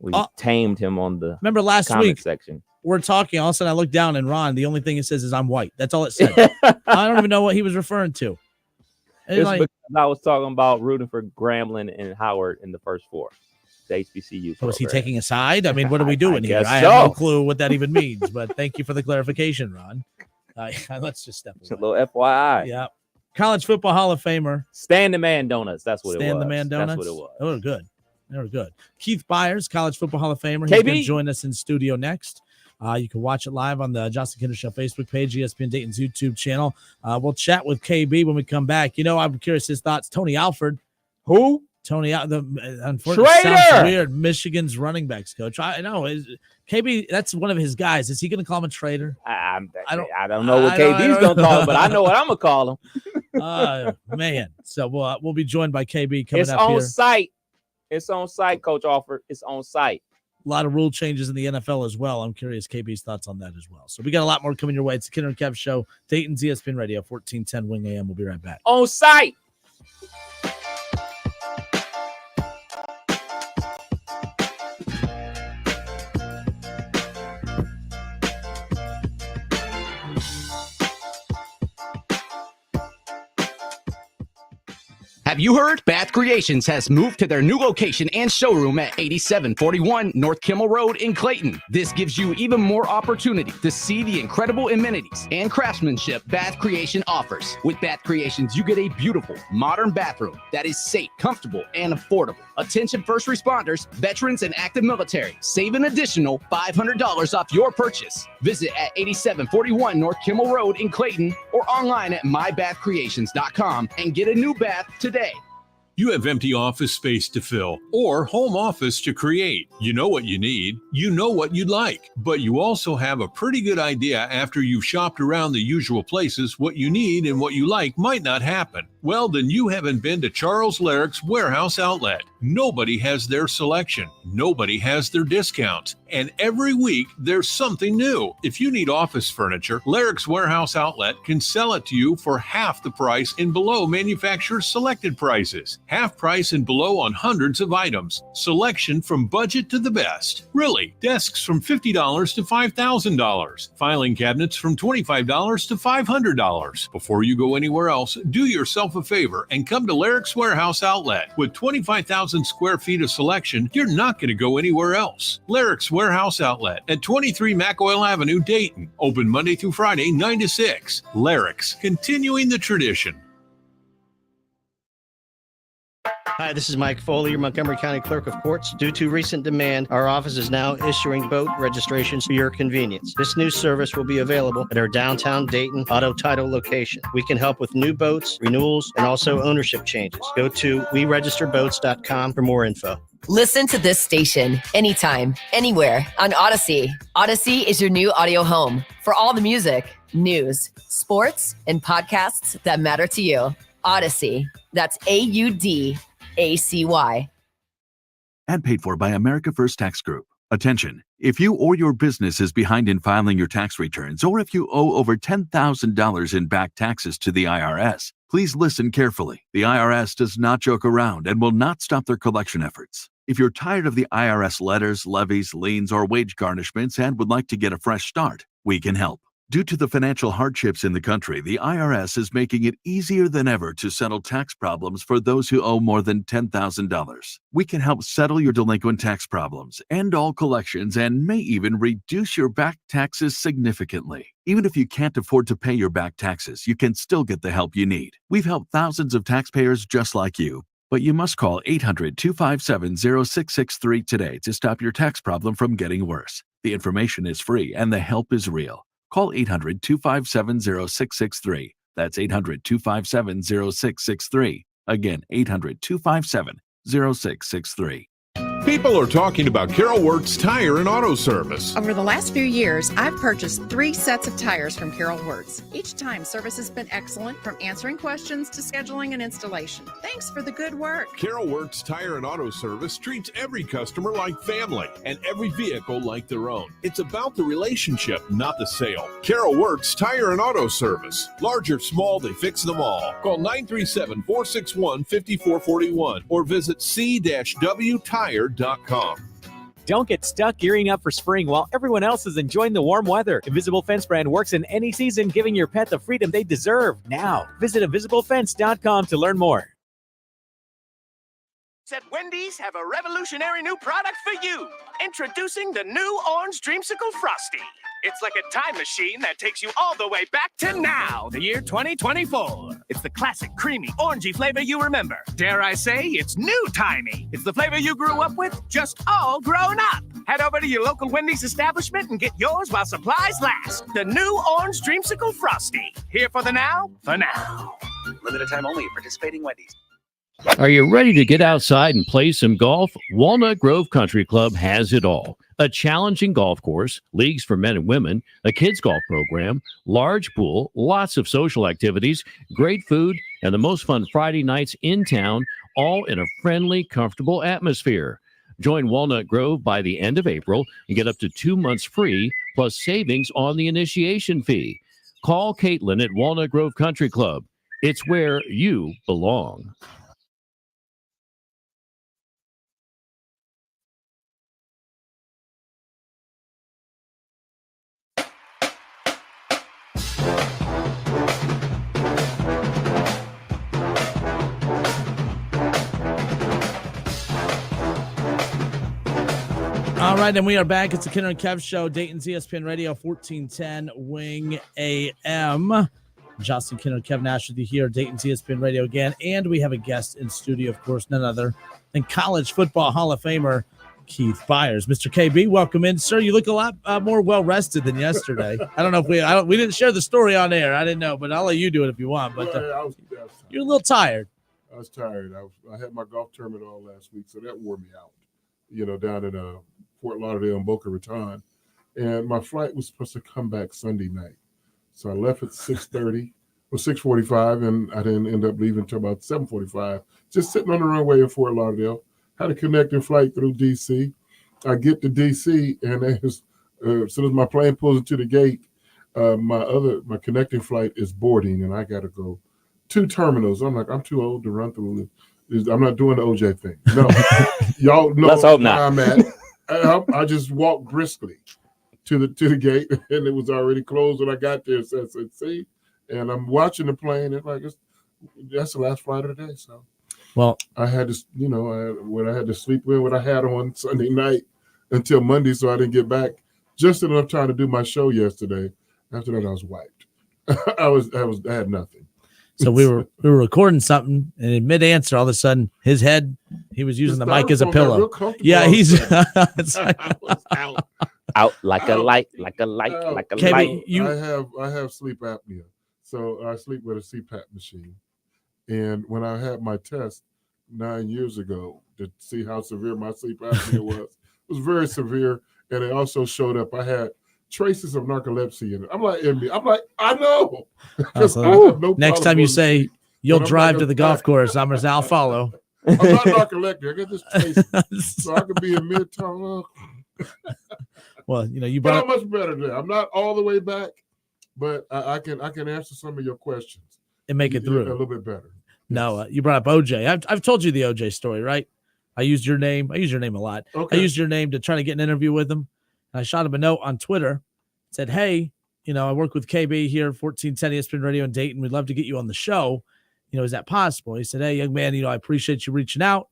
we tamed him on the remember last comment week section. We're talking. All of a sudden, I look down and Ron, the only thing it says is I'm white. That's all it said. I don't even know what he was referring to. It's like, because I was talking about rooting for Grambling and Howard in the first four. The HBCU. Was he taking a side? I mean, what are we doing here? I have no clue what that even means, but thank you for the clarification, Ron. Let's just step away. It's a little FYI. Yeah. College Football Hall of Famer. Stand the Man Donuts. That's what it was. Stand the Man Donuts. That's what it was. They were good. They were good. Keith Byers, College Football Hall of Famer. He's going to join us in studio next. You can watch it live on the Johnson Kinder Show Facebook page, ESPN Dayton's YouTube channel. We'll chat with KB when we come back. You know, I'm curious his thoughts. Tony Alford. Who? Tony, unfortunately, sounds weird. Michigan's running backs coach. I know. KB, that's one of his guys. Is he going to call him a traitor? I don't know what KB's going to call him, but I know what I'm going to call him. Man. So we'll be joined by KB coming up here. It's on site. It's on site, Coach Alford. It's on site. A lot of rule changes in the NFL as well. I'm curious KB's thoughts on that as well. So we got a lot more coming your way. It's the Kinder and Kev Show. Dayton's ESPN Radio, 1410 Wing AM. We'll be right back. On site. Have you heard? Bath Creations has moved to their new location and showroom at 8741 North Kimmel Road in Clayton. This gives you even more opportunity to see the incredible amenities and craftsmanship Bath Creation offers. With Bath Creations, you get a beautiful, modern bathroom that is safe, comfortable, and affordable. Attention first responders, veterans, and active military. Save an additional $500 off your purchase. Visit at 8741 North Kimmel Road in Clayton or online at mybathcreations.com and get a new bath today. You have empty office space to fill or home office to create. You know what you need. You know what you'd like. But you also have a pretty good idea after you've shopped around the usual places what you need and what you like might not happen. Well, then you haven't been to Charles Larrick's Warehouse Outlet. Nobody has their selection. Nobody has their discounts. And every week, there's something new. If you need office furniture, Larrick's Warehouse Outlet can sell it to you for half the price and below manufacturer's selected prices. Half price and below on hundreds of items. Selection from budget to the best. Really, desks from $50 to $5,000. Filing cabinets from $25 to $500. Before you go anywhere else, do yourself a favor and come to Larrick's Warehouse Outlet. With 25,000 square feet of selection, you're not going to go anywhere else. Larrick's Warehouse Outlet at 23 McOil Avenue, Dayton. Open Monday through Friday, 9 to 6. Larrick's, continuing the tradition. Hi, this is Mike Foley, your Montgomery County Clerk of Courts. Due to recent demand, our office is now issuing boat registrations for your convenience. This new service will be available at our downtown Dayton auto title location. We can help with new boats, renewals, and also ownership changes. Go to weregisterboats.com for more info. Listen to this station anytime, anywhere on Odyssey. Odyssey is your new audio home for all the music, news, sports, and podcasts that matter to you. Odyssey. That's AUDACY. Ad paid for by America First Tax Group. Attention. If you or your business is behind in filing your tax returns, or if you owe over $10,000 in back taxes to the IRS, please listen carefully. The IRS does not joke around and will not stop their collection efforts. If you're tired of the IRS letters, levies, liens, or wage garnishments and would like to get a fresh start, we can help. Due to the financial hardships in the country, the IRS is making it easier than ever to settle tax problems for those who owe more than $10,000. We can help settle your delinquent tax problems, end all collections, and may even reduce your back taxes significantly. Even if you can't afford to pay your back taxes, you can still get the help you need. We've helped thousands of taxpayers just like you. But you must call 800-257-0663 today to stop your tax problem from getting worse. The information is free and the help is real. Call 800-257-0663. That's 800-257-0663. Again, 800-257-0663. People are talking about Carol Works Tire and Auto Service. Over the last few years, I've purchased 3 sets of tires from Carol Works. Each time, service has been excellent, from answering questions to scheduling and installation. Thanks for the good work. Carol Works Tire and Auto Service treats every customer like family and every vehicle like their own. It's about the relationship, not the sale. Carol Works Tire and Auto Service. Large or small, they fix them all. Call 937-461-5441 or visit c-w-tire.com. Don't get stuck gearing up for spring while everyone else is enjoying the warm weather. Invisible Fence brand works in any season, giving your pet the freedom they deserve. Now, visit invisiblefence.com to learn more. At Wendy's have a revolutionary new product for you. Introducing the new Orange Dreamsicle Frosty. It's like a time machine that takes you all the way back to now, the year 2024. It's the classic, creamy, orangey flavor you remember. Dare I say, it's new-timey. It's the flavor you grew up with, just all grown up. Head over to your local Wendy's establishment and get yours while supplies last. The new Orange Dreamsicle Frosty. Here for the now, for now. Limited time only. Participating Wendy's. Are you ready to get outside and play some golf? Walnut Grove Country Club has it all. A challenging golf course, leagues for men and women, a kids golf program, large pool, lots of social activities, great food, and the most fun Friday nights in town, all in a friendly, comfortable atmosphere. Join Walnut Grove by the end of April and get up to 2 months free, plus savings on the initiation fee. Call Caitlin at Walnut Grove Country Club. It's where you belong. All right, and we are back. It's the Kenner and Kev Show, Dayton's ESPN Radio, 1410 Wing AM. Justin Kenner and Kev Nash with you here, Dayton's ESPN Radio again. And we have a guest in studio, of course, none other than College Football Hall of Famer Keith Byers. Mr. KB, welcome in. Sir, you look a lot more well-rested than yesterday. I don't know if we didn't share the story on air. I didn't know, but I'll let you do it if you want. But you're a little tired. I was tired. I had my golf tournament all last week, so that wore me out, down in Fort Lauderdale and Boca Raton. And my flight was supposed to come back Sunday night. So I left at 6:30 or 6:45, and I didn't end up leaving until about 7:45, just sitting on the runway in Fort Lauderdale. Had a connecting flight through D.C. I get to D.C., and as soon as my plane pulls into the gate, my connecting flight is boarding, and I got to go 2 terminals. I'm like, I'm too old to run through this. I'm not doing the OJ thing. No, y'all know Let's hope where not. I'm at. I just walked briskly to the gate, and it was already closed when I got there. So I said, see, and I'm watching the plane. And that's the last flight of the day. So, well, I had to, I had to sleep in what I had on Sunday night until Monday, so I didn't get back just enough time to do my show yesterday. After that, I was wiped. I had nothing. So we were recording something, and in mid-answer, all of a sudden, he was using the mic as a pillow. Yeah, he's out like a light, like a light. I have sleep apnea, so I sleep with a CPAP machine. And when I had my test 9 years ago to see how severe my sleep apnea was, it was very severe, and it also showed up. I had traces of narcolepsy in it. I'm like, I know. Next time you say you'll drive to the golf course, I'll follow. I'm not narcoleptic. I get this trace, so I could be in mid-tongue. Well, you brought I'm much better now. I'm not all the way back, but I can answer some of your questions and make it through a little bit better. No, you brought up OJ. I've told you the OJ story, right? I used your name. I use your name a lot. Okay. I used your name to try to get an interview with him. And I shot him a note on Twitter. Said, hey, I work with KB here, 1410 ESPN Radio in Dayton. We'd love to get you on the show. Is that possible? He said, hey, young man, I appreciate you reaching out.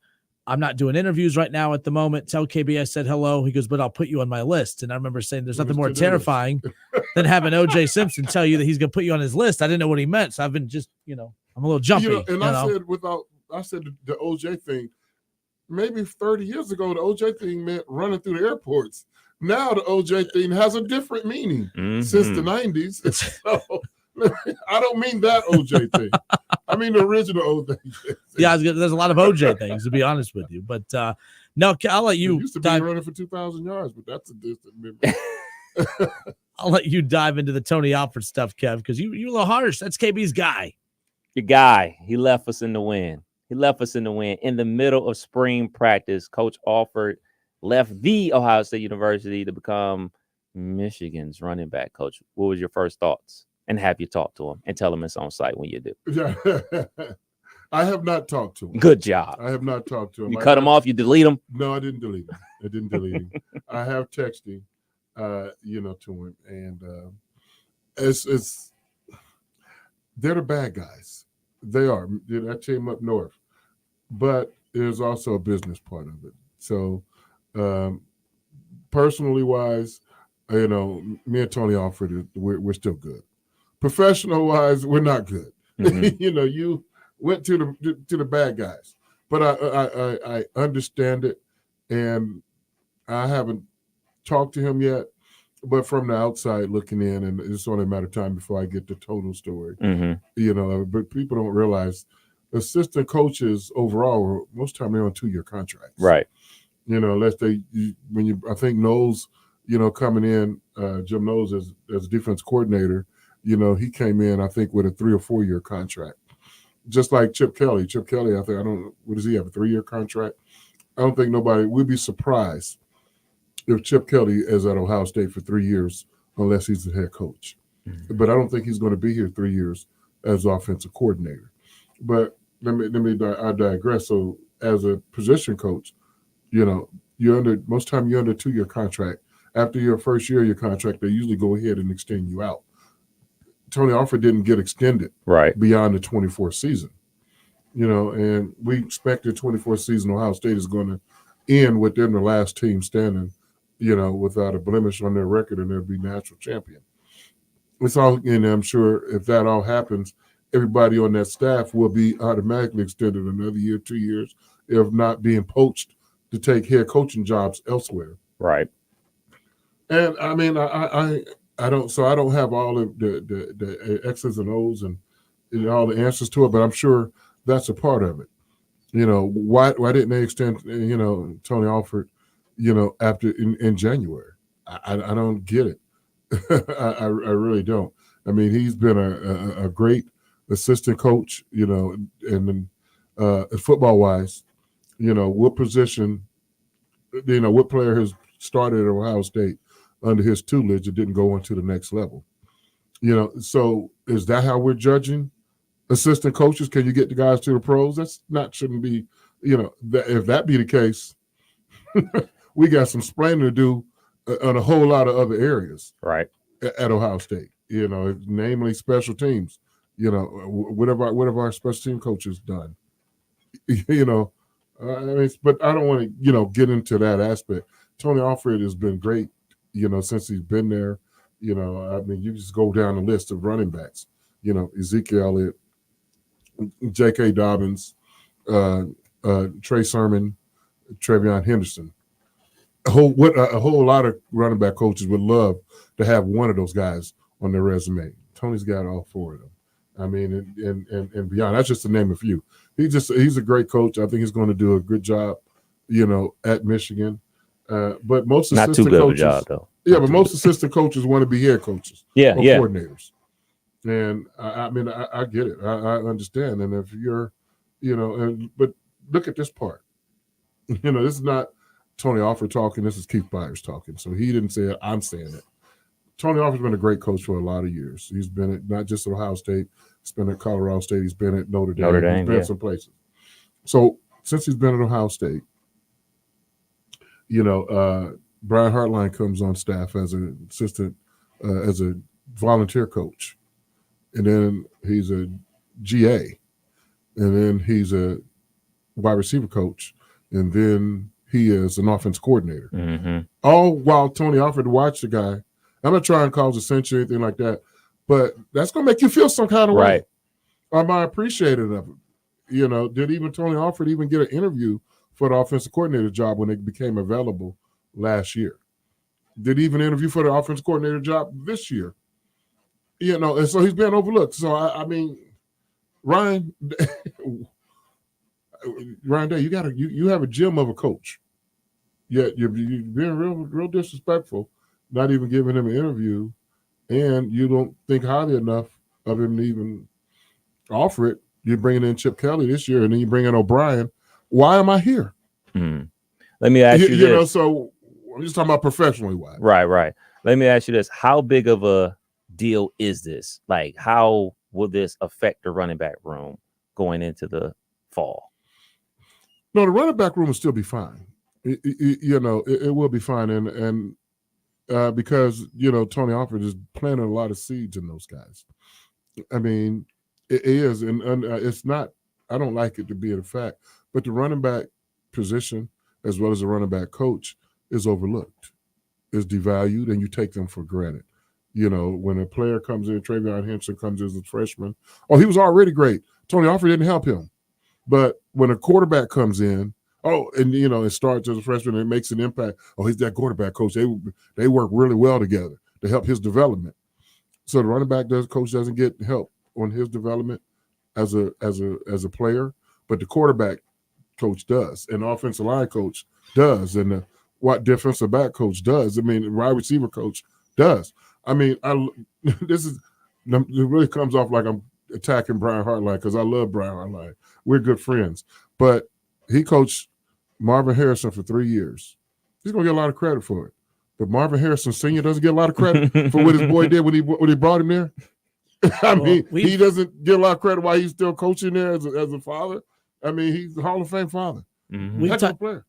I'm not doing interviews right now at the moment. Tell KB I said hello. He goes, but I'll put you on my list. And I remember saying there's nothing more terrifying than having OJ Simpson tell you that he's going to put you on his list. I didn't know what he meant. So I've been just, I'm a little jumpy. I said the OJ thing, maybe 30 years ago, the OJ thing meant running through the airports. Now the OJ thing has a different meaning since the 90s. So, I don't mean that OJ thing. I mean the original OJ thing. Yeah, there's a lot of OJ things, to be honest with you. But no, I'll let you. It used to be running for 2,000 yards, but that's a distant memory. I'll let you dive into the Tony Alford stuff, Kev, because you're a little harsh. That's KB's guy. Your guy. He left us in the wind. In the middle of spring practice. Coach Alford left the Ohio State University to become Michigan's running back. Coach, what was your first thoughts? And have you talked to him and tell him it's on site when you do? I have not talked to him. Good job. I have not talked to him. You cut him off? You delete him? No, I didn't delete him. I have texted, to him, and it's they're the bad guys. They are. That team up north, but there's also a business part of it. So, personally wise, me and Tony Alford, we're still good. Professional wise, we're not good. Mm-hmm. You went to the bad guys, but I understand it, and I haven't talked to him yet. But from the outside looking in, and it's only a matter of time before I get the total story. Mm-hmm. But people don't realize assistant coaches overall, most time they're on 2-year contracts. Right. Unless I think Knowles, coming in, Jim Knowles as defense coordinator, he came in, I think, with a 3 or 4 year contract. Just like Chip Kelly. Chip Kelly, I think, what does he have, a 3-year contract? I don't think nobody would be surprised if Chip Kelly is at Ohio State for 3 years, unless he's the head coach. Mm-hmm. But I don't think he's going to be here 3 years as offensive coordinator. But I digress. So as a position coach, you're under 2-year contract. After your first year of your contract, they usually go ahead and extend you out. Tony Alford didn't get extended beyond the 24th season. And we expect the 24th season Ohio State is going to end within the last team standing without a blemish on their record, and they'll be national champion. It's all, and I'm sure if that all happens, everybody on that staff will be automatically extended another year, 2 years, if not being poached to take head coaching jobs elsewhere. Right. And I mean, I don't have all of the X's and O's and all the answers to it, but I'm sure that's a part of it. Why didn't they extend, Tony Alford, after in January? I don't get it. I really don't. I mean, he's been a great assistant coach, and football wise, what position, what player has started at Ohio State under his tutelage that didn't go on to the next level? So is that how we're judging assistant coaches? Can you get the guys to the pros? Shouldn't be, if that be the case, we got some splaining to do on a whole lot of other areas. Right. At Ohio State, namely special teams. What have our special team coaches done? But I don't want to, get into that aspect. Tony Alford has been great, since he's been there. You just go down the list of running backs. Ezekiel Elliott, J.K. Dobbins, Trey Sermon, Trevion Henderson. A whole lot of running back coaches would love to have one of those guys on their resume. Tony's got all four of them. I mean, and beyond. That's just to name a few. He's a great coach. I think he's going to do a good job, at Michigan. But most not assistant too good coaches, of a job though. Yeah, but most assistant coaches want to be head coaches, or coordinators. And I get it. I understand. And if you're, but look at this part. This is not Tony Alford talking. This is Keith Byers talking. So he didn't say it. I'm saying it. Tony Alford's been a great coach for a lot of years. He's been at not just at Ohio State. He's been at Colorado State. He's been at Notre Dame. He's been some places. So since he's been at Ohio State, Brian Hartline comes on staff as an assistant, as a volunteer coach. And then he's a GA. And then he's a wide receiver coach. And then he is an offense coordinator. Mm-hmm. All while Tony Alford watched the guy. I'm not trying to cause a censure or anything like that, but that's going to make you feel some kind of way. Am I appreciative of it? Did even Tony Alford even get an interview for the offensive coordinator job when it became available last year? Did he even interview for the offensive coordinator job this year? And so he's been overlooked. So, I mean, Ryan Day, you have a gem of a coach. Yet you're being real disrespectful, not even giving him an interview, and you don't think highly enough of him to even offer it. You're bringing in Chip Kelly this year, and then you bring in O'Brien. Why am I here? Let me ask you this. So I'm just talking about professionally wise. Right. Let me ask you this. How big of a deal is this? Like, how will this affect the running back room going into the fall? No, the running back room will still be fine. It will be fine. And because, Tony Alford is planting a lot of seeds in those guys. I mean, it is. And it's not, I don't like it to be a fact, but the running back position, as well as the running back coach, is overlooked, is devalued, and you take them for granted. When a player comes in, Trevion Henderson comes in as a freshman. Oh, he was already great. Tony Alford didn't help him. But when a quarterback comes in, it starts as a freshman and it makes an impact. Oh, he's that quarterback coach. They work really well together to help his development. So the running back coach doesn't get help on his development as a player, but the quarterback coach does, and the offensive line coach does, and the defensive back coach does. I mean, the wide receiver coach does. I mean, it really comes off like I'm attacking Brian Hartline because I love Brian Hartline. We're good friends, but he coached Marvin Harrison for 3 years. He's gonna get a lot of credit for it. But Marvin Harrison Sr. doesn't get a lot of credit for what his boy did when he brought him there. I mean, he doesn't get a lot of credit while he's still coaching there as a father. I mean, he's a Hall of Fame father. Mm-hmm.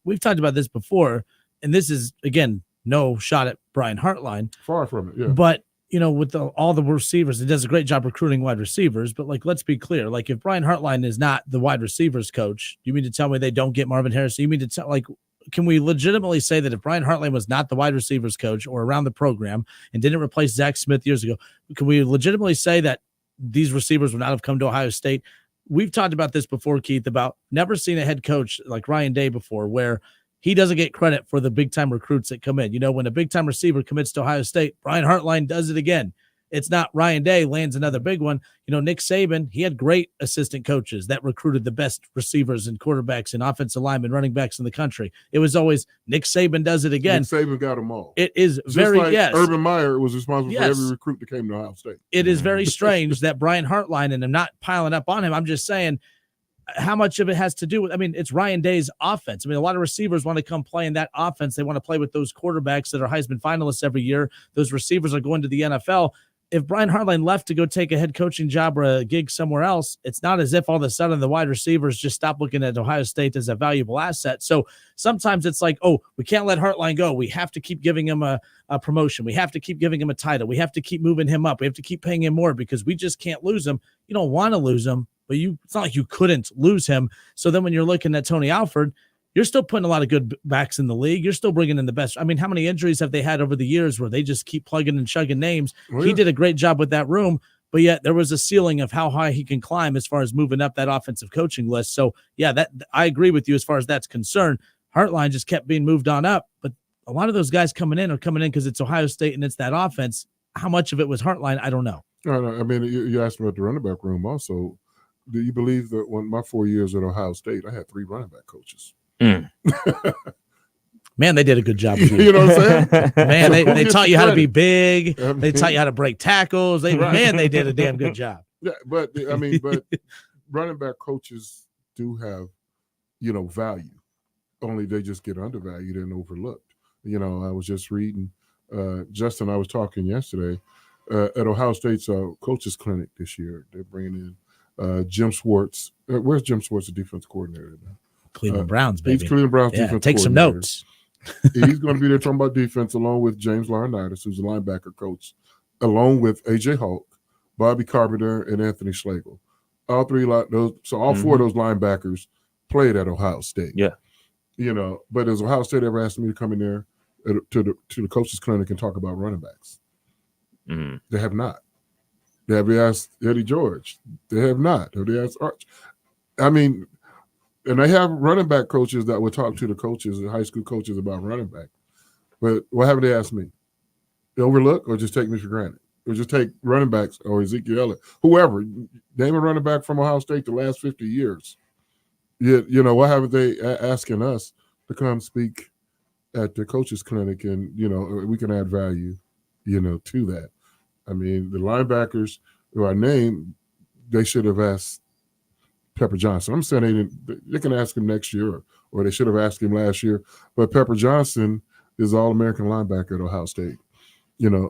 We've talked about this before, and this is, again, no shot at Brian Hartline. Far from it, yeah. But, with all the receivers, he does a great job recruiting wide receivers. But, let's be clear. If Brian Hartline is not the wide receivers coach, you mean to tell me they don't get Marvin Harrison? You mean to tell, can we legitimately say that if Brian Hartline was not the wide receivers coach or around the program and didn't replace Zach Smith years ago, can we legitimately say that these receivers would not have come to Ohio State? We've talked about this before, Keith, about never seen a head coach like Ryan Day before where he doesn't get credit for the big-time recruits that come in. You know, when a big-time receiver commits to Ohio State, Brian Hartline does it again. It's not Ryan Day lands another big one. You know, Nick Saban, he had great assistant coaches that recruited the best receivers and quarterbacks and offensive linemen, running backs in the country. It was always Nick Saban does it again. Nick Saban got them all. It is Just very, like yes. Urban Meyer was responsible for every recruit that came to Ohio State. It is very strange that Brian Hartline, and I'm not piling up on him, I'm just saying how much of it has to do with, I mean, it's Ryan Day's offense. I mean, a lot of receivers want to come play in that offense. They want to play with those quarterbacks that are Heisman finalists every year. Those receivers are going to the NFL. If Brian Hartline left to go take a head coaching job or a gig somewhere else, it's not as if all of a sudden the wide receivers just stop looking at Ohio State as a valuable asset. So sometimes it's like, oh, we can't let Hartline go. We have to keep giving him a promotion. We have to keep giving him a title. We have to keep moving him up. We have to keep paying him more because we just can't lose him. You don't want to lose him, but it's not like you couldn't lose him. So then when you're looking at Tony Alford, you're still putting a lot of good backs in the league. You're still bringing in the best. I mean, how many injuries have they had over the years where they just keep plugging and chugging names? Oh, He did a great job with that room, but yet there was a ceiling of how high he can climb as far as moving up that offensive coaching list. So, yeah, that I agree with you as far as that's concerned. Hartline just kept being moved on up, but a lot of those guys coming in because it's Ohio State and it's that offense. How much of it was Hartline? I don't know. I mean, you asked me about the running back room also. Do you believe that when my 4 years at Ohio State, I had 3 running back coaches? Man, they did a good job with you. You know what I'm saying? Man, they taught you how to be big. They taught you how to break tackles. Man, they did a damn good job. Yeah, but I mean, but running back coaches do have, value. Only they just get undervalued and overlooked. I was just reading. Justin, I was talking yesterday at Ohio State's coaches clinic this year. They're bringing in Jim Schwartz. Where's Jim Schwartz, the defense coordinator now? Cleveland Browns, baby. He's Cleveland Browns defense take some notes. He's going to be there talking about defense along with James Laurinaitis, who's a linebacker coach, along with A.J. Hawk, Bobby Carpenter, and Anthony Schlegel. All 4 of those linebackers played at Ohio State. Yeah. But has Ohio State ever asked me to come in there to the coaches clinic and talk about running backs? Mm-hmm. They have not. They have asked Eddie George. They have not. Have they asked Arch? I mean, and they have running back coaches that would talk to the coaches, the high school coaches, about running back. But what haven't they asked me? Overlook or just take me for granted? Or just take running backs or Ezekiel Elliott, whoever. Name a running back from Ohio State the last 50 years. What haven't they asking us to come speak at the coaches clinic and, we can add value, to that. I mean, the linebackers who I named, they should have asked Pepper Johnson. I'm saying they can ask him next year, or they should have asked him last year. But Pepper Johnson is All-American linebacker at Ohio State.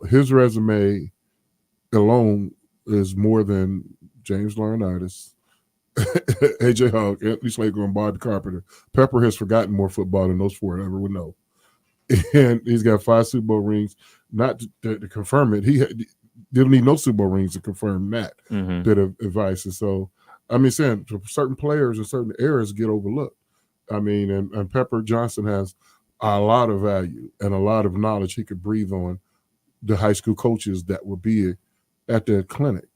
His resume alone is more than James Laurinaitis, A.J. Hawk, Anthony Schlegel, and Bobby Carpenter. Pepper has forgotten more football than those 4 ever would know. And he's got 5 Super Bowl rings. Not to confirm it, he didn't need no Super Bowl rings to confirm that bit of advice. And so, I mean, saying certain players in certain areas get overlooked. I mean, and Pepper Johnson has a lot of value and a lot of knowledge he could breathe on the high school coaches that would be at the clinic.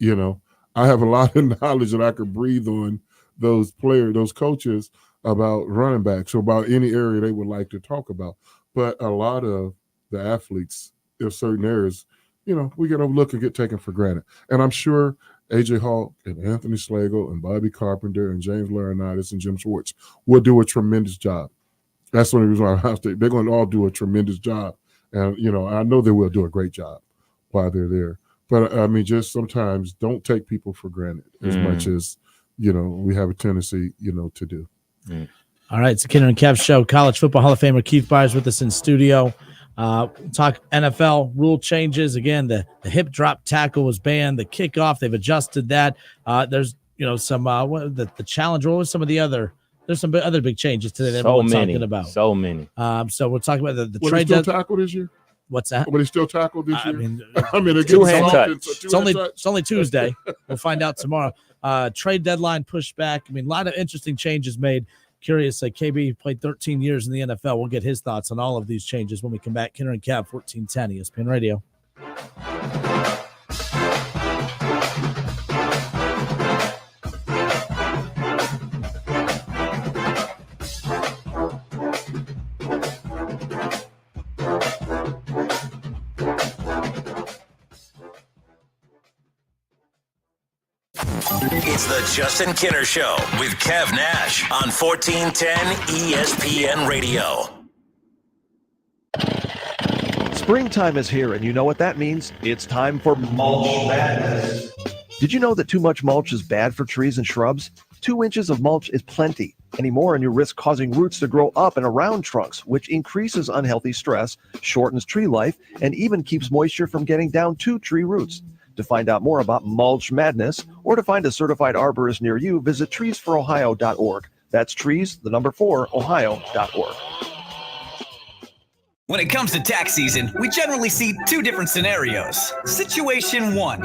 I have a lot of knowledge that I could breathe on those players, those coaches about running backs or about any area they would like to talk about. But a lot of the athletes in certain areas, we get overlooked and get taken for granted. And I'm sure A.J. Hawk and Anthony Schlegel and Bobby Carpenter and James Laurinaitis and Jim Schwartz will do a tremendous job. That's the only reason why I have to. They're going to all do a tremendous job. And, I know they will do a great job while they're there. But, I mean, just sometimes don't take people for granted as much as, we have a tendency, to do. All right, it's the Kinner and Kev Show. College Football Hall of Famer Keith Byers with us in studio. Talk NFL rule changes. Again, the hip drop tackle was banned. The kickoff, they've adjusted that. There's, some the challenge. What was some of the other? There's some other big changes today that everyone's talking about. So many. So we're talking about the Will trade. Still tackle this year? What's that? Will he still tackle this year? I mean, two hand touch. It's only Tuesday. We'll find out tomorrow. Trade deadline pushed back. I mean, a lot of interesting changes made. Curious, KB played 13 years in the NFL. We'll get his thoughts on all of these changes when we come back. Kenner and Cav, 1410 ESPN Radio. It's the Justin Kinner Show with Kev Nash on 1410 ESPN Radio. Springtime is here, and you know what that means. It's time for mulch madness. Did you know that too much mulch is bad for trees and shrubs? 2 inches of mulch is plenty. Any more and you risk causing roots to grow up and around trunks, which increases unhealthy stress, shortens tree life, and even keeps moisture from getting down to tree roots. To find out more about mulch madness or to find a certified arborist near you, visit treesforohio.org. That's trees, the number 4, ohio.org. When it comes to tax season, we generally see 2 different scenarios. Situation 1,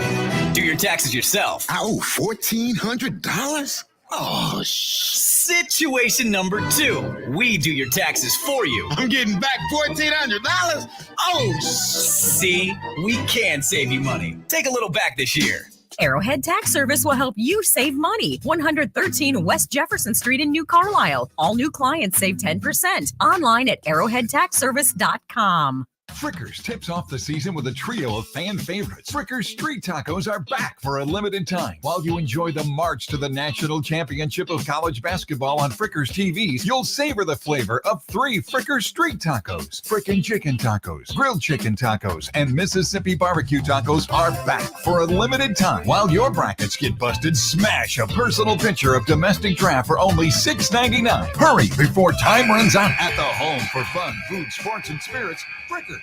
do your taxes yourself. Oh, $1,400? Oh, Situation number 2, we do your taxes for you. I'm getting back $1,400? Oh, see, we can save you money. Take a little back this year. Arrowhead Tax Service will help you save money. 113 West Jefferson Street in New Carlisle. All new clients save 10%. Online at arrowheadtaxservice.com. Frickers tips off the season with a trio of fan favorites. Frickers Street Tacos are back for a limited time. While you enjoy the march to the national championship of college basketball on Frickers TVs, you'll savor the flavor of 3 Frickers Street Tacos. Frickin' Chicken Tacos, Grilled Chicken Tacos, and Mississippi Barbecue Tacos are back for a limited time. While your brackets get busted, smash a personal picture of domestic draft for only $6.99. Hurry before time runs out. At the home for fun, food, sports, and spirits, Frickers.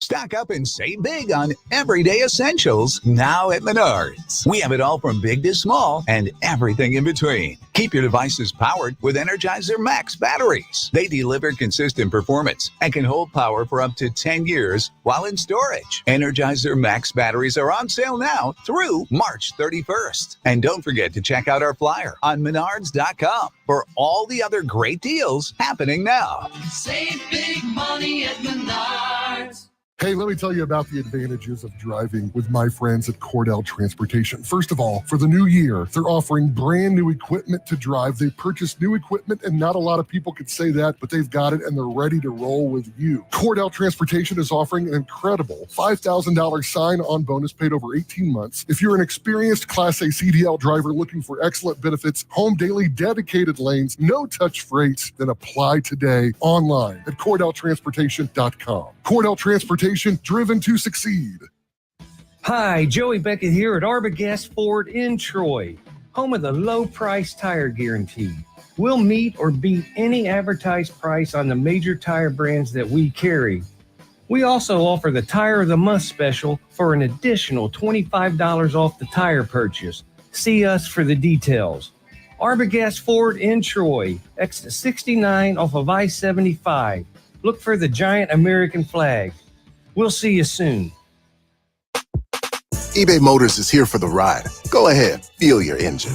Stock up and save big on everyday essentials now at Menards. We have it all from big to small and everything in between. Keep your devices powered with Energizer Max batteries. They deliver consistent performance and can hold power for up to 10 years while in storage. Energizer Max batteries are on sale now through March 31st. And don't forget to check out our flyer on Menards.com for all the other great deals happening now. Save big money at Menards. Hey, let me tell you about the advantages of driving with my friends at Cordell Transportation. First of all, for the new year, they're offering brand new equipment to drive. They purchased new equipment, and not a lot of people could say that, but they've got it, and they're ready to roll with you. Cordell Transportation is offering an incredible $5,000 sign-on bonus paid over 18 months. If you're an experienced Class A CDL driver looking for excellent benefits, home daily dedicated lanes, no-touch freights, then apply today online at CordellTransportation.com. Cordell Transportation, driven to succeed. Hi, Joey Beckett here at Arbogast Ford in Troy, home of the low price tire guarantee. We'll meet or beat any advertised price on the major tire brands that we carry. We also offer the Tire of the Month special for an additional $25 off the tire purchase. See us for the details. Arbogast Ford in Troy, exit 69 off of I-75. Look for the giant American flag. We'll see you soon. eBay Motors is here for the ride. Go ahead, feel your engine.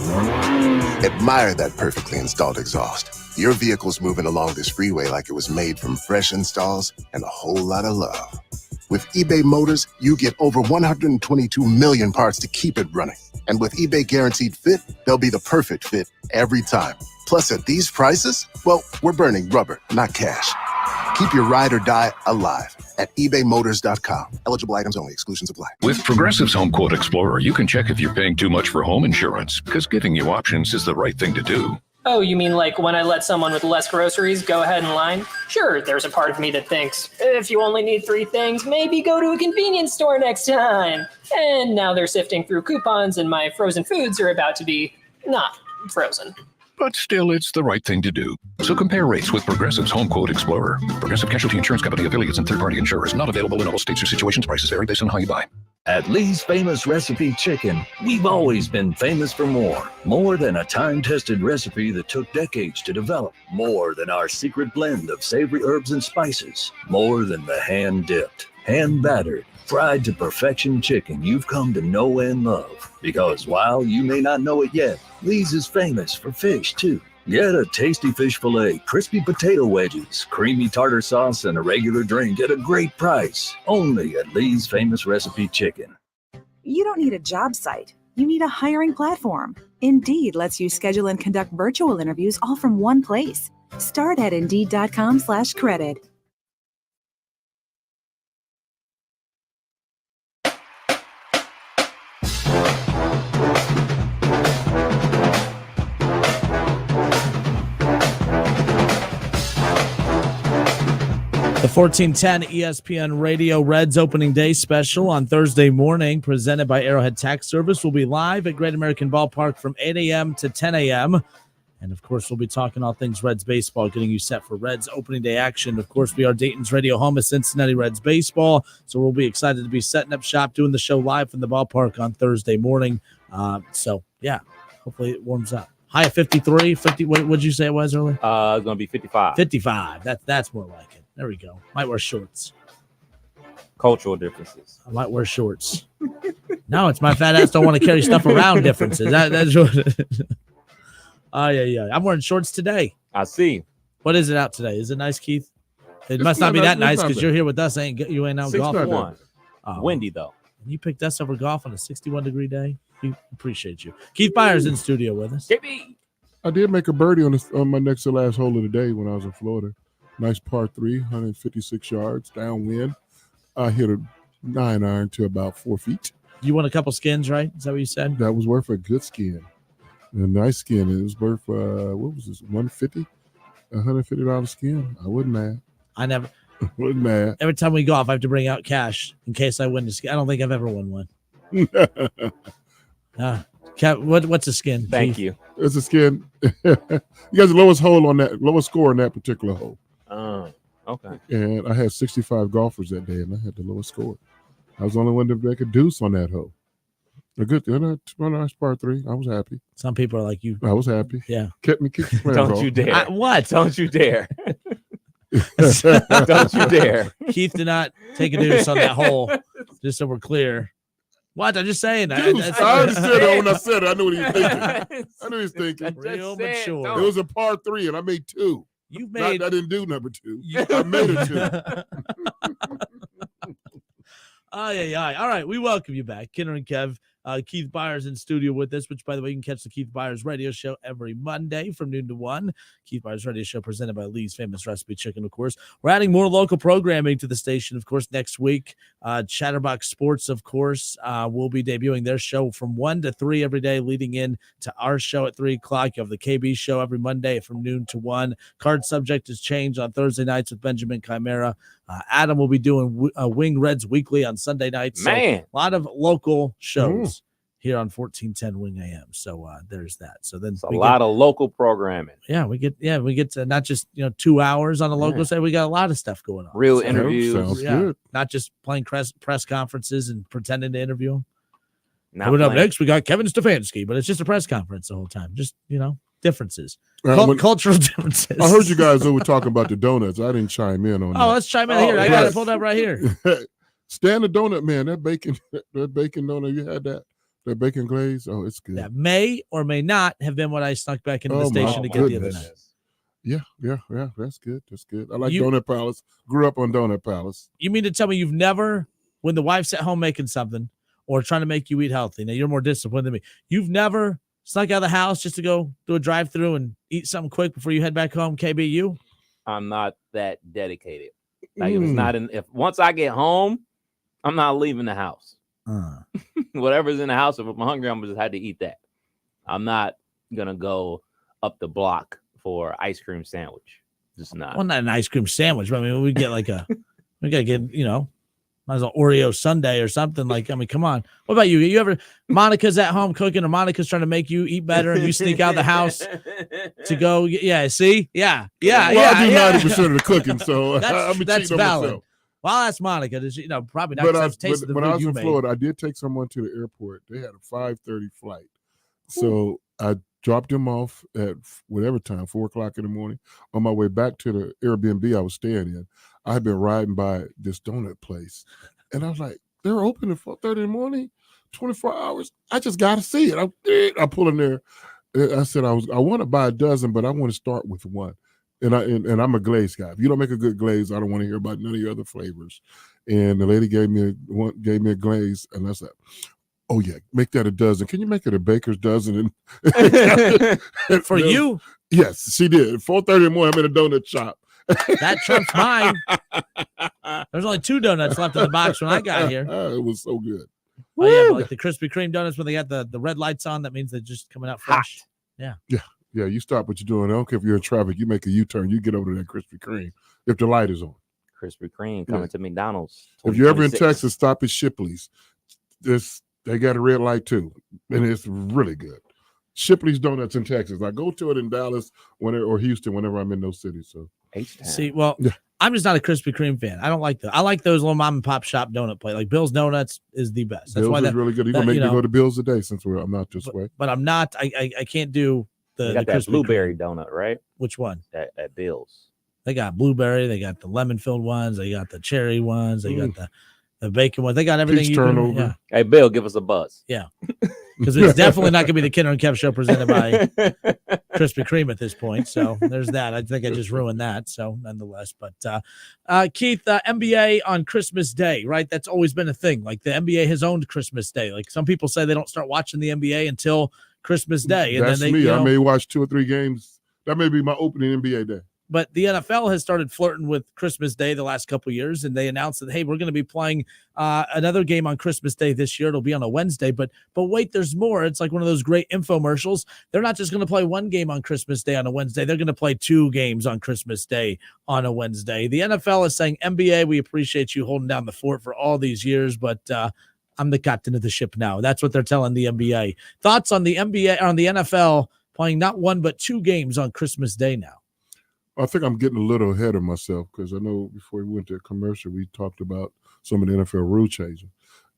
Admire that perfectly installed exhaust. Your vehicle's moving along this freeway like it was made from fresh installs and a whole lot of love. With eBay Motors, you get over 122 million parts to keep it running. And with eBay Guaranteed Fit, they'll be the perfect fit every time. Plus, at these prices, well, we're burning rubber, not cash. Keep your ride or die alive at ebaymotors.com. Eligible items only. Exclusions apply. With Progressive's Home Quote Explorer, you can check if you're paying too much for home insurance, because giving you options is the right thing to do. Oh, you mean like when I let someone with less groceries go ahead in line? Sure, there's a part of me that thinks, if you only need 3 things, maybe go to a convenience store next time. And now they're sifting through coupons and my frozen foods are about to be not frozen. But still, it's the right thing to do. So compare rates with Progressive's Home Quote Explorer. Progressive Casualty Insurance Company, affiliates, and third-party insurers. Not available in all states or situations. Prices vary based on how you buy. At Lee's Famous Recipe Chicken, we've always been famous for more. More than a time-tested recipe that took decades to develop. More than our secret blend of savory herbs and spices. More than the hand-dipped, hand-battered, fried to perfection chicken you've come to know and love. Because while you may not know it yet, Lee's is famous for fish, too. Get a tasty fish fillet, crispy potato wedges, creamy tartar sauce, and a regular drink at a great price. Only at Lee's Famous Recipe Chicken. You don't need a job site. You need a hiring platform. Indeed lets you schedule and conduct virtual interviews all from one place. Start at Indeed.com/credit. The 1410 ESPN Radio Reds Opening Day special on Thursday morning, presented by Arrowhead Tax Service, will be live at Great American Ballpark from 8 a.m. to 10 a.m. And, of course, we'll be talking all things Reds baseball, getting you set for Reds Opening Day action. Of course, we are Dayton's radio home of Cincinnati Reds baseball, so we'll be excited to be setting up shop, doing the show live from the ballpark on Thursday morning. Yeah, hopefully it warms up. High of 53, 50. What did you say it was earlier? It's going to be 55. 55. That's more like it. There we go. Might wear shorts. Cultural differences. I might wear shorts. No, it's my fat ass don't want to carry stuff around differences. That's what. Yeah. I'm wearing shorts today. I see. What is it out today? Is it nice, Keith? It must not be that nice because you're here with us. You ain't out golfing. 61. Windy, though. You picked us over golf on a 61-degree day. We appreciate you. Keith Byers in studio with us. JB. I did make a birdie on my next to last hole of the day when I was in Florida. Nice par 3, 156 yards, downwind. I hit a 9-iron to about 4 feet. You won a couple skins, right? Is that what you said? That was worth a good skin. A nice skin. It was worth, what was this, $150? $150 skin. I wasn't mad. I never. Wasn't mad. Every time we golf, I have to bring out cash in case I win the skin. I don't think I've ever won one. What's a skin? Thank Keith? you. It's a skin. You guys the lowest score on that particular hole. Okay. And I had 65 golfers that day, and I had the lowest score. I was the only one to make a deuce on that hole. A good, nice par 3. I was happy. Some people are like you. I was happy. Yeah. Kept me kicking. Don't you dare. What? Don't you dare. Don't you dare. Keith did not take a deuce on that hole, just so we're clear. What? I'm just saying. I understood it when I said it. I knew what he was thinking. I knew he was thinking. Real mature. It was a par 3, and I made 2. You've made. I didn't do number 2. I made it 2. All right. We welcome you back. Kenner and Kev. Keith Byers in studio with us, which, by the way, you can catch the Keith Byers radio show every Monday from noon to 1. Keith Byers radio show presented by Lee's Famous Recipe Chicken, of course. We're adding more local programming to the station, of course, next week. Chatterbox Sports, of course, will be debuting their show from 1 to 3 every day, leading in to our show at 3 o'clock. You have the KB show every Monday from noon to 1. Card subject has changed on Thursday nights with Benjamin Chimera. Adam will be doing Wing Reds Weekly on Sunday nights. So Man. a lot of local shows here on 1410 Wing AM. So there's that. So then a lot of local programming. Yeah, we get to not just 2 hours on the local side. We got a lot of stuff going on. Real interviews. Sounds good. Not just playing press conferences and pretending to interview them. Coming up next, we got Kevin Stefanski, but it's just a press conference the whole time. Just differences. Cultural differences. I heard you guys were talking about the donuts. I didn't chime in on that. Let's chime in here. I got it pulled up right here. Stan the donut man, that bacon donut, you had that bacon glaze? Oh, it's good. That may or may not have been what I snuck back into the station to get the other night. Yeah. That's good. That's good. I like Donut Palace. Grew up on Donut Palace. You mean to tell me you've never, when the wife's at home making something or trying to make you eat healthy, now you're more disciplined than me, you've never snuck out of the house just to go do a drive-through and eat something quick before you head back home, KBU? I'm not that dedicated. Like if it's not once I get home, I'm not leaving the house. Whatever's in the house, if I'm hungry, I'm just had to eat that. I'm not gonna go up the block for ice cream sandwich. Just not. Well, not an ice cream sandwich, but I mean, we gotta get, might as well Oreo sundae or something. Come on. What about you? You ever, Monica's at home cooking, or Monica's trying to make you eat better, and you sneak out the house to go? Yeah, see? Yeah. Well, I do 90% of the cooking, so that's valid. Well, I'll ask Monica. Does probably not. When I was in Florida, I did take someone to the airport. They had a 5:30 flight, so I dropped them off at whatever time, 4 o'clock in the morning. On my way back to the Airbnb I was staying in, I had been riding by this donut place, and I was like, "They're open at 4:30 in the morning, 24 hours. I just got to see it." I pull in there, I said I want to buy a dozen, but I want to start with one. And I'm a glaze guy. If you don't make a good glaze, I don't want to hear about none of your other flavors. And the lady gave me a glaze, and I said, "Oh yeah, make that a dozen. Can you make it a baker's dozen?" And For you? Yes, she did. 4:30 in the morning, I'm in a donut shop. That trumps mine. There's only 2 donuts left in the box when I got here. It was so good. Oh yeah, but like the Krispy Kreme donuts when they got the red lights on, that means they're just coming out fresh. Yeah. Yeah, you stop what you're doing. I don't care if you're in traffic. You make a U-turn. You get over to that Krispy Kreme if the light is on. Krispy Kreme coming to McDonald's. If you're ever in Texas, stop at Shipley's. They got a red light too, and it's really good. Shipley's Donuts in Texas. I go to it in Dallas or Houston whenever I'm in those cities. So See, well, I'm just not a Krispy Kreme fan. I don't like that. I like those little mom and pop shop donut place. Like Bill's Donuts is the best. That's Bill's is really good. You're gonna make me go to Bill's today since I'm not this way. But I'm not. I can't do they got that blueberry donut, right? Which one? At Bill's. They got blueberry. They got the lemon filled ones. They got the cherry ones. They got the bacon ones. They got everything. Peach turnover. Yeah. Hey, Bill, give us a buzz. Yeah. Because it's definitely not going to be the Kinder and Kev show presented by Krispy Kreme at this point. So there's that. I think I just ruined that. So nonetheless, but Keith, NBA on Christmas Day, right? That's always been a thing. Like the NBA has owned Christmas Day. Like some people say they don't start watching the NBA until Christmas Day. And That's then me. I may watch 2 or 3 games. That may be my opening NBA day. But the NFL has started flirting with Christmas Day the last couple of years, and they announced that, hey, we're going to be playing another game on Christmas Day this year. It'll be on a Wednesday. But wait, there's more. It's like one of those great infomercials. They're not just going to play one game on Christmas Day on a Wednesday. They're going to play 2 games on Christmas Day on a Wednesday. The NFL is saying, NBA, we appreciate you holding down the fort for all these years, but I'm the captain of the ship now. That's what they're telling the NBA. Thoughts on the NBA, on the NFL playing not 1 but 2 games on Christmas Day now? I think I'm getting a little ahead of myself because I know before we went to a commercial, we talked about some of the NFL rule changing.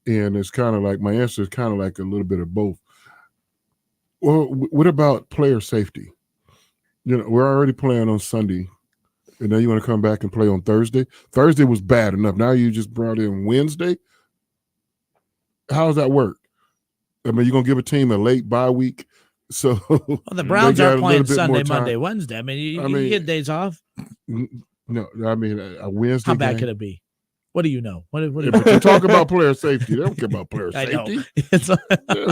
And it's kind of like, my answer is kind of like a little bit of both. Well, what about player safety? You know, we're already playing on Sunday, and now you want to come back and play on Thursday? Thursday was bad enough. Now you just brought in Wednesday? How does that work? I mean, you're going to give a team a late bye week? So the Browns are playing Sunday, Monday, Wednesday. I mean, you get days off. No, I mean a Wednesday. How bad could it be? What do you know? What but you talk about player safety. They don't care about player safety.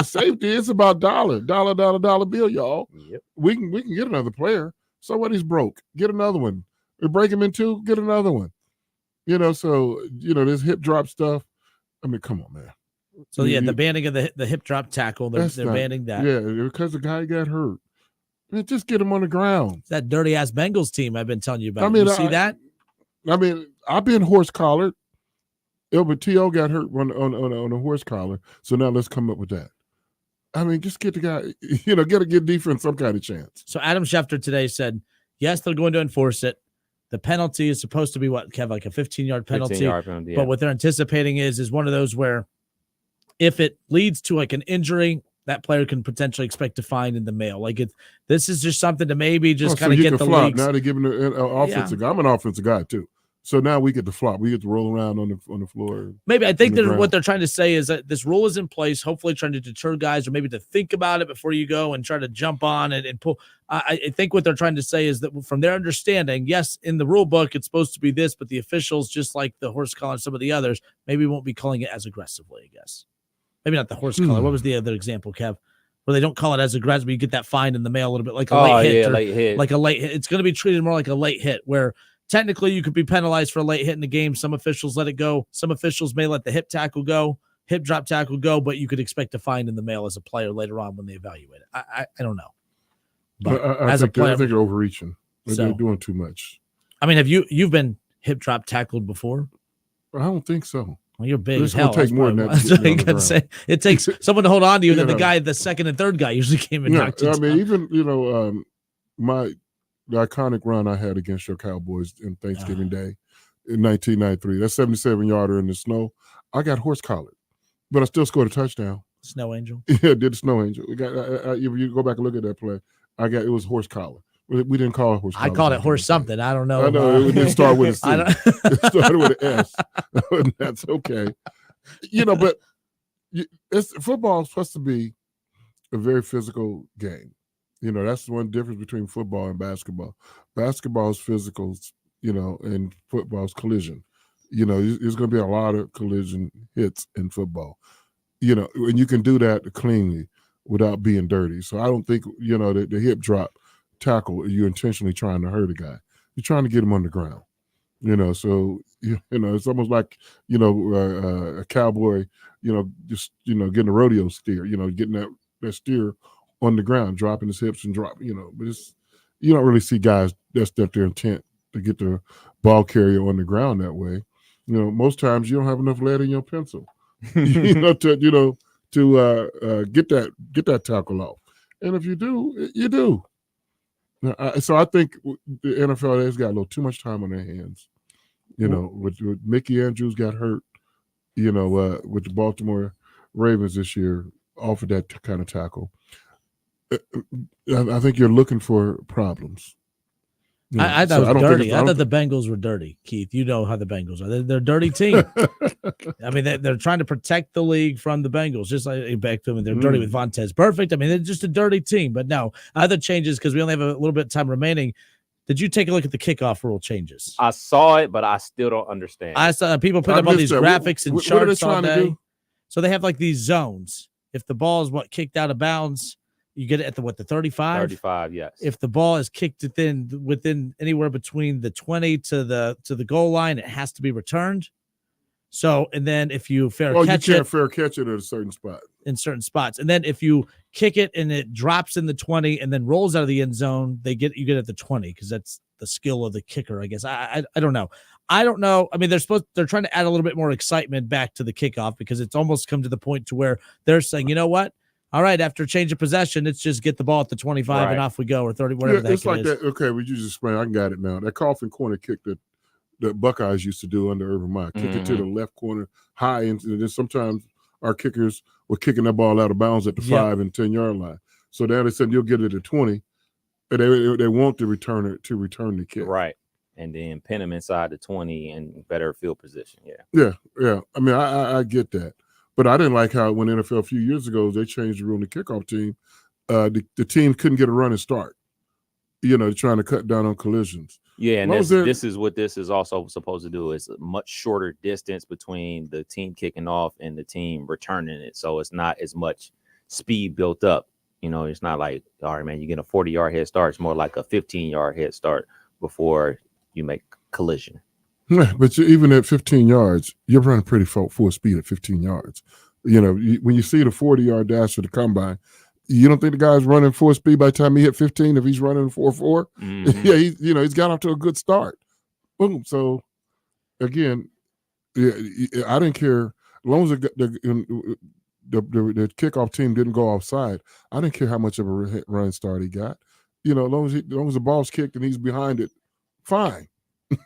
Safety. It's about dollar bill, y'all. Yep. We can get another player. So what? He's broke. Get another one. We break him in 2. Get another one. You know. So this hip drop stuff. I mean, come on, man. So the banning of the hip drop tackle, they're banning that. Yeah, because the guy got hurt. Man, just get him on the ground. It's that dirty ass Bengals team I've been telling you about. I mean, you see that? I mean, I've been horse collared. But T.O. got hurt on a horse collar. So now let's come up with that. I mean, just get the guy, get defense some kind of chance. So Adam Schefter today said, yes, they're going to enforce it. The penalty is supposed to be what, Kev, like a 15-yard penalty. 15-yard penalty, yeah. But what they're anticipating is one of those where if it leads to like an injury, that player can potentially expect a fine in the mail. Like this is just something to maybe just kind of get the leagues. Now they're giving an offensive guy. I'm an offensive guy too. So now we get to flop. We get to roll around on the floor. Maybe I think what they're trying to say is that this rule is in place, hopefully trying to deter guys or maybe to think about it before you go and try to jump on and pull. I think what they're trying to say is that from their understanding, yes, in the rule book, it's supposed to be this, but the officials, just like the horse collar and some of the others, maybe won't be calling it as aggressively, I guess. Maybe not the horse collar. What was the other example, Kev? Where they don't call it as aggressive, but you get that fine in the mail a little bit like a late hit. Late hit. Like a late hit. It's going to be treated more like a late hit where technically you could be penalized for a late hit in the game. Some officials let it go. Some officials may let the hip drop tackle go, but you could expect a fine in the mail as a player later on when they evaluate it. I don't know. But I think they're overreaching. They're doing too much. I mean, have you've been hip drop tackled before? I don't think so. Well, you're big as hell. It's going to take more than that. It takes someone to hold on to you, and then the second and third guy usually came and knocked you down. I mean, even, the iconic run I had against your Cowboys in Thanksgiving Day in 1993, that 77-yarder in the snow, I got horse collared, but I still scored a touchdown. Snow Angel? Yeah, did the Snow Angel. We got. If you go back and look at that play, it was horse collar. We didn't call it horse collar. I called it horse something. I don't know. I know. It didn't start with a C. It started with an S. That's okay. But football is supposed to be a very physical game. You know, that's one difference between football and basketball. Basketball's physicals, you know, and football's collision. You know, there's going to be a lot of collision hits in football. You know, and you can do that cleanly without being dirty. So I don't think, you know, the hip drop tackle, you're intentionally trying to hurt a guy. You're trying to get him on the ground. You know, so, you know, it's almost like, you know, a cowboy, you know, just, you know, getting a rodeo steer, you know, getting that steer on the ground, dropping his hips and drop, you know, but you don't really see guys that's their intent to get the ball carrier on the ground that way. You know, most times you don't have enough lead in your pencil, you know, to get that tackle off. And if you do, you do. So I think the NFL has got a little too much time on their hands. You know, with Mickey Andrews got hurt, you know, with the Baltimore Ravens this year, off of that kind of tackle. I think you're looking for problems. You know, I thought it was dirty. I thought the Bengals were dirty, Keith. You know how the Bengals are. They're a dirty team. I mean, they're trying to protect the league from the Bengals, just like back to them. They're dirty with Vontez Perfect. I mean, they're just a dirty team. But no, other changes, because we only have a little bit of time remaining. Did you take a look at the kickoff rule changes? I saw it, but I still don't understand. I saw people put up all these graphics and charts all day. So they have like these zones. If the ball is kicked out of bounds, you get it at the 35? 35, yes. If the ball is kicked within anywhere between the 20 to the goal line, it has to be returned. So, and then if you you can't fair catch it at a certain spot. In certain spots. And then if you kick it and it drops in the 20 and then rolls out of the end zone, you get it at the 20, because that's the skill of the kicker, I guess. I don't know. I don't know. I mean, they're trying to add a little bit more excitement back to the kickoff, because it's almost come to the point to where they're saying, you know what? All right, after change of possession, let's just get the ball at the 25 and off we go, or 30, whatever the heck it's like that. Okay, we just explain. I got it now. That coffin corner kick that Buckeyes used to do under Urban Meyer. Kick it to the left corner high, and then sometimes our kickers were kicking that ball out of bounds at the 5 and 10 yard line. So now they said you'll get it at 20, and they want the returner to return the kick. Right. And then pin them inside the 20 and better field position. Yeah. I mean, I get that. But I didn't like how when NFL a few years ago, they changed the rule in the kickoff team. The team couldn't get a running start. You know, trying to cut down on collisions. Yeah, and this is what this is also supposed to do, is a much shorter distance between the team kicking off and the team returning it. So it's not as much speed built up. You know, it's not like, all right, man, you get a 40-yard head start. It's more like a 15-yard head start before you make collision. Yeah, but even at 15 yards, you're running pretty full speed at 15 yards. You know, when you see the 40-yard dash for the combine, you don't think the guy's running full speed by the time he hit 15 if he's running 4.4? Yeah, he's got off to a good start. Boom. So, again, I didn't care. As long as the kickoff team didn't go offside, I didn't care how much of a run start he got. You know, as long as the ball's kicked and he's behind it, fine.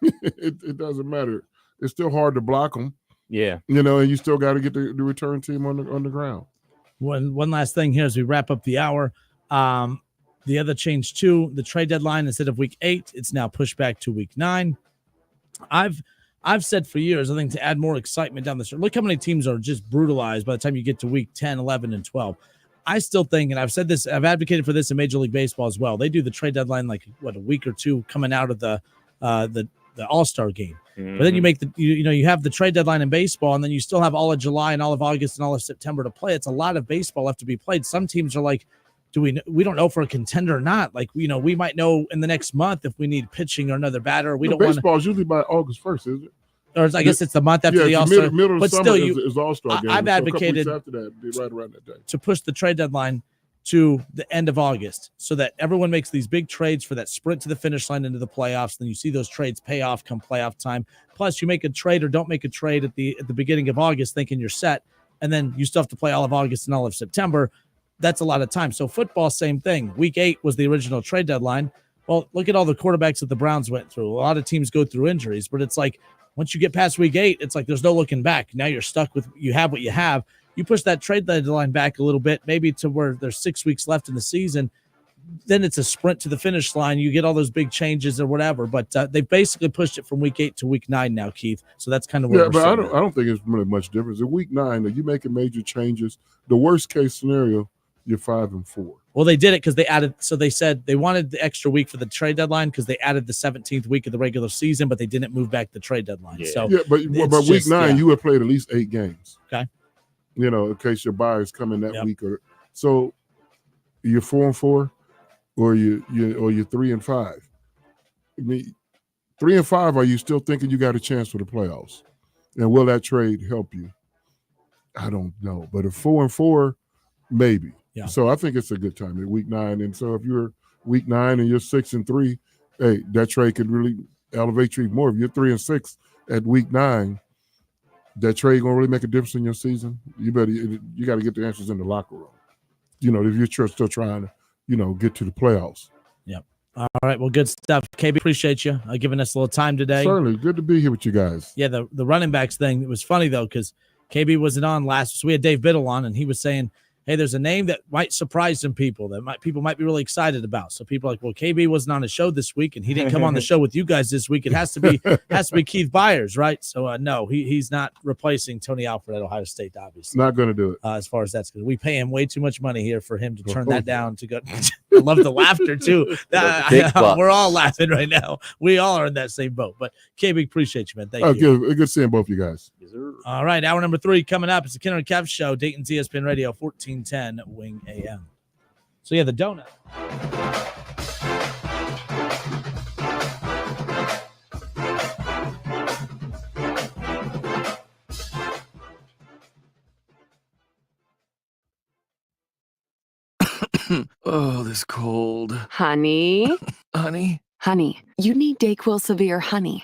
It doesn't matter. It's still hard to block him. Yeah. You know, and you still got to get the return team on the ground. One last thing here as we wrap up the hour. The other change too, the trade deadline, instead of week 8, it's now pushed back to week 9. I've said for years, I think, to add more excitement down the stretch. Look how many teams are just brutalized by the time you get to week 10, 11, and 12. I still think, and I've said this, I've advocated for this in Major League Baseball as well. They do the trade deadline like a week or two coming out of the All-Star game. But then you make you have the trade deadline in baseball, and then you still have all of July and all of August and all of September to play. It's a lot of baseball left to be played. Some teams are like, we don't know if we're a contender or not. Like, we might know in the next month if we need pitching or another batter. Baseball is usually by August 1st, is it? Or I guess it's the month after the All-Star. Middle of summer is All-Star game. I've advocated so a couple weeks after that, right around that day, to push the trade deadline to the end of August, so that everyone makes these big trades for that sprint to the finish line into the playoffs. Then you see those trades pay off come playoff time. Plus, you make a trade or don't make a trade at the beginning of August thinking you're set, and then you still have to play all of August and all of September. That's a lot of time. So football, same thing. Week 8 was the original trade deadline. Well, look at all the quarterbacks that the Browns went through. A lot of teams go through injuries, but it's like once you get past week 8, it's like there's no looking back. Now you're stuck with you have what you have. You push that trade deadline back a little bit, maybe to where there's 6 weeks left in the season. Then it's a sprint to the finish line. You get all those big changes or whatever. But they basically pushed it from week 8 to week 9 now, Keith. So that's kind of where but I don't think it's really much difference. In week 9, are you making major changes? The worst case scenario, you're 5-4. Well, they did it because they added. So they said they wanted the extra week for the trade deadline because they added the 17th week of the regular season, but they didn't move back the trade deadline. Yeah. So but week 9 you would have played at least 8 games. Okay. In case your buyers come in that week, so you're 4-4, or you're 3-5. I mean, 3-5. Are you still thinking you got a chance for the playoffs? And will that trade help you? I don't know, but if 4-4, maybe. Yeah. So I think it's a good time at week 9. And so if you're week 9 and you're 6-3, hey, that trade could really elevate you even more. If you're 3-6 at week 9, that trade gonna really make a difference in your season. You got to get the answers in the locker room. If you're still trying to, get to the playoffs. Yep. All right. Well, good stuff. KB, appreciate you giving us a little time today. Certainly. Good to be here with you guys. Yeah, the running backs thing, it was funny, though, because KB wasn't on last. So we had Dave Biddle on, and he was saying, hey, there's a name that might surprise some people people might be really excited about. So people are like, well, KB wasn't on the show this week, and he didn't come on the show with you guys this week. It has to be Keith Byers, right? So no, he's not replacing Tony Alford at Ohio State, obviously. Not going to do it. As far as that's good, we pay him way too much money here for him to turn that down to go. I love the laughter too. We're all laughing right now. We all are in that same boat. But KB, appreciate you, man. Thank you. Good seeing both you guys. All right, hour number 3 coming up. It's the Kenner and Kev Show, Dayton's ESPN Radio, 1410 Wing AM. So, the donut. Oh, this cold. Honey? Honey? Honey, you need DayQuil Severe Honey.